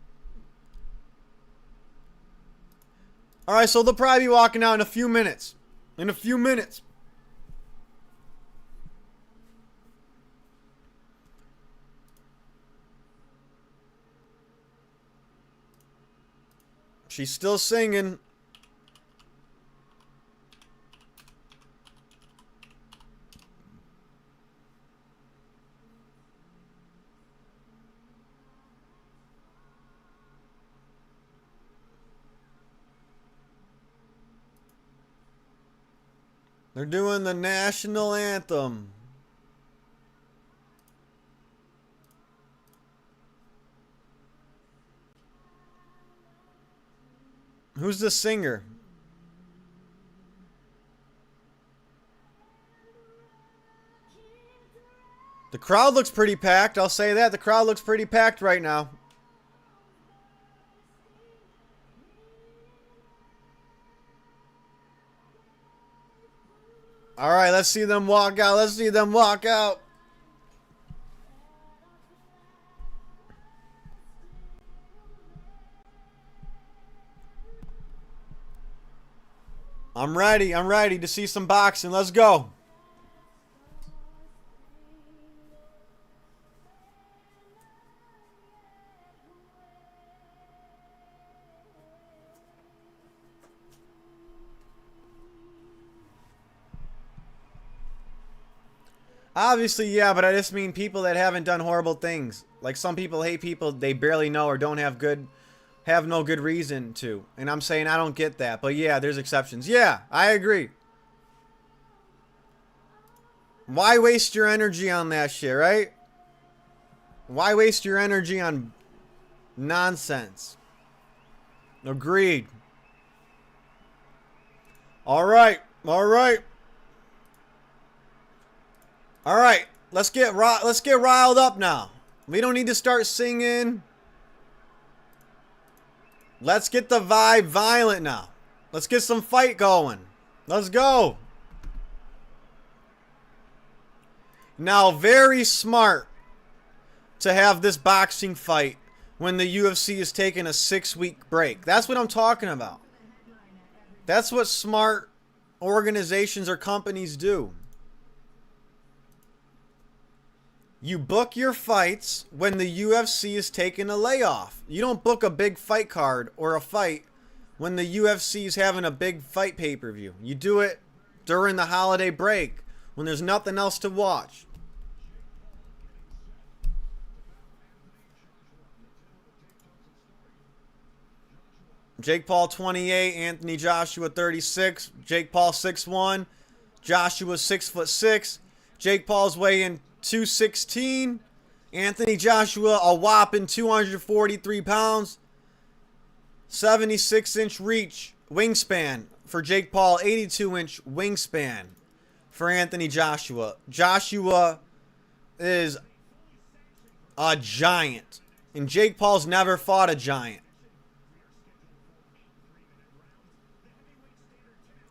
All right, so they'll probably be walking out in a few minutes. In a few minutes. She's still singing. They're doing the national anthem. Who's the singer? The crowd looks pretty packed. I'll say that. The crowd looks pretty packed right now. All right, let's see them walk out. Let's see them walk out. I'm ready. I'm ready to see some boxing. Let's go. Obviously, yeah, but I just mean people that haven't done horrible things. Like some people hate people they barely know or don't have no good reason to. And I'm saying I don't get that. But yeah, there's exceptions. Yeah, I agree. Why waste your energy on that shit, right? Why waste your energy on nonsense? Agreed. All right. All right. All right. Let's get riled up now. We don't need to start singing. Let's get the vibe violent now. Let's get some fight going. Let's go. Now, very smart to have this boxing fight when the UFC is taking a 6-week break. That's what I'm talking about. That's what smart organizations or companies do. You book your fights when the UFC is taking a layoff. You don't book a big fight card or a fight when the UFC is having a big fight pay-per-view. You do it during the holiday break when there's nothing else to watch. Jake Paul 28, Anthony Joshua 36. Jake Paul 6'1", Joshua 6'6". Jake Paul's weighing 216. Anthony Joshua a whopping 243 pounds. 76-inch reach wingspan for Jake Paul. 82-inch wingspan for Anthony Joshua. Joshua is a giant. And Jake Paul's never fought a giant.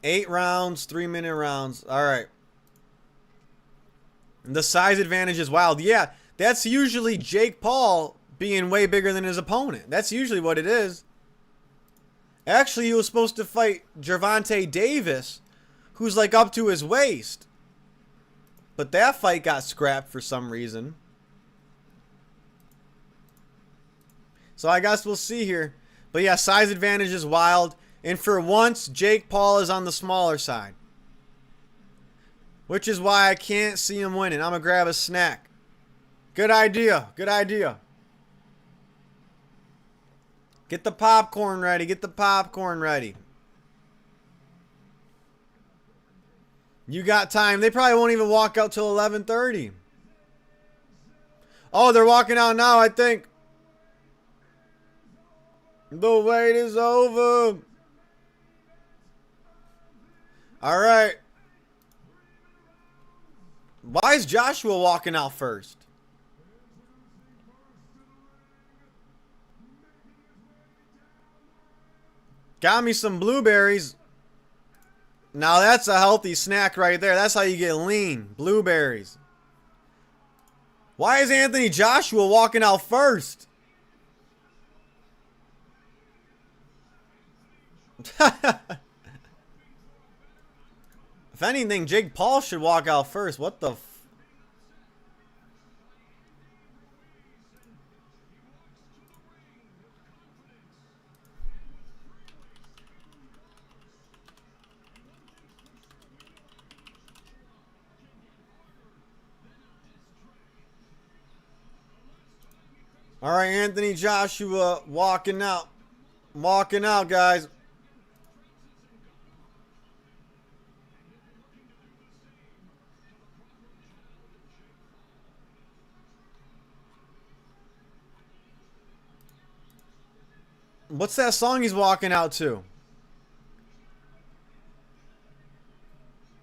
8 rounds, 3-minute rounds. All right. The size advantage is wild. Yeah, that's usually Jake Paul being way bigger than his opponent. That's usually what it is. Actually, he was supposed to fight Gervonta Davis, who's like up to his waist. But that fight got scrapped for some reason. So I guess we'll see here. But yeah, size advantage is wild. And for once, Jake Paul is on the smaller side. Which is why I can't see him winning. I'm going to grab a snack. Good idea. Good idea. Get the popcorn ready. Get the popcorn ready. You got time. They probably won't even walk out till 11:30. Oh, they're walking out now, I think. The wait is over. All right. Why is Joshua walking out first? Got me some blueberries. Now that's a healthy snack right there. That's how you get lean. Blueberries. Why is Anthony Joshua walking out first? If anything, Jake Paul should walk out first. What the All right, Anthony Joshua walking out. Walking out, guys. What's that song he's walking out to?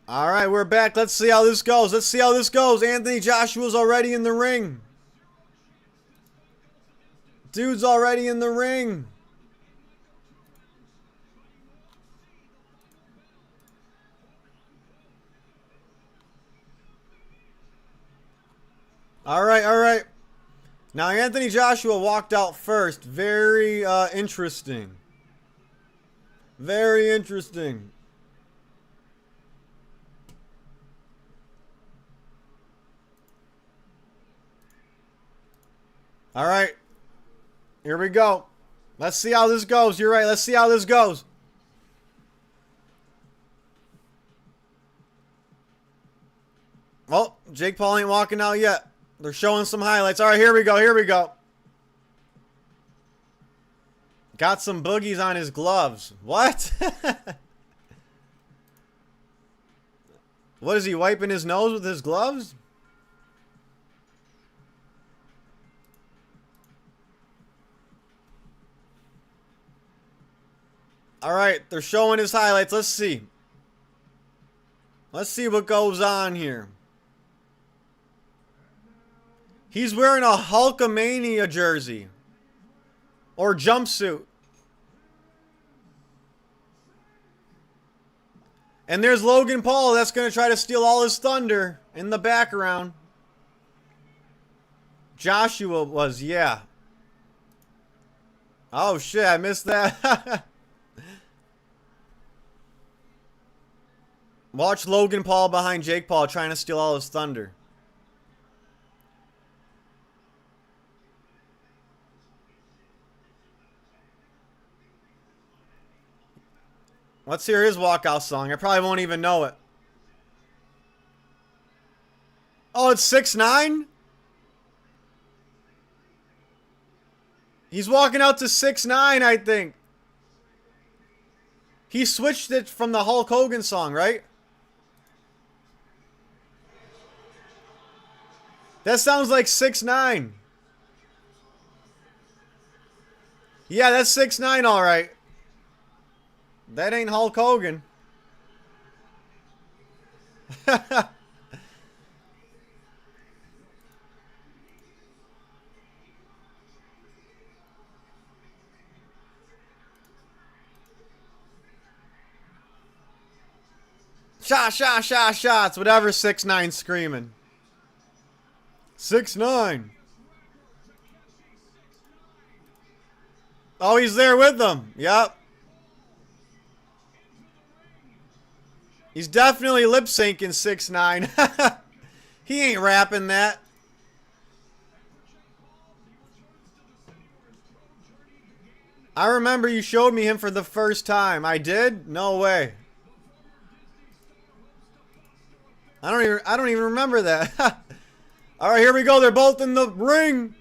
All right, we're back. Let's see how this goes. Let's see how this goes. Anthony Joshua's already in the ring. Dude's already in the ring. All right, all right. Now, Anthony Joshua walked out first. Very interesting. Very interesting. All right. Here we go. Let's see how this goes. You're right. Let's see how this goes. Oh, Jake Paul ain't walking out yet. They're showing some highlights. All right, here we go. Here we go. Got some boogies on his gloves. What? What is he wiping his nose with his gloves? All right, they're showing his highlights. Let's see. Let's see what goes on here. He's wearing a Hulkamania jersey. Or jumpsuit. And there's Logan Paul that's going to try to steal all his thunder in the background. Joshua was, yeah. Oh, shit, I missed that. Watch Logan Paul behind Jake Paul trying to steal all his thunder. Let's hear his walkout song. I probably won't even know it. Oh, it's 6ix9ine? He's walking out to 6ix9ine, I think. He switched it from the Hulk Hogan song, right? That sounds like 6ix9ine. Yeah, that's 6ix9ine, all right. That ain't Hulk Hogan. Shots. Whatever 6ix9ine screaming. 6ix9ine. Oh, he's there with them. Yep. He's definitely lip syncing 6ix9ine. He ain't rapping that. I remember you showed me him for the first time. I did? No way. I don't even remember that. All right, here we go. They're both in the ring.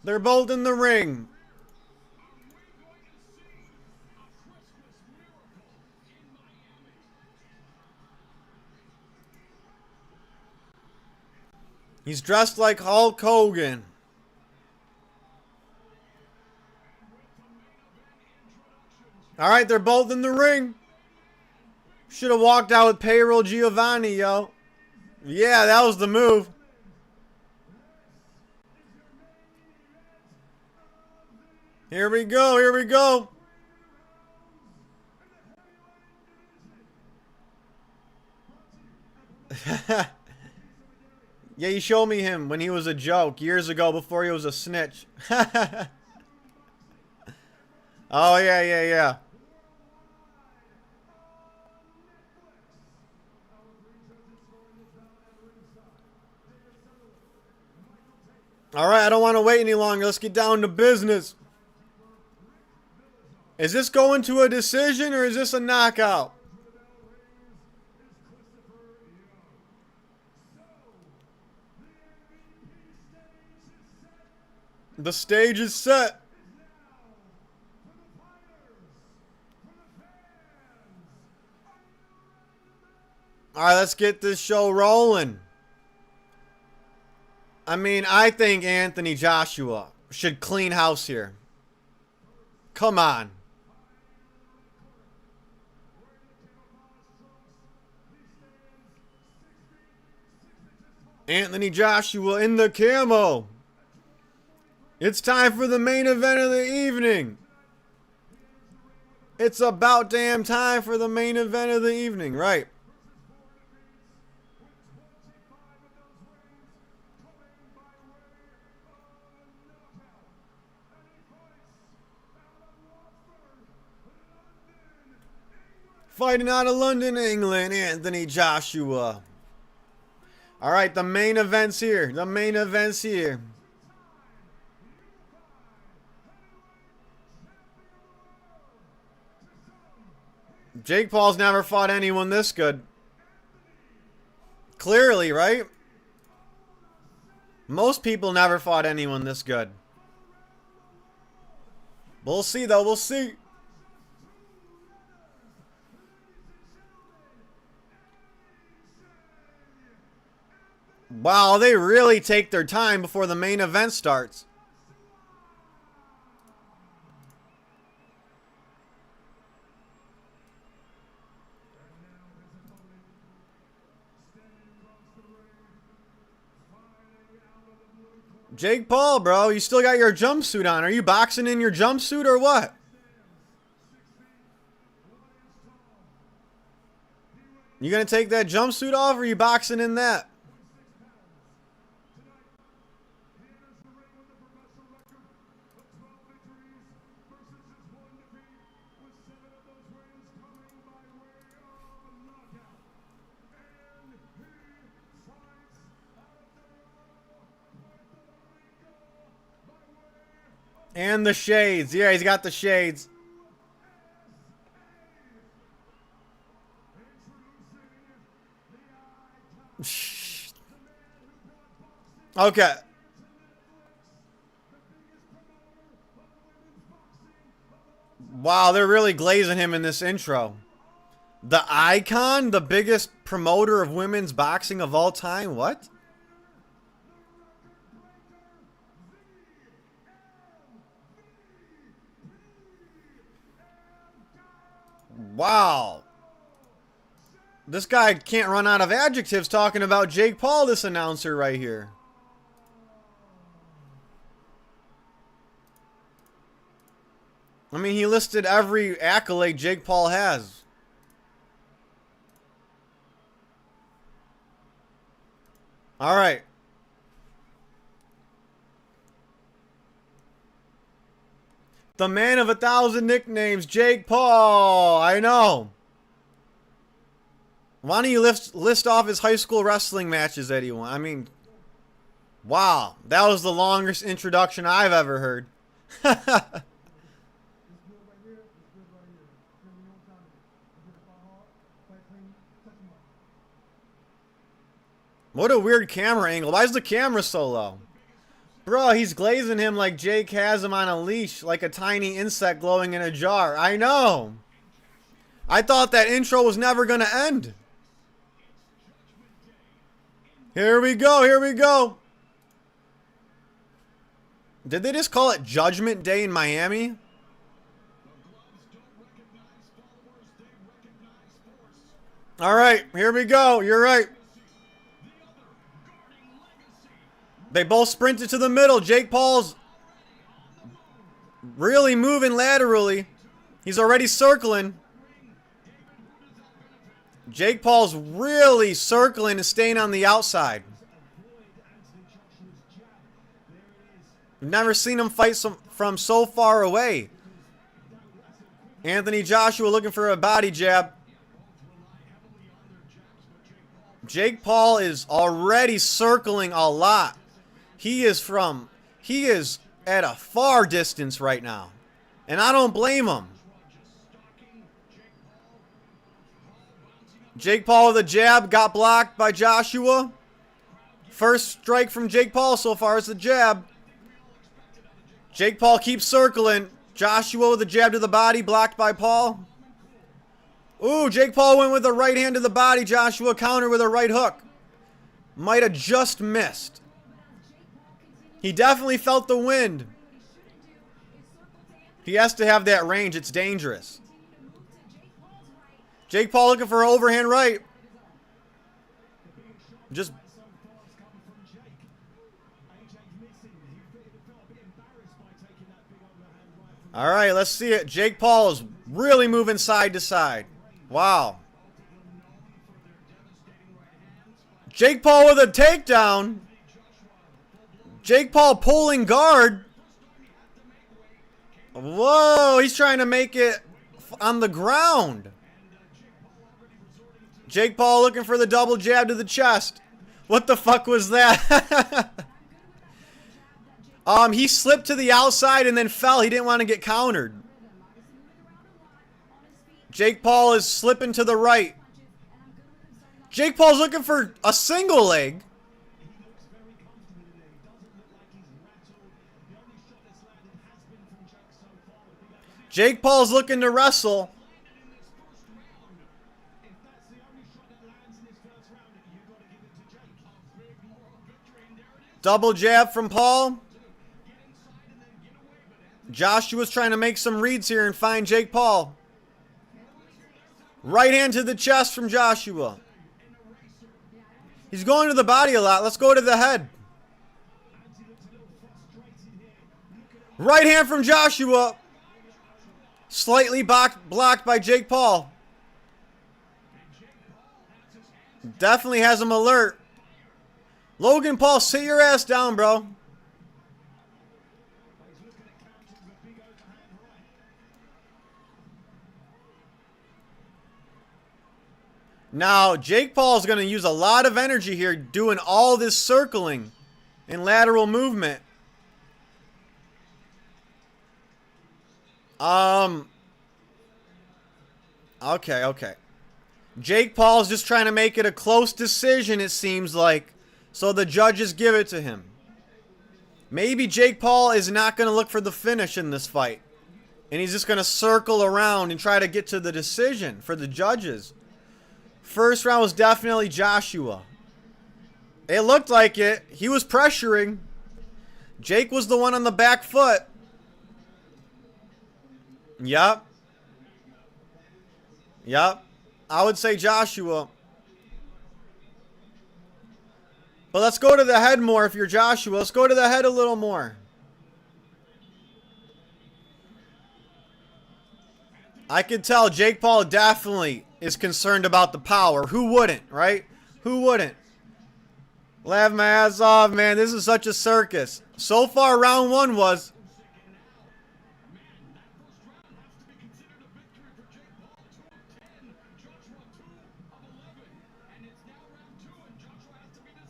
They're both in the ring. He's dressed like Hulk Hogan. All right, they're both in the ring. Should have walked out with Payroll Giovanni, yo. Yeah, that was the move. Here we go. Here we go. Yeah, you showed me him when he was a joke years ago before he was a snitch. Oh, yeah. All right, I don't want to wait any longer. Let's get down to business. Is this going to a decision or is this a knockout? The stage is set. All right, let's get this show rolling. I mean, I think Anthony Joshua should clean house here. Come on. Anthony Joshua in the camo. It's time for the main event of the evening. It's about damn time for the main event of the evening, right? Fighting out of London, England, Anthony Joshua. All right, the main event's here. The main event's here. Jake Paul's never fought anyone this good. Clearly, right? Most people never fought anyone this good. We'll see, though. We'll see. Wow, they really take their time before the main event starts. Jake Paul, bro, you still got your jumpsuit on. Are you boxing in your jumpsuit or what? You gonna take that jumpsuit off or are you boxing in that? And the shades. Yeah, he's got the shades. Okay. Wow, they're really glazing him in this intro. The Icon, the biggest promoter of women's boxing of all time. What? Wow. This guy can't run out of adjectives talking about Jake Paul, this announcer right here. I mean, he listed every accolade Jake Paul has. All right. The man of 1,000 nicknames, Jake Paul. I know. Why don't you list off his high school wrestling matches that he won? I mean, wow. That was the longest introduction I've ever heard. What a weird camera angle. Why is the camera so low? Bro, he's glazing him like Jake has him on a leash, like a tiny insect glowing in a jar. I know. I thought that intro was never going to end. Here we go. Here we go. Did they just call it Judgment Day in Miami? All right. Here we go. You're right. They both sprinted to the middle. Jake Paul's really moving laterally. He's already circling. Jake Paul's really circling and staying on the outside. I've never seen him fight from so far away. Anthony Joshua looking for a body jab. Jake Paul is already circling a lot. He is at a far distance right now. And I don't blame him. Jake Paul with a jab, got blocked by Joshua. First strike from Jake Paul so far is the jab. Jake Paul keeps circling. Joshua with a jab to the body, blocked by Paul. Ooh, Jake Paul went with a right hand to the body. Joshua countered with a right hook. Might have just missed. He definitely felt the wind. He has to have that range. It's dangerous. Jake Paul looking for an overhand right. Just. All right, let's see it. Jake Paul is really moving side to side. Wow. Jake Paul with a takedown. Jake Paul pulling guard. Whoa, he's trying to make it on the ground. Jake Paul looking for the double jab to the chest. What the fuck was that? He slipped to the outside and then fell. He didn't want to get countered. Jake Paul is slipping to the right. Jake Paul's looking for a single leg. Jake Paul's looking to wrestle. Double jab from Paul. Joshua's trying to make some reads here and find Jake Paul. Right hand to the chest from Joshua. He's going to the body a lot. Let's go to the head. Right hand from Joshua. Slightly blocked by Jake Paul. Definitely has him alert. Logan Paul, sit your ass down, bro. Now, Jake Paul is going to use a lot of energy here doing all this circling and lateral movement. Okay. Jake Paul's just trying to make it a close decision, it seems like, so the judges give it to him. Maybe Jake Paul is not going to look for the finish in this fight, and he's just going to circle around and try to get to the decision for the judges. First round was definitely Joshua. It looked like it. He was pressuring. Jake was the one on the back foot. Yep. I would say Joshua. But let's go to the head more if you're Joshua. Let's go to the head a little more. I can tell Jake Paul definitely is concerned about the power. Who wouldn't, right? Who wouldn't? Laugh my ass off, man. This is such a circus. So far, round one was.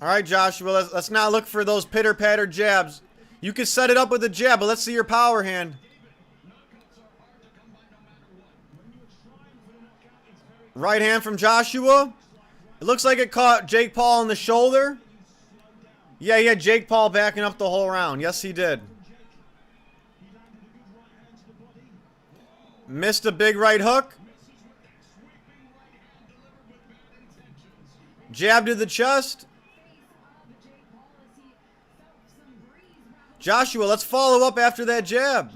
All right, Joshua, let's not look for those pitter-patter jabs. You can set it up with a jab, but let's see your power hand. Right hand from Joshua. It looks like it caught Jake Paul in the shoulder. Yeah, he had Jake Paul backing up the whole round. Yes, he did. Missed a big right hook. Jab to the chest. Joshua, let's follow up after that jab.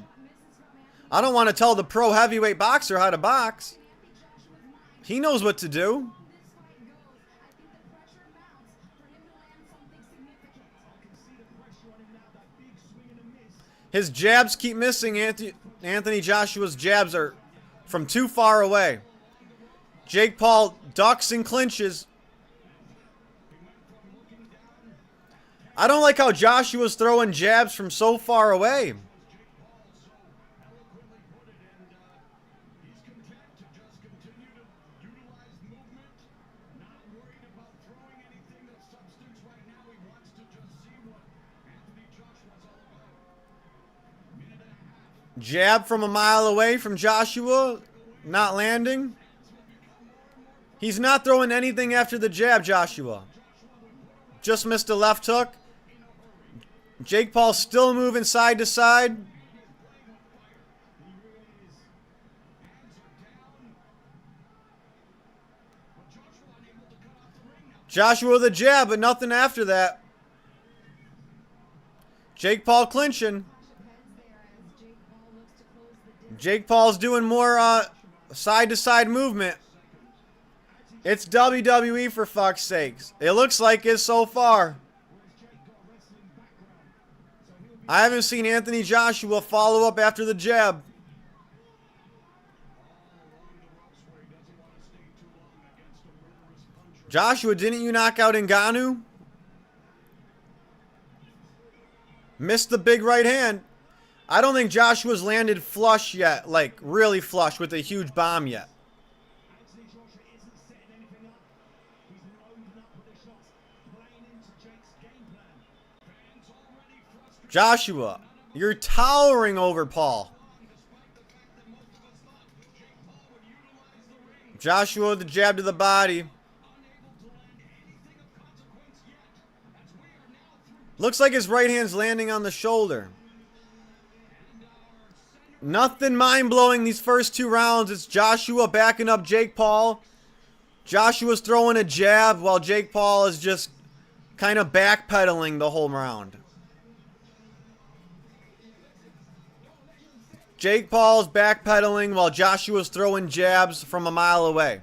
I don't want to tell the pro heavyweight boxer how to box. He knows what to do. His jabs keep missing. Anthony Joshua's jabs are from too far away. Jake Paul ducks and clinches. I don't like how Joshua's throwing jabs from so far away. Jab from a mile away from Joshua, not landing. He's not throwing anything after the jab, Joshua. Just missed a left hook. Jake Paul still moving side to side. Joshua with a jab, but nothing after that. Jake Paul clinching. Jake Paul's doing more side-to-side movement. It's WWE for fuck's sakes. It looks like it so far. I haven't seen Anthony Joshua follow up after the jab. Joshua, didn't you knock out Ngannou? Missed the big right hand. I don't think Joshua's landed flush yet, like really flush with a huge bomb yet. Joshua, you're towering over Paul. Joshua with the jab to the body. Looks like his right hand's landing on the shoulder. Nothing mind-blowing these first two rounds. It's Joshua backing up Jake Paul. Joshua's throwing a jab while Jake Paul is just kind of backpedaling the whole round. Jake Paul's backpedaling while Joshua's throwing jabs from a mile away.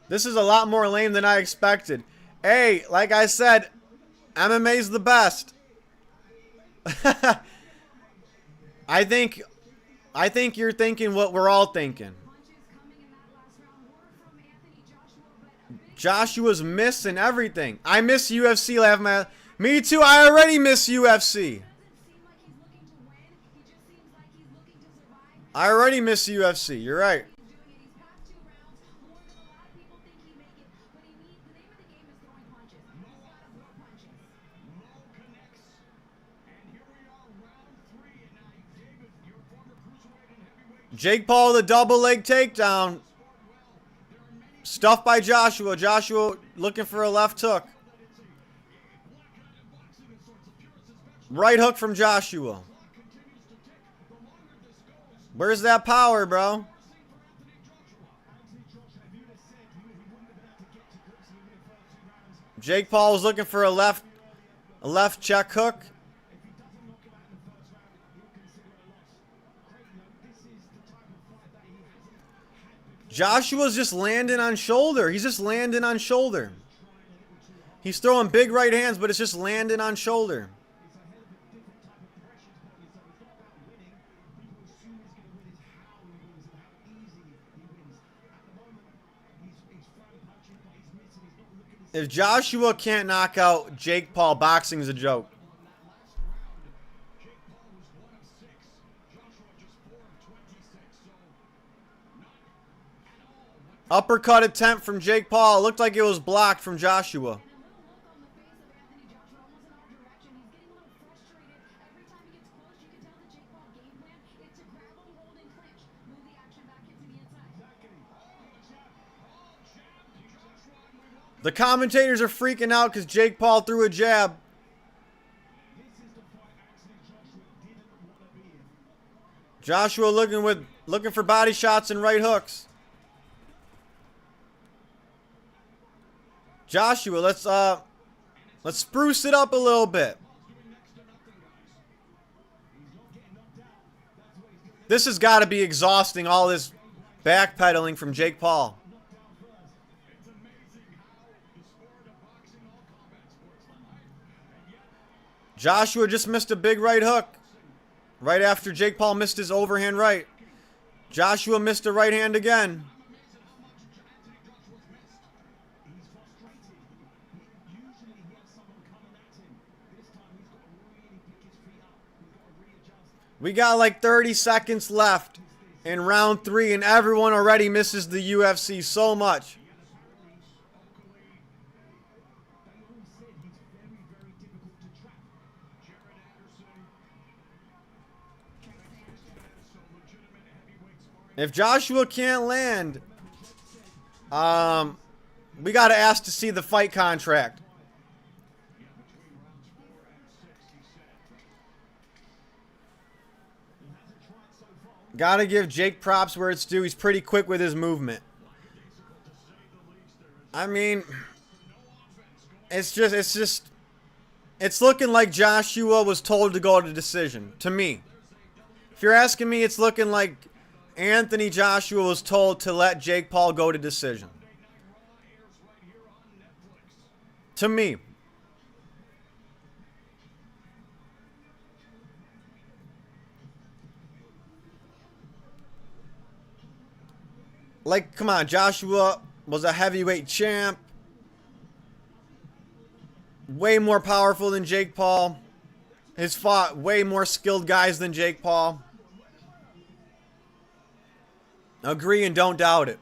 This is a lot more lame than I expected. Hey, like I said, MMA's the best. I think you're thinking what we're all thinking. Joshua's missing everything. I miss UFC, laugh my. Me too. I already miss UFC. I already miss UFC. You're right. Jake Paul, the double leg takedown. Stuffed by Joshua. Joshua looking for a left hook. Right hook from Joshua. Where's that power, bro? Jake Paul was looking for a left check hook. Joshua's just landing on shoulder. He's just landing on shoulder. He's throwing big right hands, but it's just landing on shoulder. If Joshua can't knock out Jake Paul, boxing's a joke. Uppercut attempt from Jake Paul. It looked like it was blocked from Joshua. The commentators are freaking out because Jake Paul threw a jab. Joshua looking for body shots and right hooks. Joshua, let's spruce it up a little bit. This has got to be exhausting, all this backpedaling from Jake Paul. Joshua just missed a big right hook. Right after Jake Paul missed his overhand right. Joshua missed a right hand again. We got like 30 seconds left in round 3 and everyone already misses the UFC so much. If Joshua can't land, we got to ask to see the fight contract. Got to give Jake props where it's due. He's pretty quick with his movement. I mean, it's looking like Joshua was told to go to decision, to me. If you're asking me, it's looking like Anthony Joshua was told to let Jake Paul go to decision. To me. Like, come on, Joshua was a heavyweight champ. Way more powerful than Jake Paul. Has fought way more skilled guys than Jake Paul. Agree and don't doubt it.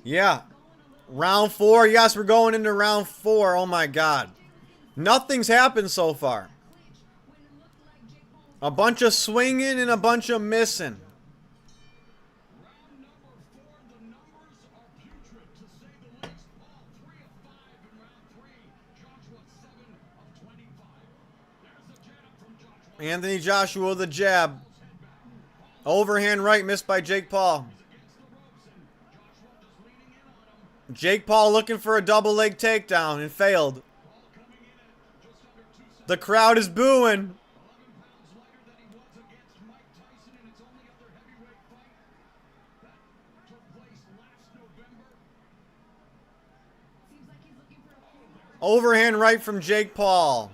Yeah. Round 4. Yes, we're going into round 4. Oh my God. Nothing's happened so far. A bunch of swinging and a bunch of missing. Anthony Joshua with a jab. Overhand right missed by Jake Paul. Jake Paul looking for a double leg takedown and failed. The crowd is booing. Overhand right from Jake Paul.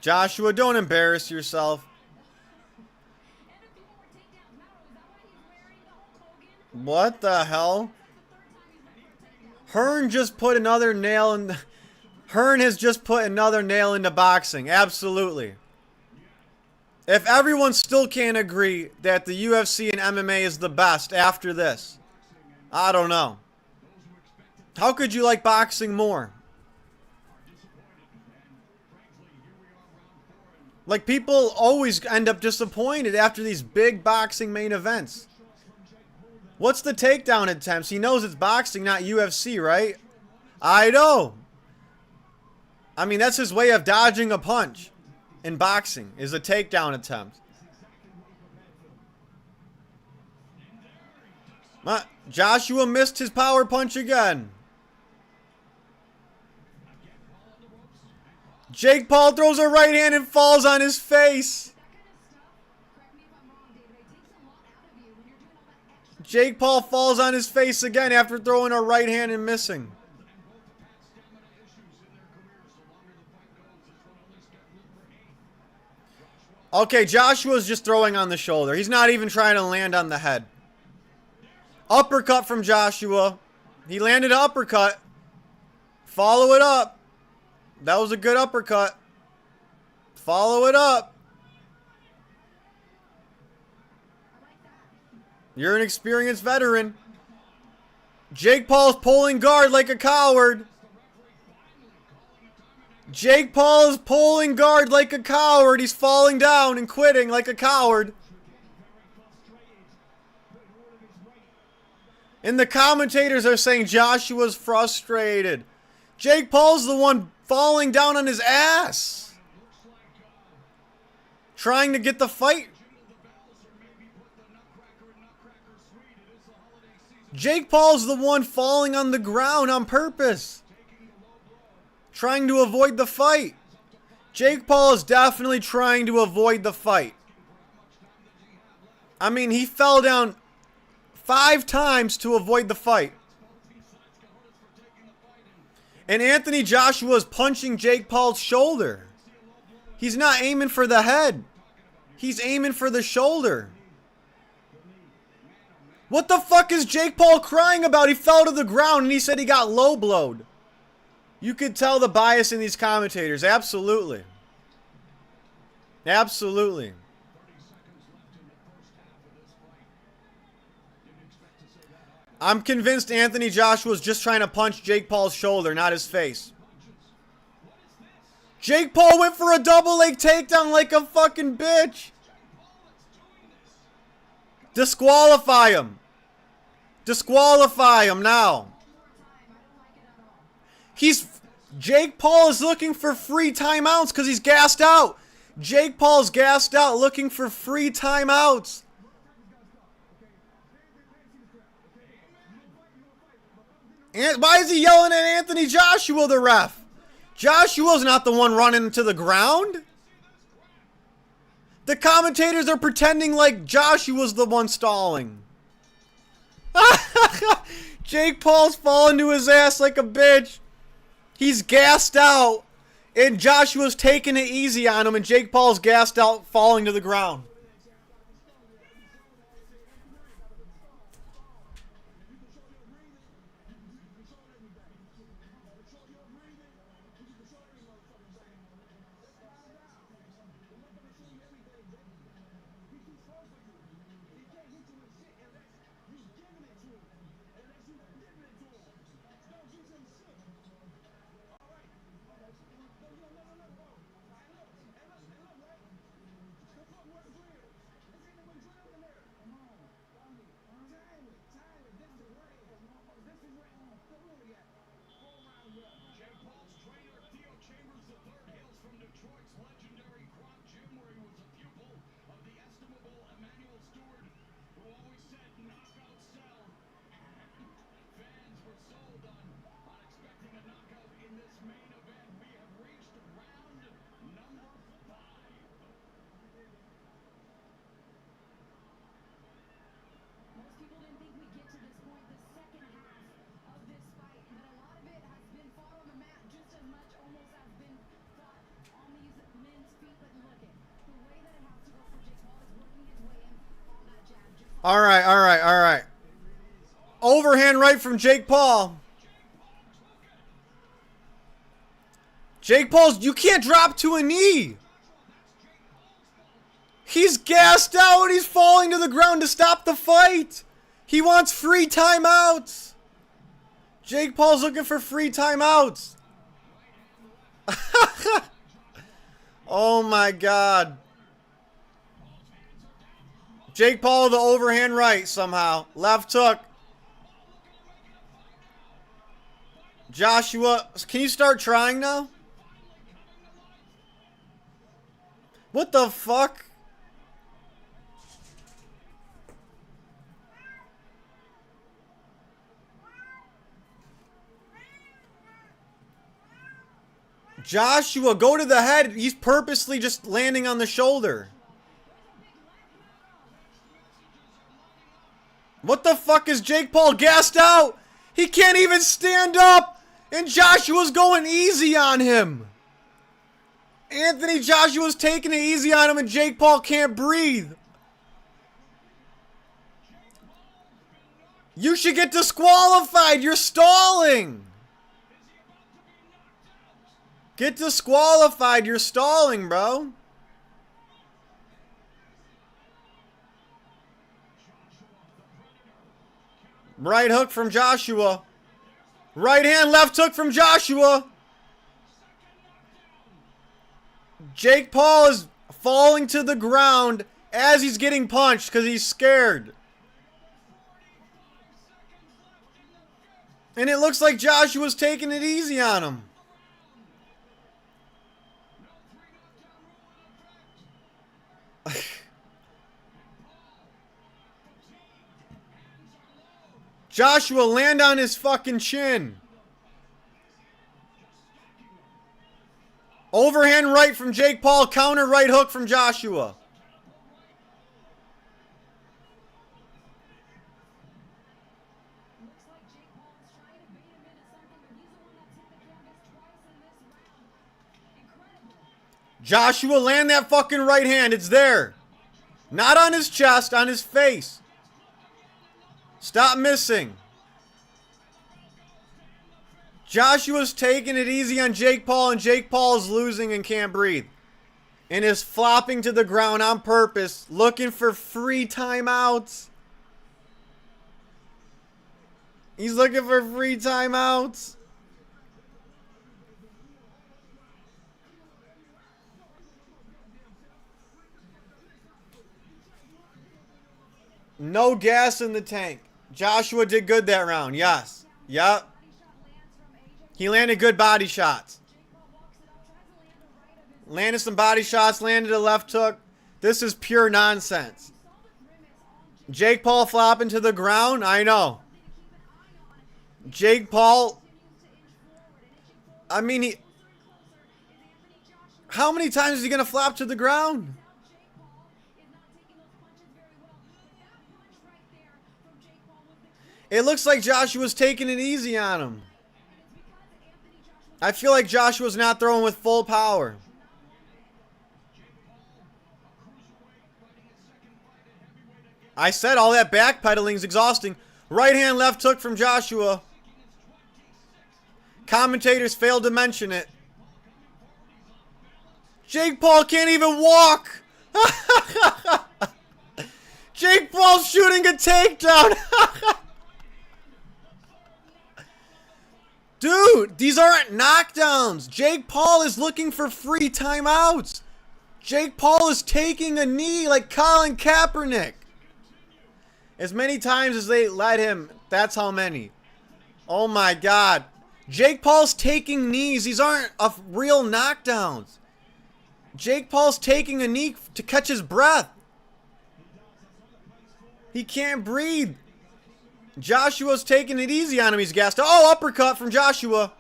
Joshua, don't embarrass yourself. What the hell? Hearn just put another nail in. Hearn has just put another nail into boxing. Absolutely. If everyone still can't agree that the UFC and MMA is the best after this, I don't know. How could you like boxing more? Like, people always end up disappointed after these big boxing main events. What's the takedown attempts? He knows it's boxing, not UFC, right? I know. I mean, that's his way of dodging a punch in boxing, is a takedown attempt. Joshua missed his power punch again. Jake Paul throws a right hand and falls on his face. Jake Paul falls on his face again after throwing a right hand and missing. Okay, Joshua's just throwing on the shoulder. He's not even trying to land on the head. Uppercut from Joshua. He landed an uppercut. Follow it up. That was a good uppercut. Follow it up. You're an experienced veteran. Jake Paul's pulling guard like a coward. Jake Paul is pulling guard like a coward. He's falling down and quitting like a coward. And the commentators are saying Joshua's frustrated. Jake Paul's the one falling down on his ass, trying to get the fight. Jake Paul's the one falling on the ground on purpose, trying to avoid the fight. Jake Paul is definitely trying to avoid the fight. I mean, he fell down 5 times to avoid the fight. And Anthony Joshua is punching Jake Paul's shoulder. He's not aiming for the head. He's aiming for the shoulder. What the fuck is Jake Paul crying about? He fell to the ground and he said he got low blowed. You could tell the bias in these commentators. Absolutely. Absolutely. I'm convinced Anthony Joshua's just trying to punch Jake Paul's shoulder, not his face. Jake Paul went for a double leg takedown like a fucking bitch. Disqualify him. Disqualify him now. Jake Paul is looking for free timeouts because he's gassed out. Jake Paul's gassed out looking for free timeouts. And why is he yelling at Anthony Joshua, the ref? Joshua's not the one running to the ground. The commentators are pretending like Joshua's the one stalling. Jake Paul's falling to his ass like a bitch. He's gassed out. And Joshua's taking it easy on him. And Jake Paul's gassed out, falling to the ground. All right. Overhand right from Jake Paul. Jake Paul's, you can't drop to a knee. He's gassed out and he's falling to the ground to stop the fight. He wants free timeouts. Jake Paul's looking for free timeouts. Oh my God. Jake Paul, the overhand right somehow. Left hook. Joshua, can you start trying now? What the fuck? Joshua, go to the head. He's purposely just landing on the shoulder. What the fuck is Jake Paul gassed out? He can't even stand up. And Joshua's going easy on him. Anthony Joshua's taking it easy on him and Jake Paul can't breathe. You should get disqualified. You're stalling. Get disqualified. You're stalling, bro. Right hook from Joshua. Right hand, left hook from Joshua. Jake Paul is falling to the ground as he's getting punched because he's scared. And it looks like Joshua's taking it easy on him. Joshua, land on his fucking chin. Overhand right from Jake Paul, counter right hook from Joshua. Joshua, land that fucking right hand. It's there. Not on his chest, on his face. Stop missing. Joshua's taking it easy on Jake Paul, and Jake Paul is losing and can't breathe. And is flopping to the ground on purpose, looking for free timeouts. He's looking for free timeouts. No gas in the tank. Joshua did good that round. Yes. Yep. He landed good body shots. Landed some body shots. Landed a left hook. This is pure nonsense. Jake Paul flopping to the ground. I know. Jake Paul. I mean, how many times is he going to flop to the ground? It looks like Joshua's taking it easy on him. I feel like Joshua's not throwing with full power. I said all that backpedaling is exhausting. Right hand, left hook from Joshua. Commentators failed to mention it. Jake Paul can't even walk. Jake Paul's shooting a takedown. Dude, these aren't knockdowns. Jake Paul is looking for free timeouts. Jake Paul is taking a knee like Colin Kaepernick. As many times as they let him, that's how many. Oh my God. Jake Paul's taking knees. These aren't real knockdowns. Jake Paul's taking a knee to catch his breath. He can't breathe. Joshua's taking it easy on him. He's gassed. Oh, uppercut from Joshua.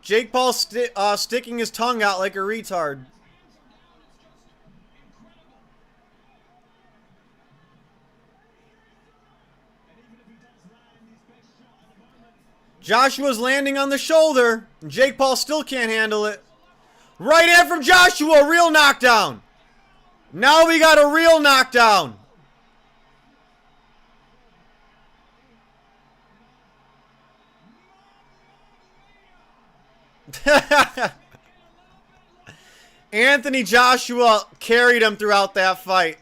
Jake Paul sticking his tongue out like a retard. Joshua's landing on the shoulder. Jake Paul still can't handle it. Right hand from Joshua. Real knockdown. Now we got a real knockdown. Anthony Joshua carried him throughout that fight.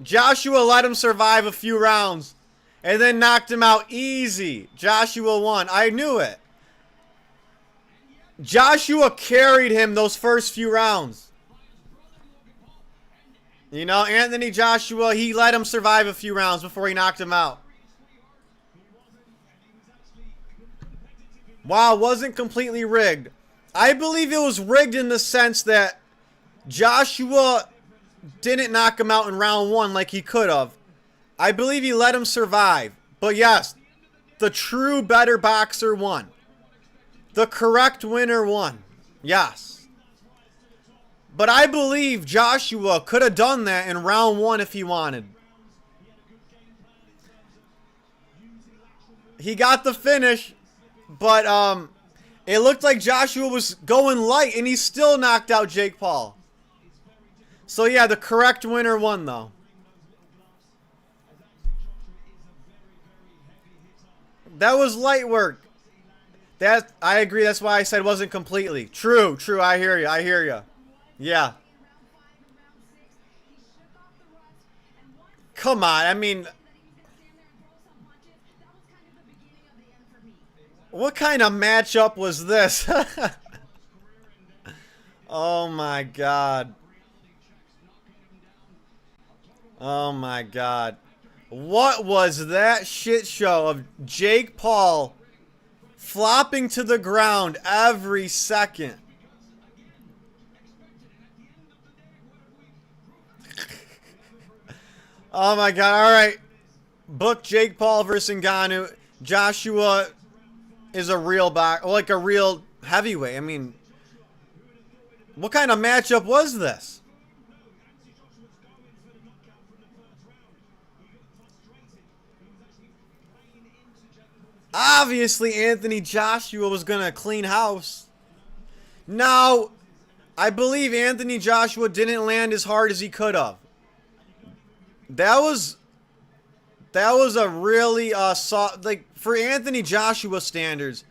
Joshua let him survive a few rounds and then knocked him out easy. Joshua won. I knew it. Joshua carried him those first few rounds. You know, Anthony Joshua, he let him survive a few rounds before he knocked him out. Wow, wasn't completely rigged. I believe it was rigged in the sense that Joshua didn't knock him out in round one like he could have. I believe he let him survive. But yes, the true better boxer won. The correct winner won. Yes. But I believe Joshua could have done that in round one if he wanted. He got the finish. But It looked like Joshua was going light, and he still knocked out Jake Paul. So yeah, the correct winner won, though. That was light work. That, I agree. That's why I said it wasn't completely. True, true. I hear you. I hear you. Yeah. Come on. I mean, what kind of matchup was this? Oh my God. Oh my God. What was that shit show of Jake Paul flopping to the ground every second? Oh my God. All right. Book Jake Paul versus Ngannou. Joshua is a real like a real heavyweight. I mean, what kind of matchup was this? Obviously, Anthony Joshua was going to clean house. Now, I believe Anthony Joshua didn't land as hard as he could have. That was a really soft, like, for Anthony Joshua standards,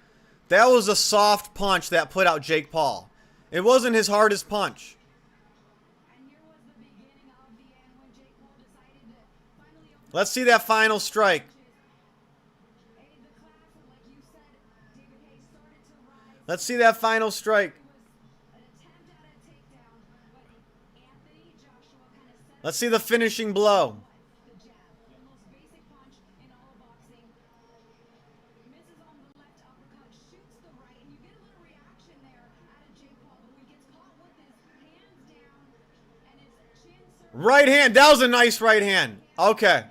that was a soft punch that put out Jake Paul. It wasn't his hardest punch. Let's see that final strike. Let's see that final strike. Let's see the finishing blow. Right hand. That was a nice right hand. Okay.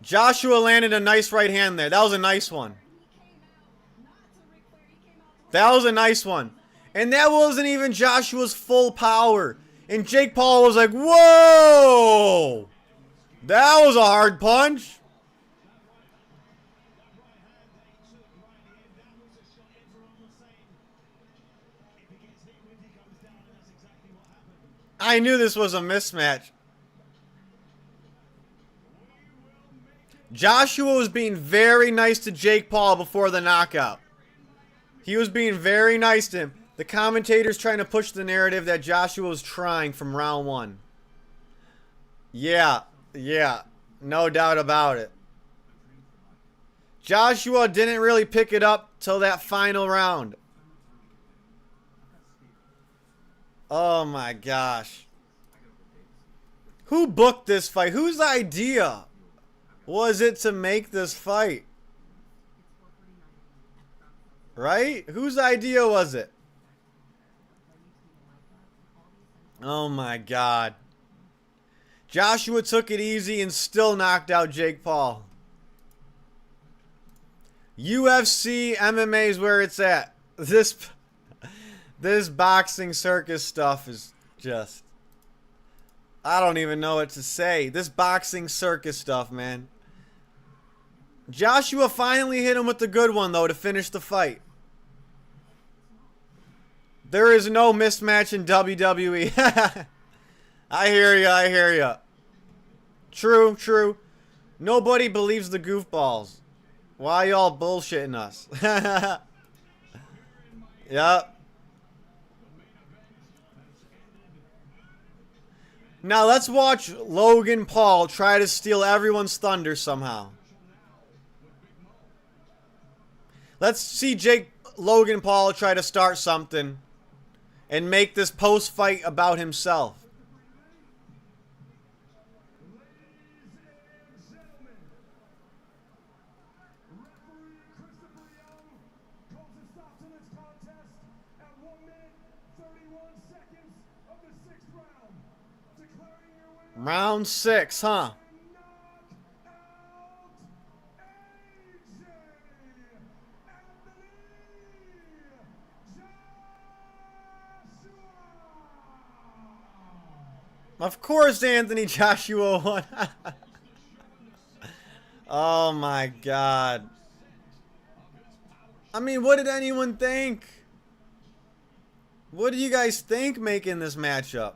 Joshua landed a nice right hand there. That was a nice one. That was a nice one. And that wasn't even Joshua's full power. And Jake Paul was like, whoa! That was a hard punch. I knew this was a mismatch. Joshua was being very nice to Jake Paul before the knockout. He was being very nice to him. The commentators trying to push the narrative that Joshua was trying from round one. Yeah, no doubt about it. Joshua didn't really pick it up till that final round. Oh my gosh. Who booked this fight? Whose idea was it to make this fight? Right? Whose idea was it? Oh my God. Joshua took it easy and still knocked out Jake Paul. UFC, MMA is where it's at. This boxing circus stuff is just, I don't even know what to say. This boxing circus stuff, man. Joshua finally hit him with the good one, though, to finish the fight. There is no mismatch in WWE. I hear ya, I hear ya. True, true. Nobody believes the goofballs. Why y'all bullshitting us? Yep. Now let's watch Logan Paul try to steal everyone's thunder somehow. Let's see Logan Paul try to start something and make this post-fight about himself. Round 6, huh? Of course Anthony Joshua won. Oh my God. I mean, what did anyone think? What do you guys think making this matchup?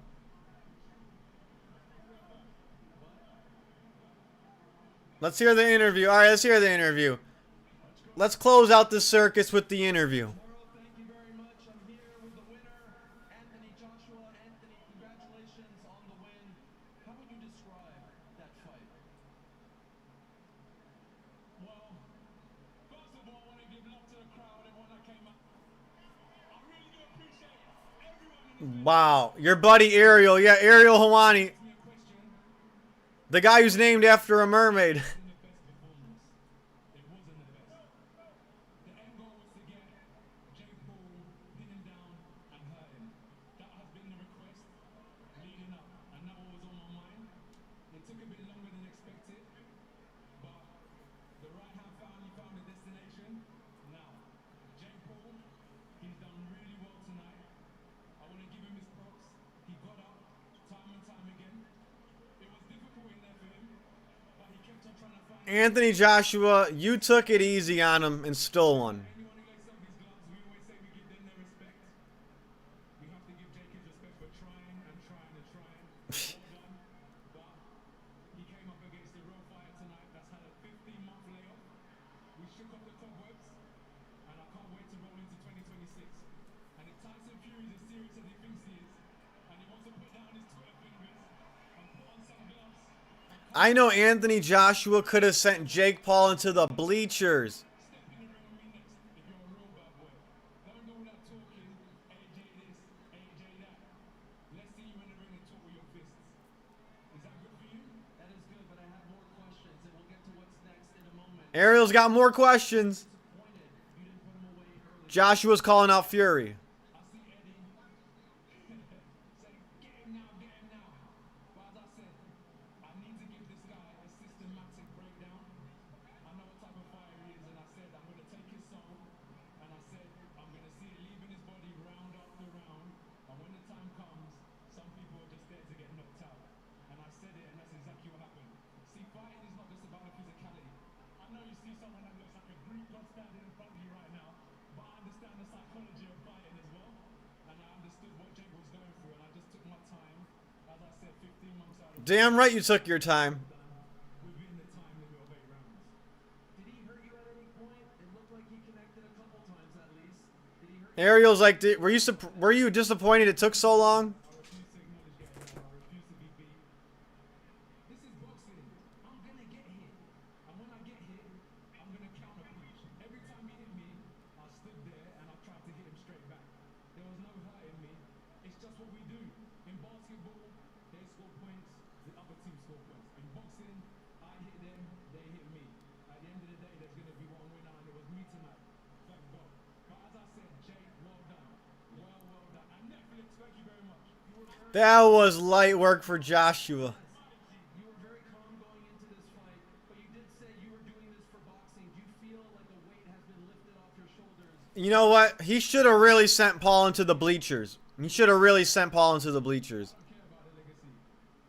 Let's hear the interview. All right, let's hear the interview. Let's close out the circus with the interview. World, thank you very much. I'm here with the winner, Anthony Joshua. Anthony, congratulations on the win. How would you describe that fight? Well, first of all, I want to give love to the crowd, everyone that came out. I really do appreciate everyone in Wow, your buddy Ariel. Yeah, Ariel Hawani. the question. The guy who's named after a mermaid. The best performance. It wasn't the best. The end goal was to get Jake Paul, pin him down, and hurt him. That has been the request leading up, and that was on my mind. It took a bit longer than expected, but the right hand finally found the destination. Now, Jake Paul, he's done really well tonight. I want to give him his props. He got up time and time again. It was difficult in there for him, but he kept on trying to find. Anthony Joshua, you took it easy on him and stole one. Anyone who laces up his gloves, we always say we give them their respect. We have to give Jake his respect for trying and trying and trying. Well done. But he came up against a real fighter tonight that's had a 15-month layoff. We shook up the cobwebs, and I can't wait to roll into 2026. And if Tyson Fury is as serious as he thinks he is, and he wants to put down his Twitter fingers and put on some gloves, I know Anthony Joshua could have sent Jake Paul into the bleachers. step in the ring with me next if you're a real bad boy. Don't go without talking, AJ this, AJ that. Let's see you in the ring and talk with your fists. Is that good for you? That is good, but I have more questions, and we'll get to what's next in a moment. Ariel's got more questions. Disappointed you didn't put him away early. Joshua's calling out Fury. I see Eddie saying, get him now, get him now. But as I said, I need to give this guy a systematic breakdown. I know what type of fighter he is, and I said I'm going to take his soul, and I said I'm going to see it leaving his body round after round, and when the time comes, some people are just there to get knocked out. And I said it, and that's exactly what happened. See, fighting is not just about the physicality. I know you see someone that looks like a Greek god standing in front of you right now, but I understand the psychology of fighting as well, and I understood what Jake was going through, and I just took my time. As I said, 15 months out of Damn right you took your time. within the time limit of 8 rounds. Did he hurt you at any point? It looked like he connected a couple times at least. Did he hurt you? Ariel's like, were you disappointed it took so long? I refuse to acknowledge getting hurt. I refuse to be beat. This is boxing. I'm gonna get hit. And when I get hit, I'm gonna counter punch. Every time he hit me, I stood there and I tried to hit him straight back. There was no hurt in me. It's just what we do. In basketball, they score points, the other team score points. In boxing, I hit them, they hit me. At the end of the day, there's gonna be one winner, and it was me tonight. Thank God. But as I said, Jake, well done. Well done. And Netflix, thank you very much. You were very That was light work for Joshua. You were very calm going into this fight, but you did say you were doing this for boxing. Do you feel like a weight has been lifted off your shoulders? You know what? He should have really sent Paul into the bleachers. He should have really sent Paul into the bleachers. I don't care about the legacy.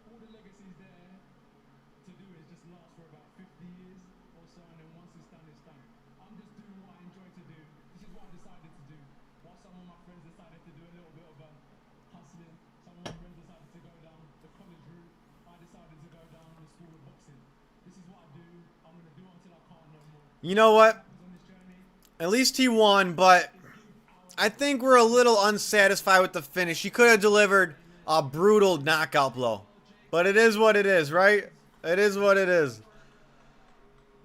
All the legacy's there to do is just last for about 50 years or so, and then once it's done, it's done. I'm just doing what I enjoy to do. This is what I decided to do. While some of my friends decided to do a little bit of hustling, some of my friends decided to go down the college route. I decided to go down the school of boxing. This is what I do. I'm going to do until I can't no more. You know what? On this journey, At least he won, but I think we're a little unsatisfied with the finish. He could have delivered a brutal knockout blow. But it is what it is, right? It is what it is.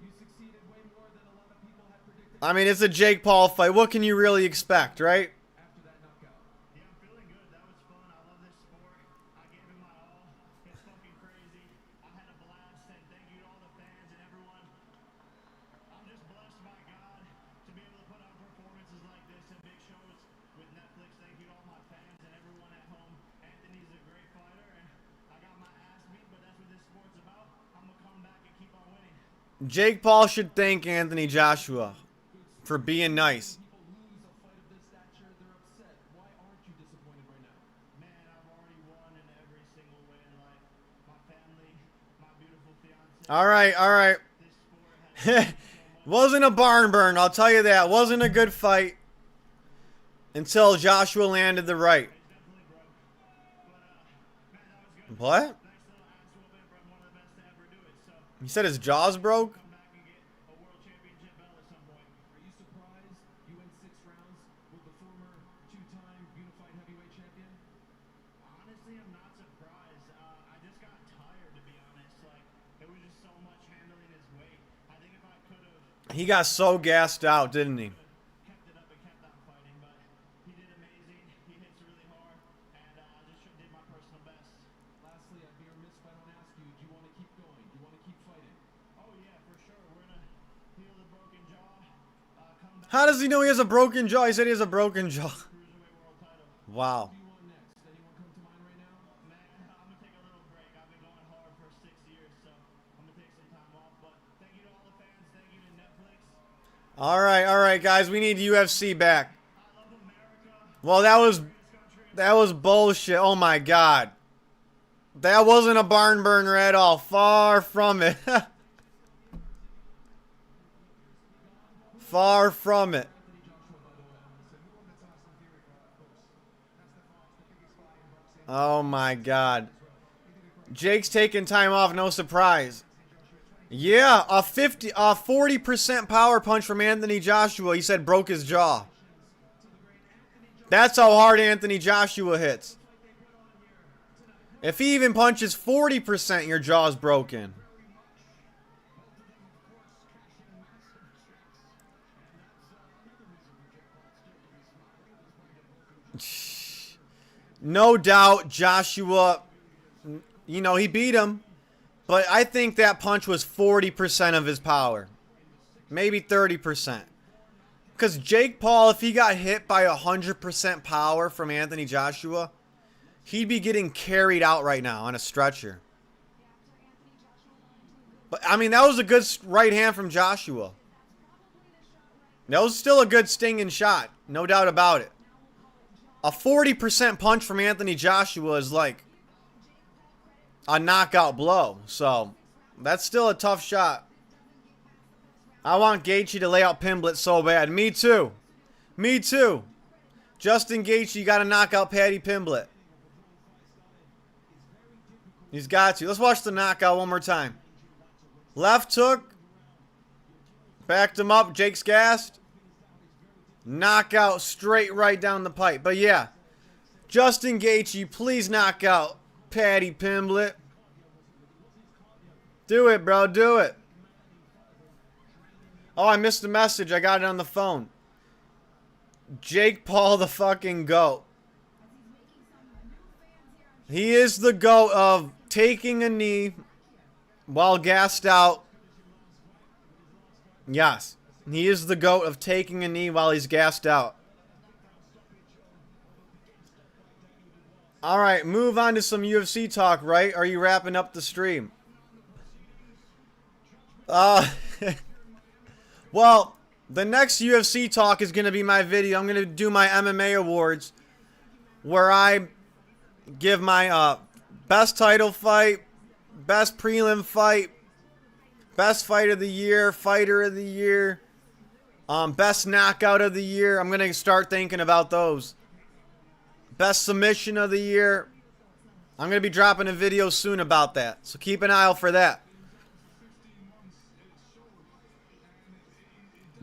you succeeded way more than a lot of people had predicted I mean, it's a Jake Paul fight. What can you really expect, right? after that knockout. Yeah, I'm feeling good. That was fun. I love this sport. I gave it my all. It's fucking crazy. I had a blast, and thank you to all the fans and everyone. I'm just blessed by God to be able to put on performances like this and big shows with Netflix. Thank you to all my fans and everyone at home. Anthony's a great fighter, and I got my ass beat, but that's what this sport's about. I'm gonna come back and keep on winning. Jake Paul should thank Anthony Joshua for being nice. People lose a fight of this stature, they're upset. Why aren't you disappointed right now? Man, I've already won in every single way in life. My family, my beautiful fiance. All right, all right. This sport has taught me so much. Wasn't a barn burn, I'll tell you that. Wasn't a good fight until Joshua landed the right. What? He said his jaws broke? Are you surprised you went 6 rounds with the former 2-time unified heavyweight champion? Honestly, I'm not surprised. I just got tired, to be honest. Like, it was just so much handling his weight. I think if I could have He got so gassed out, didn't he? kept it up and kept on fighting, but he did amazing. He hits really hard, and I just did my personal best. Lastly, I'd be remiss if I don't ask you, do you want to keep going? Do you want to keep fighting? Oh yeah, for sure. We're gonna heal the broken jaw. Come back, How does he know he has a broken jaw? He said he has a broken jaw. cruiserweight world title. Wow. Who do you want next? Anyone come to mind right now? Man, I'm gonna take a little break. I've been going hard for 6 years, so I'm gonna take some time off. But thank you to all the fans. Thank you to Netflix. All right, guys. We need UFC back. I love America. Well, This country. that was bullshit. Oh my god. That wasn't a barn burner at all. Far from it. Far from it. Oh my god. Jake's taking time off, no surprise. Yeah, a 40% power punch from Anthony Joshua. He said broke his jaw. That's how hard Anthony Joshua hits. If he even punches 40%, your jaw's broken. No doubt Joshua, you know, he beat him. But I think that punch was 40% of his power. Maybe 30%. Because Jake Paul, if he got hit by 100% power from Anthony Joshua, he'd be getting carried out right now on a stretcher. But, I mean, that was a good right hand from Joshua. That was still a good stinging shot. No doubt about it. A 40% punch from Anthony Joshua is like a knockout blow. So, that's still a tough shot. I want Gaethje to lay out Pimblett so bad. Me too. Me too. Justin Gaethje, you got to knock out Paddy Pimblett. He's got to. Let's watch the knockout one more time. Left hook. Backed him up. Jake's gassed. Knockout straight right down the pipe. But yeah. Justin Gaethje, please knock out Paddy Pimblett. Do it, bro. Do it. Oh, I missed a message. I got it on the phone. Jake Paul, the fucking GOAT. He is the GOAT of taking a knee while gassed out. Yes. He is the GOAT of taking a knee while he's gassed out. Alright, move on to some UFC talk, right? Are you wrapping up the stream? Well, the next UFC talk is going to be my video. I'm going to do my MMA awards where I give my best title fight, best prelim fight, best fight of the year, fighter of the year, best knockout of the year. I'm going to start thinking about those. Best submission of the year. I'm going to be dropping a video soon about that. So keep an eye out for that.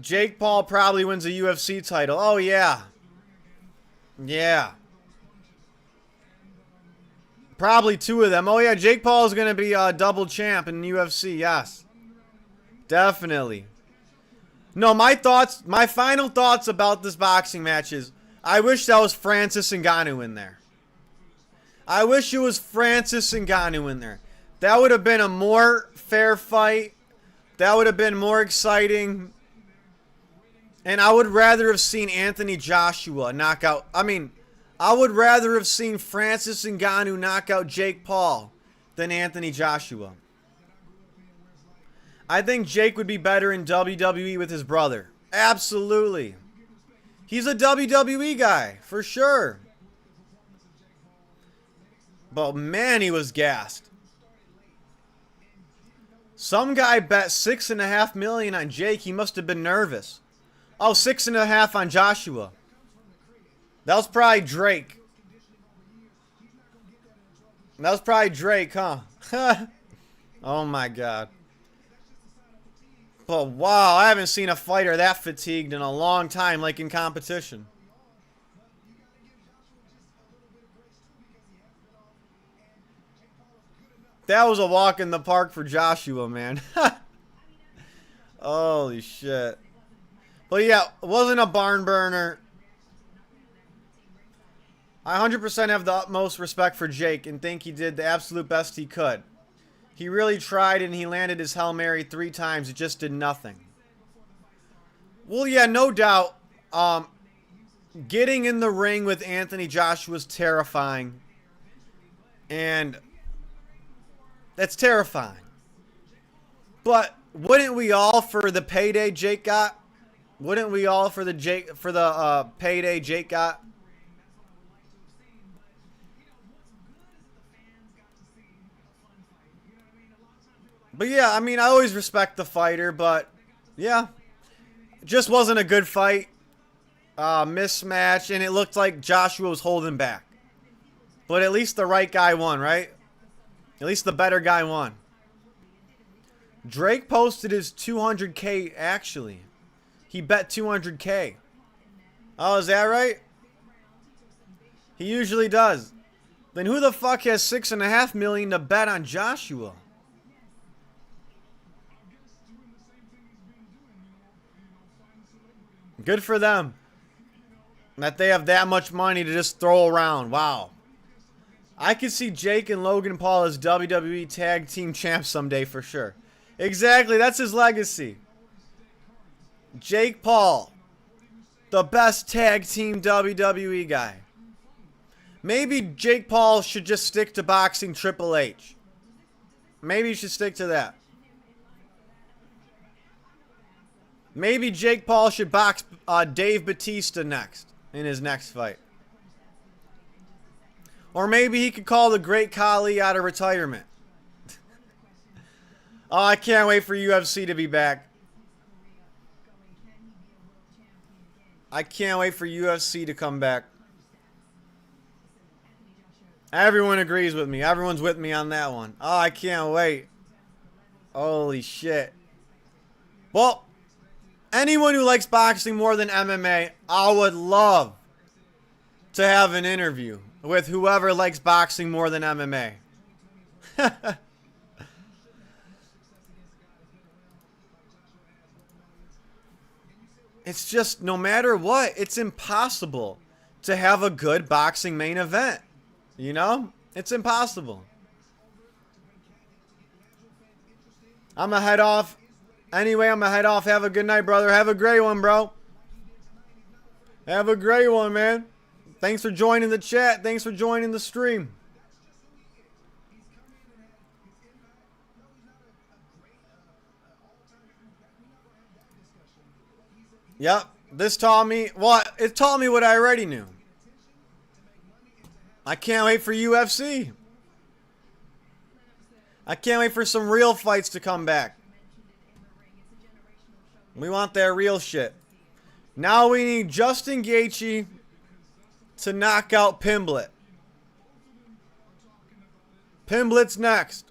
Jake Paul probably wins a UFC title. Oh, yeah. Yeah. Probably 2 of them. Oh, yeah, Jake Paul is going to be a double champ in UFC. Yes. Definitely. No, my final thoughts about this boxing match is I wish that was Francis Ngannou in there. I wish it was Francis Ngannou in there. That would have been a more fair fight. That would have been more exciting. And I would rather have seen Anthony Joshua knock out. I would rather have seen Francis Ngannou knock out Jake Paul than Anthony Joshua. I think Jake would be better in WWE with his brother. Absolutely. He's a WWE guy, for sure. But man, he was gassed. Some guy bet 6.5 million on Jake. He must have been nervous. Oh, 6.5 on Joshua. That was probably Drake. That was probably Drake, huh? Oh my God. But wow, I haven't seen a fighter that fatigued in a long time, like in competition. That was a walk in the park for Joshua, man. Holy shit. But yeah, it wasn't a barn burner. I 100% have the utmost respect for Jake and think he did the absolute best he could. He really tried and he landed his Hail Mary 3 times. It just did nothing. Well, yeah, no doubt. Getting in the ring with Anthony Joshua was terrifying. And that's terrifying. But wouldn't we all for the payday Jake got? Wouldn't we all for the payday Jake got? But yeah, I mean, I always respect the fighter, but yeah, it just wasn't a good fight. Mismatch, and it looked like Joshua was holding back. But at least the right guy won, right? At least the better guy won. Drake posted his 200K, actually. He bet 200K. Oh, is that right? He usually does. Then who the fuck has 6.5 million to bet on Joshua? Good for them. That they have that much money to just throw around. Wow. I could see Jake and Logan Paul as WWE Tag Team Champs someday for sure. Exactly. That's his legacy. Jake Paul. The best tag team WWE guy. Maybe Jake Paul should just stick to boxing Triple H. Maybe he should stick to that. Maybe Jake Paul should box Dave Batista next in his next fight. Or maybe he could call the Great Khali out of retirement. Oh, I can't wait for UFC to be back. I can't wait for UFC to come back. Everyone agrees with me. Everyone's with me on that one. Oh, I can't wait. Holy shit. Well, anyone who likes boxing more than MMA, I would love to have an interview with whoever likes boxing more than MMA. It's just, no matter what, it's impossible to have a good boxing main event. You know? It's impossible. I'm gonna head off. Anyway, I'm gonna head off. Have a good night, brother. Have a great one, bro. Have a great one, man. Thanks for joining the chat. Thanks for joining the stream. Yep. This taught me, well, it taught me what I already knew. I can't wait for UFC. I can't wait for some real fights to come back. We want that real shit. Now we need Justin Gaethje to knock out Pimblett. Pimblett's next.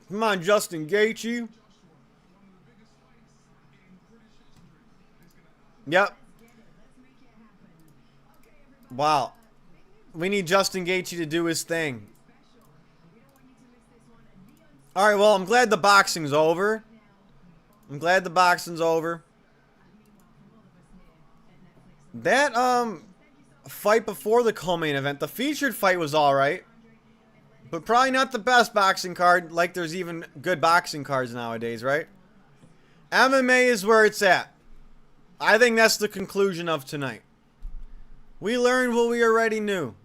Come on, Justin Gaethje. Yep. Wow. We need Justin Gaethje to do his thing. Alright, well, I'm glad the boxing's over. I'm glad the boxing's over. That, fight before the co-main event, the featured fight was alright. But probably not the best boxing card, like there's even good boxing cards nowadays, right? MMA is where it's at. I think that's the conclusion of tonight. We learned what we already knew.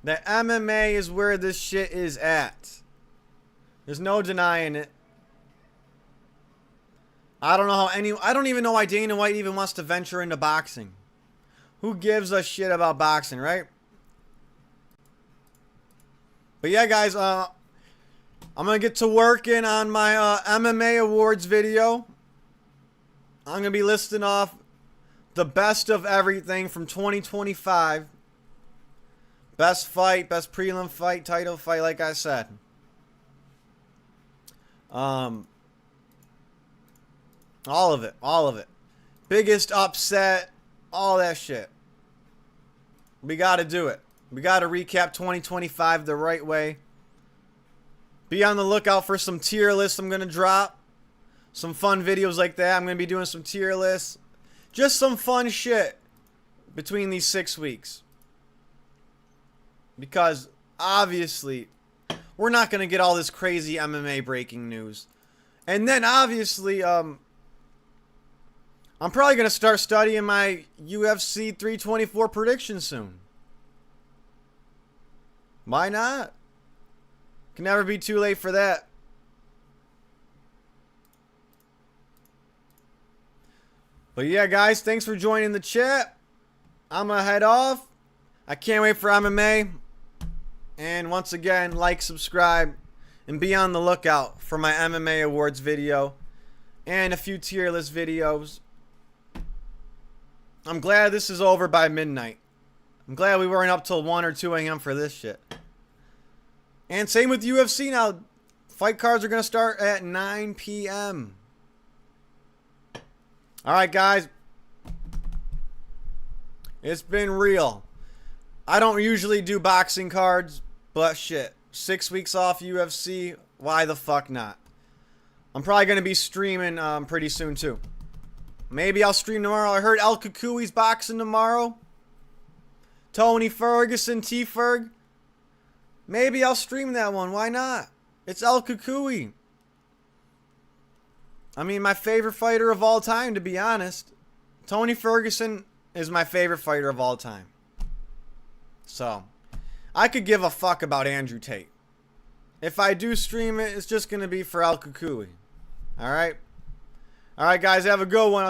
That MMA is where this shit is at. There's no denying it. I don't know how I don't even know why Dana White even wants to venture into boxing. Who gives a shit about boxing, right? But yeah, guys, I'm going to get to working on my MMA awards video. I'm going to be listing off the best of everything from 2025. Best fight, best prelim fight, title fight, like I said. All of it, all of it. Biggest upset, all that shit. We got to do it. We got to recap 2025 the right way. Be on the lookout for some tier lists I'm going to drop. Some fun videos like that. I'm going to be doing some tier lists. Just some fun shit between these 6 weeks. Because, obviously, we're not going to get all this crazy MMA breaking news. And then, obviously, I'm probably going to start studying my UFC 324 prediction soon. Why not? Can never be too late for that. But yeah, guys, thanks for joining the chat. I'm going to head off. I can't wait for MMA. And once again, like, subscribe, and be on the lookout for my MMA awards video and a few tier list videos. I'm glad this is over by midnight. I'm glad we weren't up till 1 or 2 a.m. for this shit. And same with UFC now. Fight cards are going to start at 9 p.m. Alright, guys. It's been real. I don't usually do boxing cards, but shit. 6 weeks off UFC, why the fuck not? I'm probably going to be streaming pretty soon, too. Maybe I'll stream tomorrow. I heard El Kukui's boxing tomorrow. Tony Ferguson, T-Ferg. Maybe I'll stream that one. Why not? It's El Kukui. I mean, my favorite fighter of all time, to be honest. Tony Ferguson is my favorite fighter of all time. So, I could give a fuck about Andrew Tate. If I do stream it, it's just going to be for El Kukui. Alright? Alright, guys, have a good one.